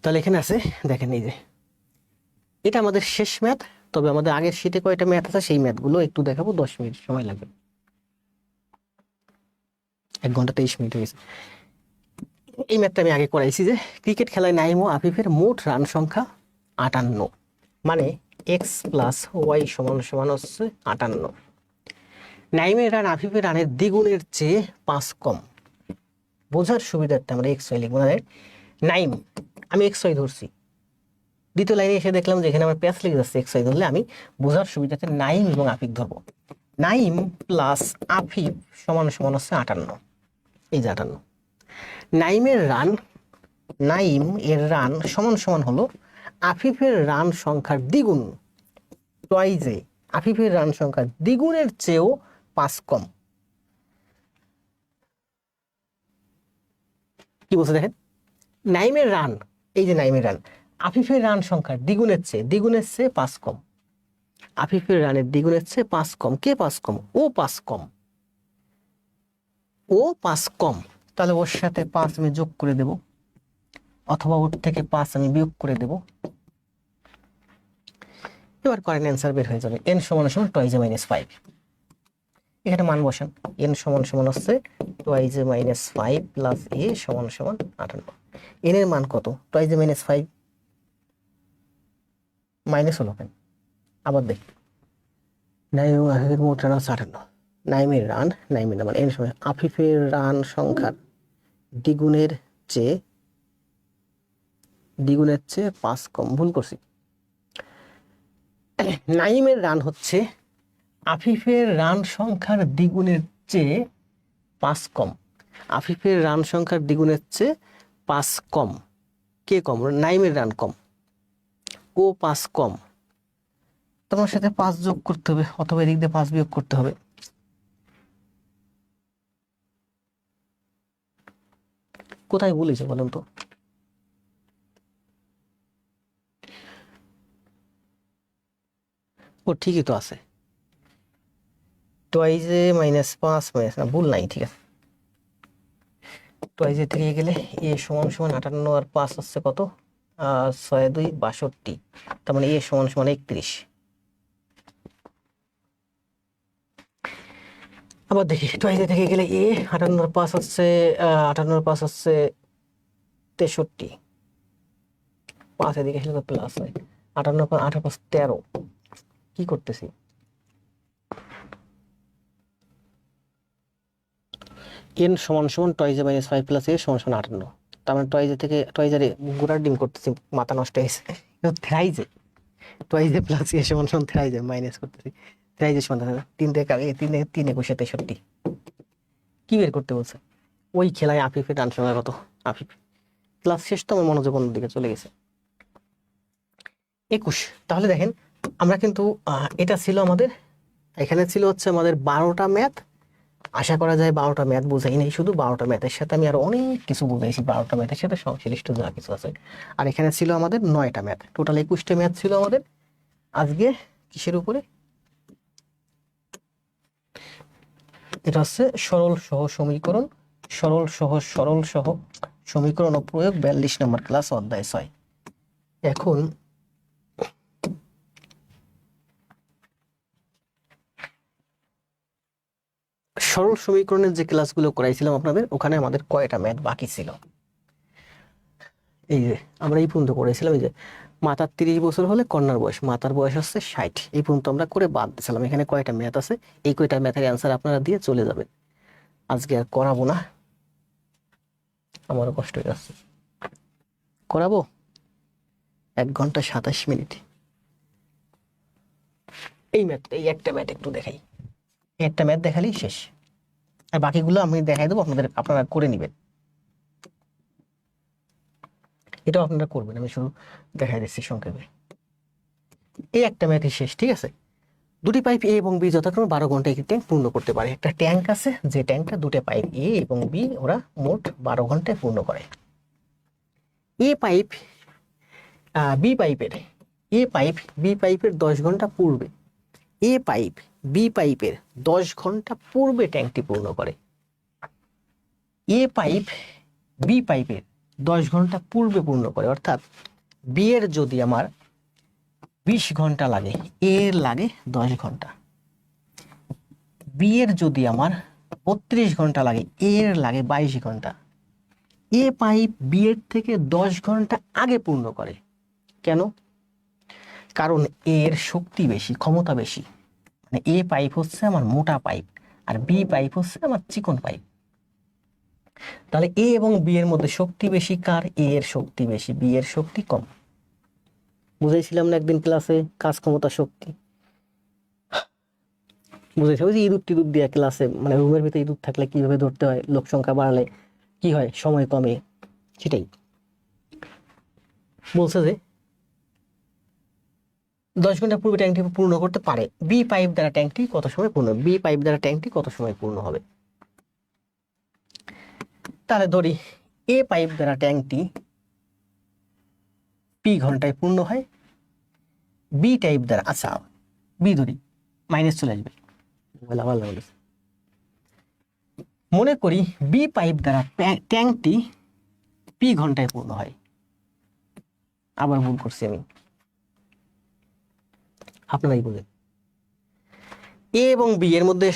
[SPEAKER 1] তাহলে এখানে আছে দেখেন, এই যে এটা আমাদের শেষ ম্যাথ। তবে আমাদের আগের শীটে কয়টা ম্যাথ আছে সেই ম্যাথগুলো একটু দেখাবো, 10 মিনিট সময় লাগবে। 1 ঘন্টা 23 মিনিট হয়েছে। এই ম্যাথটা আমি আগে করাইছি যে ক্রিকেট খেলায় নাইম ও আফিফের মোট রান সংখ্যা 58, মানে এক্স প্লাস ওয়াই সমান সমান হচ্ছে 58। নাইমের রান আফিফের রানের দ্বিগুণের চেয়ে 5 কম। বোঝার সুবিধার্থে আমরা এক্স ওয়াই লিখবো। নাইম, আমি এক্স ওয়াই ধরছি, দ্বিতীয় লাইনে এসে দেখলাম যে এখানে আমার প্যাচ লেগে যাচ্ছে এক্স ওয়াই ধরলে আমি বোঝার সুবিধাতে নাইম এবং আফিফ ধরবো। নাইম প্লাস আফিফ সমান সমান হচ্ছে 58, এই যে 58। নাইমের রান, নাইম এর রান সমান সমান হলো আফিফের রান সংখ্যার দ্বিগুণ, টুয়াইজে আফিফের রান সংখ্যার দ্বিগুণের চেয়েও 5 কম। কি বলছে দেখেন, নাইমের রান, এই যে নাইমের রান আফিফের রান সংখ্যার দ্বিগুণের চেয়ে 5 কম। আফিফের রানের দ্বিগুণের চেয়ে 5 কম। কে 5 কম? ও 5 কম, ও 5 কম। তাহলে ওর সাথে 5 আমি যোগ করে দেব, অথবা ওর থেকে 5 আমি বিয়োগ করে দেব। এবার করেন, অ্যান্সার বের হয়ে যাবে। n সমান সমান টুয়াইজে মাইনাস 5। এখানে মান বসান, n সমান সমান হচ্ছে টুয়াইজে মাইনাস 5 প্লাস a সমান সমান 58। n এর মান কত? টুয়াইজে মাইনাস 5 মাইনাস হলো কেন? আবার দেখি, নাইম আফিফের মোট রান হচ্ছে 58। নাইমের রান, নাইমের রান n সমান আফিফের রান সংখ্যার দ্বিগুণের চেয়ে 5 কম। ভুল করছি, নাইমের রান হচ্ছে আফিফের রান সংখ্যার দ্বিগুণের চেয়ে 5 কম। আফিফের রান সংখ্যার দ্বিগুণের চেয়ে 5 কম। কে কম? নাইমের রান কম, ও 5 কম। তোমার সাথে 5 যোগ করতে হবে, অথবা এদিক দিয়ে 5 বিয়োগ করতে হবে। কোথায় বলেছে বলুন তো? ও ঠিকই তো আছে, টুয়াইজে মাইনাস 5 মাইনাস, না ভুল নাই, ঠিক আছে। টুয়াইজে থেকে গেলে এ সমান সমান 58 আর 5 হচ্ছে কত? 6 2 62। তার মানে এ সমান সমান 31। আবার দেখি, টুয়াইজে থেকে গেলে এ 58 আর 5 হচ্ছে 58 আর 5 হচ্ছে 63। 5 এদিকে আসলে তো প্লাস হয়। 58 8 5 13। কি করতেছি? n সমান সমান টুয়াইজে মাইনাস 5 প্লাস a সমান সমান 58। তার মানে টুয়াইজে থেকে টুয়াইজারে গোড়ার ডিম করতেছি, মাথা নষ্ট হয়েছে। থ্রাইজে, টুয়াইজে প্লাস a সমান সমান থ্রাইজে মাইনাস করতেছি। থ্রাইজে সমান 3 থেকে 3 21 63। কি বের করতে বলছে? ওই খেলায় আফিফের রান সংখ্যা কত? আফিফ ক্লাস শেষ তো, আমার মনোযোগ অন্যদিকে চলে গেছে। 21। তাহলে দেখেন, আমরা কিন্তু এটা ছিল আমাদের, এখানে ছিল হচ্ছে আমাদের 12টা ম্যাথ। আশা করা যায় 12টা ম্যাথ বোঝাই নেই, শুধু 12টা ম্যাথের সাথে আমি আরো অনেক কিছু বুঝাইছি। 12টা ম্যাথের সাথে সংশ্লিষ্ট যা কিছু আছে। আর এখানে ছিল আমাদের 9টা ম্যাথ, টোটাল 21টা ম্যাথ ছিল আমাদের। আজকে কিসের উপরে? এটা হচ্ছে সরল সহ সমীকরণ, সরল সহ সমীকরণ ও প্রয়োগ, 42 নম্বর ক্লাস, অধ্যায় 6। এখন সরল সমীকরণের যে ক্লাসগুলো করাইছিলাম আপনাদের, ওখানে আমাদের কয়টা ম্যাথ বাকি ছিল? এই যে আমরা এই পর্যন্ত করেছিলাম, এই যে মাতার 30 বছর হলে কন্যার বয়স, মাতার বয়স হচ্ছে 60। এই পর্যন্ত আমরা করে বাদ দিয়েছিলাম। এখানে কয়টা ম্যাথ আছে, এই কয়টা ম্যাথের অ্যান্সার আপনারা দিয়ে চলে যাবেন। আজকে আর করাবো না, আমারও কষ্ট হয়ে যাচ্ছে। করাবো 1 ঘন্টা 27 মিনিট। এই ম্যাথটা, এই একটা ম্যাথ একটু দেখাই, এই একটা ম্যাথ দেখালেই শেষ। আর বাকিগুলো আমি দেখাই দেবো, আপনারা করে নেবেন। এটাও আপনারা করবেন, আমি শুধু দেখাই দিচ্ছি সংক্ষেপে। এই একটা ম্যাথই শেষ, ঠিক আছে। দুটি পাইপ এ এবং বি যথাক্রমে 12 ঘন্টায় একটি ট্যাঙ্ক পূর্ণ করতে পারে। একটা ট্যাঙ্ক আছে, যে ট্যাঙ্কটা দুটো পাইপ এ এবং বি, ওরা মোট 12 ঘন্টায় পূর্ণ করে। এ পাইপ বি পাইপের, এ পাইপ বি পাইপের 10 ঘন্টা পূর্বে, এ পাইপ বি পাইপের 10 ঘন্টা পূর্বে ট্যাঙ্কটি পূর্ণ করে। এ পাইপ বি পাইপের 10 ঘন্টা পূর্বে পূর্ণ করে, অর্থাৎ বি এর যদি আমার 20 ঘন্টা লাগে, এর লাগে 10 ঘন্টা। বি এর যদি আমার 32 ঘন্টা লাগে, এর লাগে 22 ঘন্টা। এ পাইপ বি এর থেকে 10 ঘন্টা আগে পূর্ণ করে। কেন? কারণ এর শক্তি বেশি, ক্ষমতা বেশি। মানে এ পাইপ হচ্ছে আমার মোটা পাইপ, আর বি পাইপ হচ্ছে আমার চিকন পাইপ। তাহলে এ এবং বি এর মধ্যে শক্তি বেশি কার? এ এর শক্তি বেশি, বি এর শক্তি কম। বুঝাইছিলাম না একদিন ক্লাসে কাজ ক্ষমতা শক্তি, বুঝেছি ওই যে ইঁদুর টিঁদুর দিয়ে ক্লাসে, মানে রুমের ভিতরে ইঁদুর থাকলে কিভাবে ধরতে হয়, লোক সংখ্যা বাড়ালে কি হয়, সময় কমে, সেটাই বলছে যে 10 ঘন্টা পূর্বে ট্যাঙ্কটি পূর্ণ করতে পারে। বি পাইপ দ্বারা ট্যাঙ্কটি কত সময় পূর্ণ, বি পাইপ দ্বারা ট্যাঙ্কটি কত সময় পূর্ণ হবে। তাহলে ধরি এ পাইপ দ্বারা ট্যাঙ্কটি পি ঘন্টায় পূর্ণ হয়, বি টাইপ দ্বারা, আচ্ছা বি ধরি, মাইনাস চলে আসবে, মনে করি বি পাইপ দ্বারা ট্যাঙ্কটি পি ঘন্টায় পূর্ণ হয়। আবার ভুল করছি আমি, আপনারাই বলেন। এ এবং বি এর মধ্যে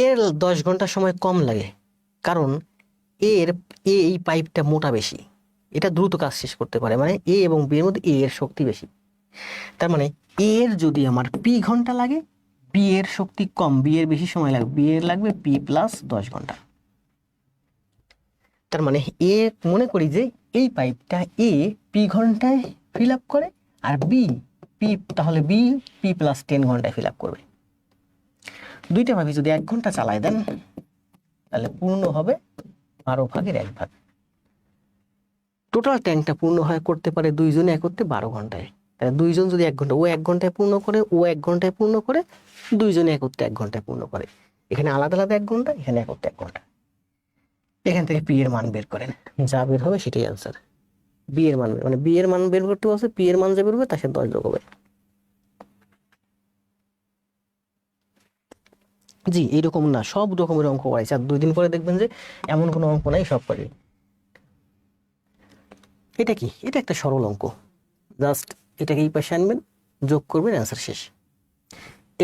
[SPEAKER 1] এর 10 ঘন্টা সময় কম লাগে, কারণ এই পাইপটা মোটা বেশি, এটা দ্রুত কাজ শেষ করতে পারে, মানে এ এবং বি এর মধ্যে এ এর শক্তি বেশি। তার মানে এর যদি আমার পি ঘন্টা লাগে, বি এর শক্তি কম, বি এর বেশি সময় লাগবে, বি এর লাগবে পি প্লাস 10 ঘন্টা। তার মানে এ, মনে করি যে এই পাইপটা এ পি ঘন্টায় ফিল আপ করে, আর বি পি, তাহলে বি পি প্লাস 10 ঘন্টায় ফিল আপ করবে। দুইটা পাইপই যদি 1 ঘন্টা চালায় দেন, তাহলে পূর্ণ হবে 12/1 টোটাল ট্যাঙ্কটা পূর্ণ হয় করতে পারে দুইজনে একত্রে 12 ঘন্টায়। তাহলে দুইজন যদি 1 ঘন্টা, ও 1 ঘন্টায় পূর্ণ করে, ও 1 ঘন্টায় পূর্ণ করে, দুইজনে একত্রে 1 ঘন্টায় পূর্ণ করে। এখানে আলাদা আলাদা 1 ঘন্টা, এখানে একত্রে 1 ঘন্টা। এখান থেকে পি এর মান বের করেন, যা বের হবে সেটাই আনসার। বি এর মান, মানে বি এর মান বের করতে বলছে, পি এর মান যা বের হবে তার সাথে 10 যোগ হবে। জি, এইরকম না, সব রকমের অঙ্ক করাইছে, আর 2 দিন পরে দেখবেন যে এমন কোনো অঙ্ক নাই, সব পারি। এটা কি, এটা একটা সরল অঙ্ক, জাস্ট এটাকে এই পাশে আনবেন, যোগ করবেন, অ্যান্সার শেষ।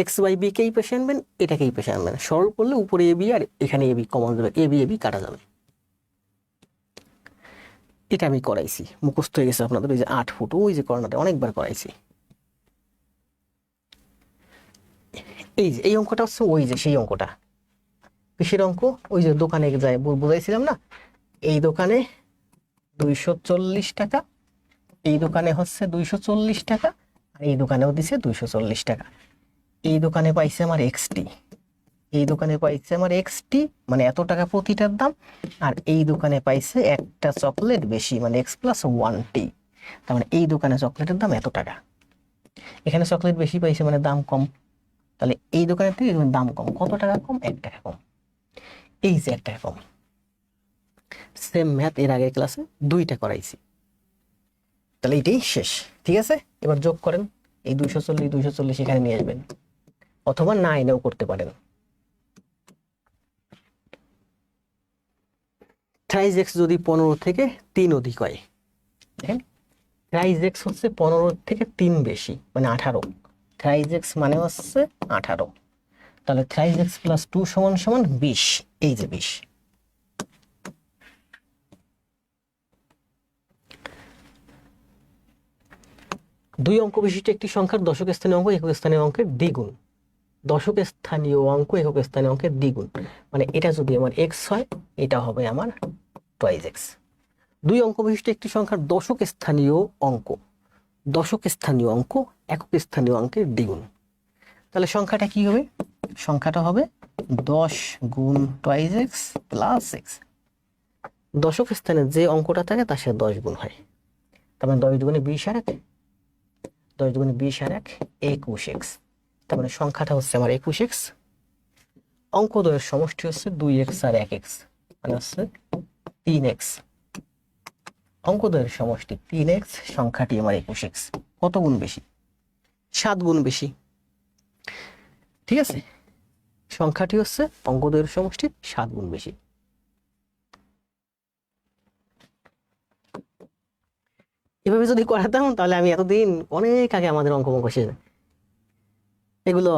[SPEAKER 1] এক্স বাই বি কে এই পাশে আনবেন, এটাকে এই পাশে আনবেন, সরল করলে উপরে এ বি আর এখানে এ বি কমন যাবে, এ বি কাটা যাবে। এটা আমি করাইছি, মুখস্থ হয়ে গেছে আপনাদের, ওই যে 8 ফুট, ওই যে কর্নারে অনেকবার করাইছি। এই যে এই অঙ্কটা হচ্ছে ওই যে সেই অঙ্কটা, কিসের অঙ্ক, ওই যে দোকানে যায় বুঝাইছিলাম না, এই দোকানে 240 টাকা, এই দোকানে হচ্ছে 240 টাকা, আর এই দোকানেও দিছে 240 টাকা। এই দোকানে পাইছে আমার এক্সটি, এই দোকানে পাইছে আমার এক্সটি, মানে এত টাকা প্রতিটার দাম, আর এই দোকানে পাইছে একটা চকলেট বেশি, মানে এক্স প্লাস 1টি, তার মানে এই দোকানে চকলেটের দাম এত টাকা, এখানে চকলেট বেশি পাইছে মানে দাম কম, তাহলে এই দোকানের থেকে দাম কম, কত টাকা কম, 1 টাকা কম, এই যে 1 টাকা কম। সেম ম্যাথ এর আগের ক্লাসে 2টা করাইছি, তাহলে এটাই শেষ। ঠিক আছে, এবার যোগ করেন, এই 240 এখানে নিয়ে আসবেন, অথবা না এনেও করতে পারেন। থ্রাইজ এক্স যদি 15 থেকে 3 অধিক হয়, দেখেন থ্রাইজ এক্স হচ্ছে 15 থেকে 3 বেশি, মানে 18, থ্রাইজ এক্স মানে হচ্ছে 18, তাহলে থ্রাইজ এক্স প্লাস 2 সমান সমান 20, এই যে 20। দুই অঙ্ক বিশিষ্ট একটি সংখ্যার দশক স্থানীয় অঙ্ক একক স্থানীয় অঙ্কের দ্বিগুণ, দশক স্থানীয় অঙ্ক একক স্থানীয় অঙ্কের দ্বিগুণ, মানে এটা যদি আমার এক্স হয়, এটা হবে আমার টুয়াইজ এক্স। দুই অঙ্ক বিশিষ্ট একটি সংখ্যার দশক স্থানীয় অঙ্ক, দশক স্থানীয় অঙ্ক একক স্থানীয় অঙ্কের দ্বিগুণ, তাহলে সংখ্যাটা কি হবে, সংখ্যাটা হবে 10 গুণ টুয়াইজ এক্স প্লাস এক্স। দশক স্থানে যে অঙ্কটা থাকে তার সাথে 10 গুণ হয়, তার মানে 10 দুগুণে 20 আর 1, 10 দুগুণে 20 আর 1 21 এক্স, তার মানে সংখ্যাটা হচ্ছে আমার 21 এক্স। অঙ্কদ্বয়ের সমষ্টি হচ্ছে 2x আর 1x, মানে হচ্ছে 3x। অঙ্কদ্বয়ের সমষ্টি 3x, সংখ্যাটি আমার 21x, কত গুণ বেশি, 7 গুণ বেশি। ঠিক আছে, সংখ্যাটি হচ্ছে অঙ্কদ্বয়ের সমষ্টি 7 গুণ বেশি। এভাবে যদি করাতাম তাহলে আমি এতদিন অনেক আগে আমাদের অঙ্ক শেষ। এগুলো,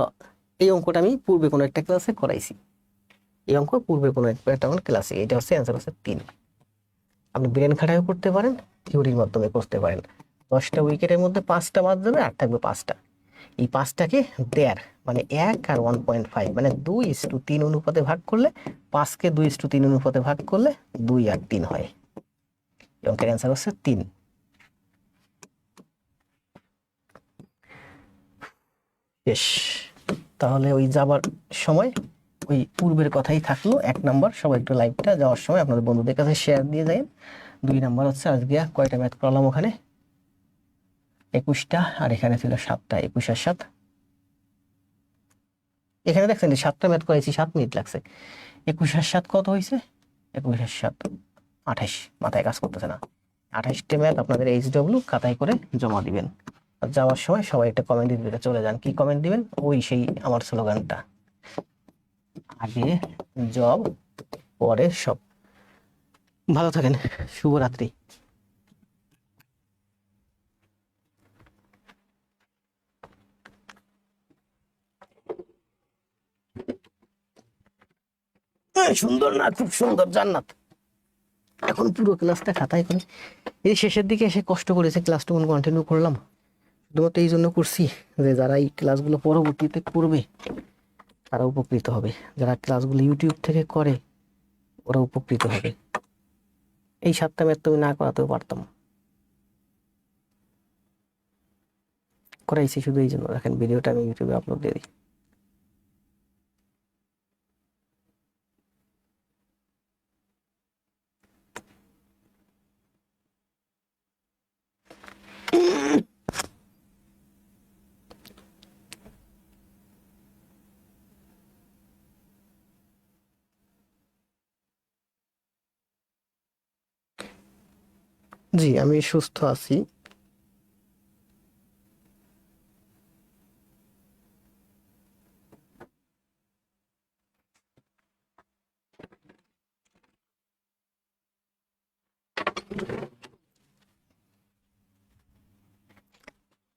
[SPEAKER 1] এই অঙ্কটা আমি পূর্বে কোনো একটা ক্লাসে করাইছি, এই অঙ্ক পূর্বে কোনো একটা ক্লাসে, এটা হচ্ছে অ্যান্সার হচ্ছে 3। আপনি ব্রেন খাটাইও করতে পারেন, থিওরির মাধ্যমে করতে পারেন। 10টা উইকেটের মধ্যে 5টা বাদ যাবে, আর থাকবে 5টা। এই 5টাকে 1.5 মানে 1 আর 1.5 মানে 2:3 অনুপাতে ভাগ করলে, 5কে 2:3 অনুপাতে ভাগ করলে 2 আর 3 হয়। অঙ্কের অ্যান্সার হচ্ছে 3। শেষ। তাহলে ওই যাবার সময় ওই পূর্বের কথাই থাকলো। 1 নাম্বার, সবাই একটু লাইভটা যাওয়ার সময় আপনাদের বন্ধুদের কাছে শেয়ার দিয়ে যায়। 2 নাম্বার হচ্ছে আজকে কয়টা ম্যাথ করলাম ওখানে, 21টা, আর এখানে ছিল 7টা, 21 আর 7। এখানে দেখছেন 7টা ম্যাথ করেছি, 7 মিনিট লাগছে। 21 আর 7 কত হয়েছে? 21 আর 7 28, মাথায় কাজ করতেছে না। 28টা ম্যাথ আপনাদের HW খাতায় করে জমা দিবেন। আর যাওয়ার সময় সবাই একটা কমেন্ট দিতে চলে যান। কি কমেন্ট দিবেন? ওই সেই আমার স্লোগানটা, আগে জব পরে সব। ভালো থাকেন, শুভরাত্রি। সুন্দর না? খুব সুন্দর, জান্নাত। এখন পুরো ক্লাসটা খাতায় করে, এই শেষের দিকে এসে কষ্ট করেছে, ক্লাসটুকু কন্টিনিউ করলাম। শুধুমাত্র এই জন্য করছি যে যারা এই ক্লাসগুলো পরবর্তীতে করবে তারা উপকৃত হবে, যারা ক্লাসগুলো ইউটিউব থেকে করে ওরা উপকৃত হবে। এই 7টা ম্যাথ তুমি না করাতেও পারতাম, করাইছি শুধু এই জন্য। দেখেন ভিডিওটা আমি ইউটিউবে আপলোড দিয়ে দিই। জি, আমি সুস্থ আছি।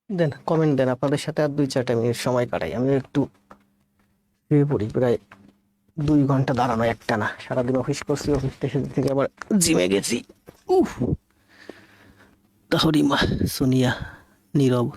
[SPEAKER 1] দেন কমেন্ট দেন, আপনাদের সাথে আর 2-4টা মিনিট সময় কাটাই। আমি একটু শুয়ে পড়ি, প্রায় 2 ঘন্টা দাঁড়ানো একটানা, সারাদিন অফিস করছি, অফিস থেকে আবার জিমে গেছি। উফ। তাহরিমা, সোনিয়া, নীরব।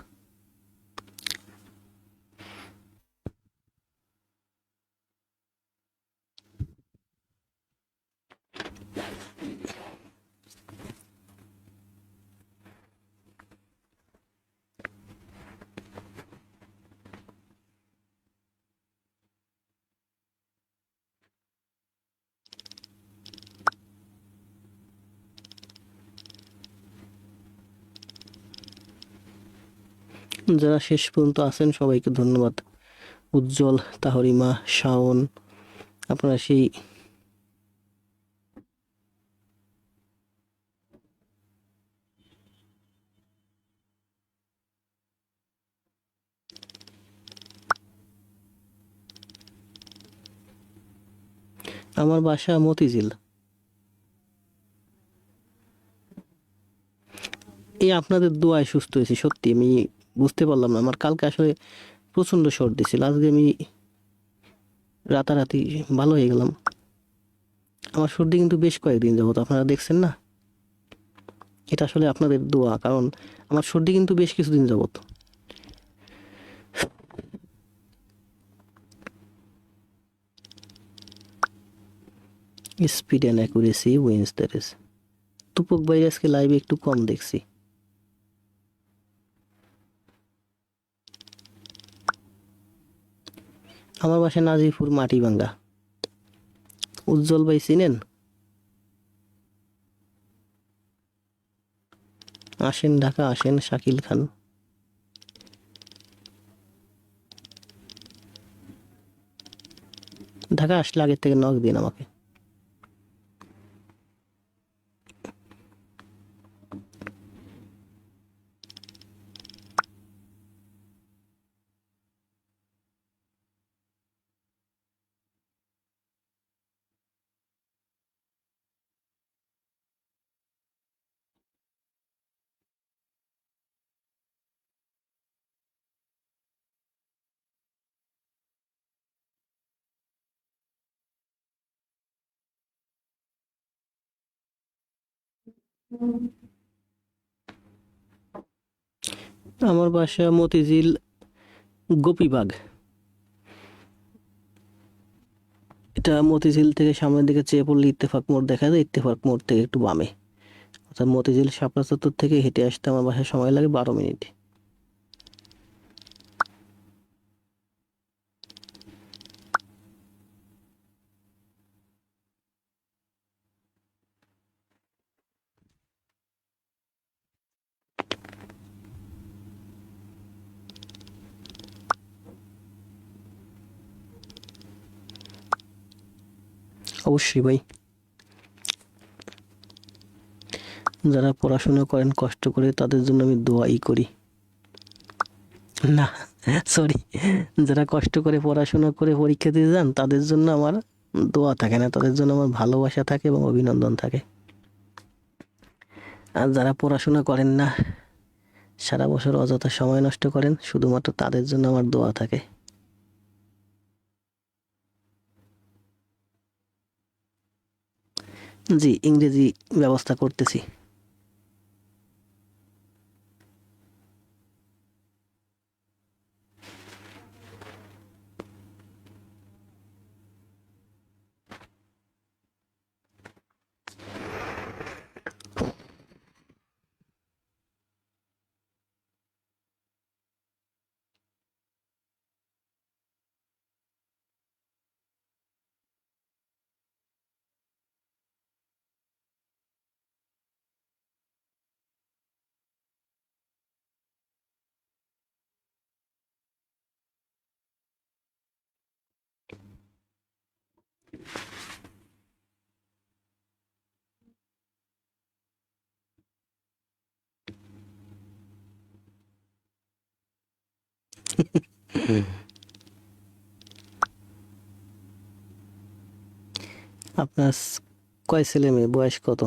[SPEAKER 1] যারা শেষ পর্যন্ত আছেন সবাইকে ধন্যবাদ। উজ্জ্বল, তাহরিমা, শাওন, আপনারা সেই আমার বাসা মতিঝিল। এই আপনাদের দোয়ায় সুস্থ হয়েছি, সত্যি আমি বুঝতে পারলাম না। আমার কালকে আসলে প্রচণ্ড সর্দি ছিল, আজকে আমি রাতারাতি ভালো হয়ে গেলাম। আমার সর্দি কিন্তু বেশ কয়েকদিন যাবত, আপনারা দেখছেন না। এটা আসলে আপনাদের দোয়া, কারণ আমার সর্দি কিন্তু বেশ কিছুদিন যাবত। Speed and accuracy wins the race. তুপক ভাই আজকে লাইভে একটু কম দেখছি। আমার বাসা নাজিরপুর মাটিভাঙ্গা। উজ্জ্বল ভাই চিনেন? আসেন ঢাকা, আসেন। শাকিল খান, ঢাকা আসলে আগের থেকে নক দিন আমাকে। আমার বাসা মতিঝিল গোপীবাগ। এটা মতিঝিল থেকে সামনের দিকে চেয়ে পড়লে ইত্তেফাক মোড় দেখা যায়, ইত্তেফাক মোড় থেকে একটু বামে। অর্থাৎ মতিঝিল শাপলা চত্বর থেকে হেঁটে আসতে আমার বাসায় সময় লাগে 12 মিনিট। অবশ্যই ভাই, যারা পড়াশোনা করেন কষ্ট করে তাদের জন্য আমি দোয়াই করি। না, সরি, যারা কষ্ট করে পড়াশোনা করে পরীক্ষা দিয়ে যান তাদের জন্য আমার দোয়া থাকে না, তাদের জন্য আমার ভালোবাসা থাকে এবং অভিনন্দন থাকে। আর যারা পড়াশোনা করেন না, সারা বছর অযথা সময় নষ্ট করেন, শুধুমাত্র তাদের জন্য আমার দোয়া থাকে। জি, ইংরেজি ব্যবস্থা করতেছি। আপনার কয় ছেলে মেয়ে, বয়স কত?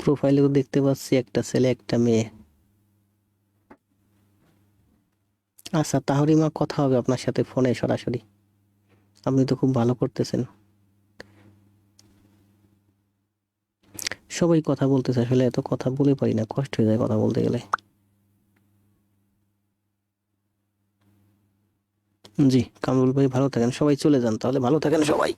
[SPEAKER 1] প্রোফাইলে তো দেখতে পাচ্ছি একটা ছেলে একটা মেয়ে। আচ্ছা, তাহরিমা, কথা হবে আপনার সাথে ফোনে সরাসরি। আপনি তো খুব ভালো করতেছেন। সবাই কথা বলতেছে, আসলে এত কথা বলে পারি না, কষ্ট হয়ে যায় কথা বলতে গেলে। জি, কামরুল ভাই, ভালো থাকেন, সবাই চলে যান তাহলে, ভালো থাকেন সবাই।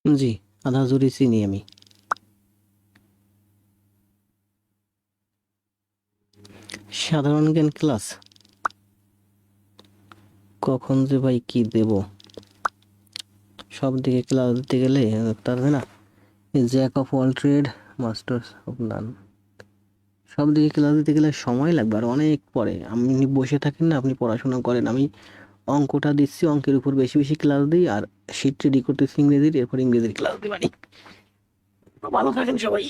[SPEAKER 1] জি, আধা জুড়ি চিনি আমি। সাধারণ জ্ঞান ক্লাস কখন যে ভাই কি দেব, সব দিকে ক্লাস দিতে গেলে পারবে না। Jack of all trade, masters of নান, সব দিকে ক্লাস দিতে গেলে সময় লাগবে আর অনেক পরে। আপনি বসে থাকেন না, আপনি পড়াশোনা করেন, আমি অঙ্কটা দিচ্ছি, অঙ্কের উপর বেশি বেশি ক্লাস দিই, আর শীট রেডি করতেছি ইংরেজির, এরপর ইংরেজির ক্লাস দিই। ভালো থাকেন সবাই।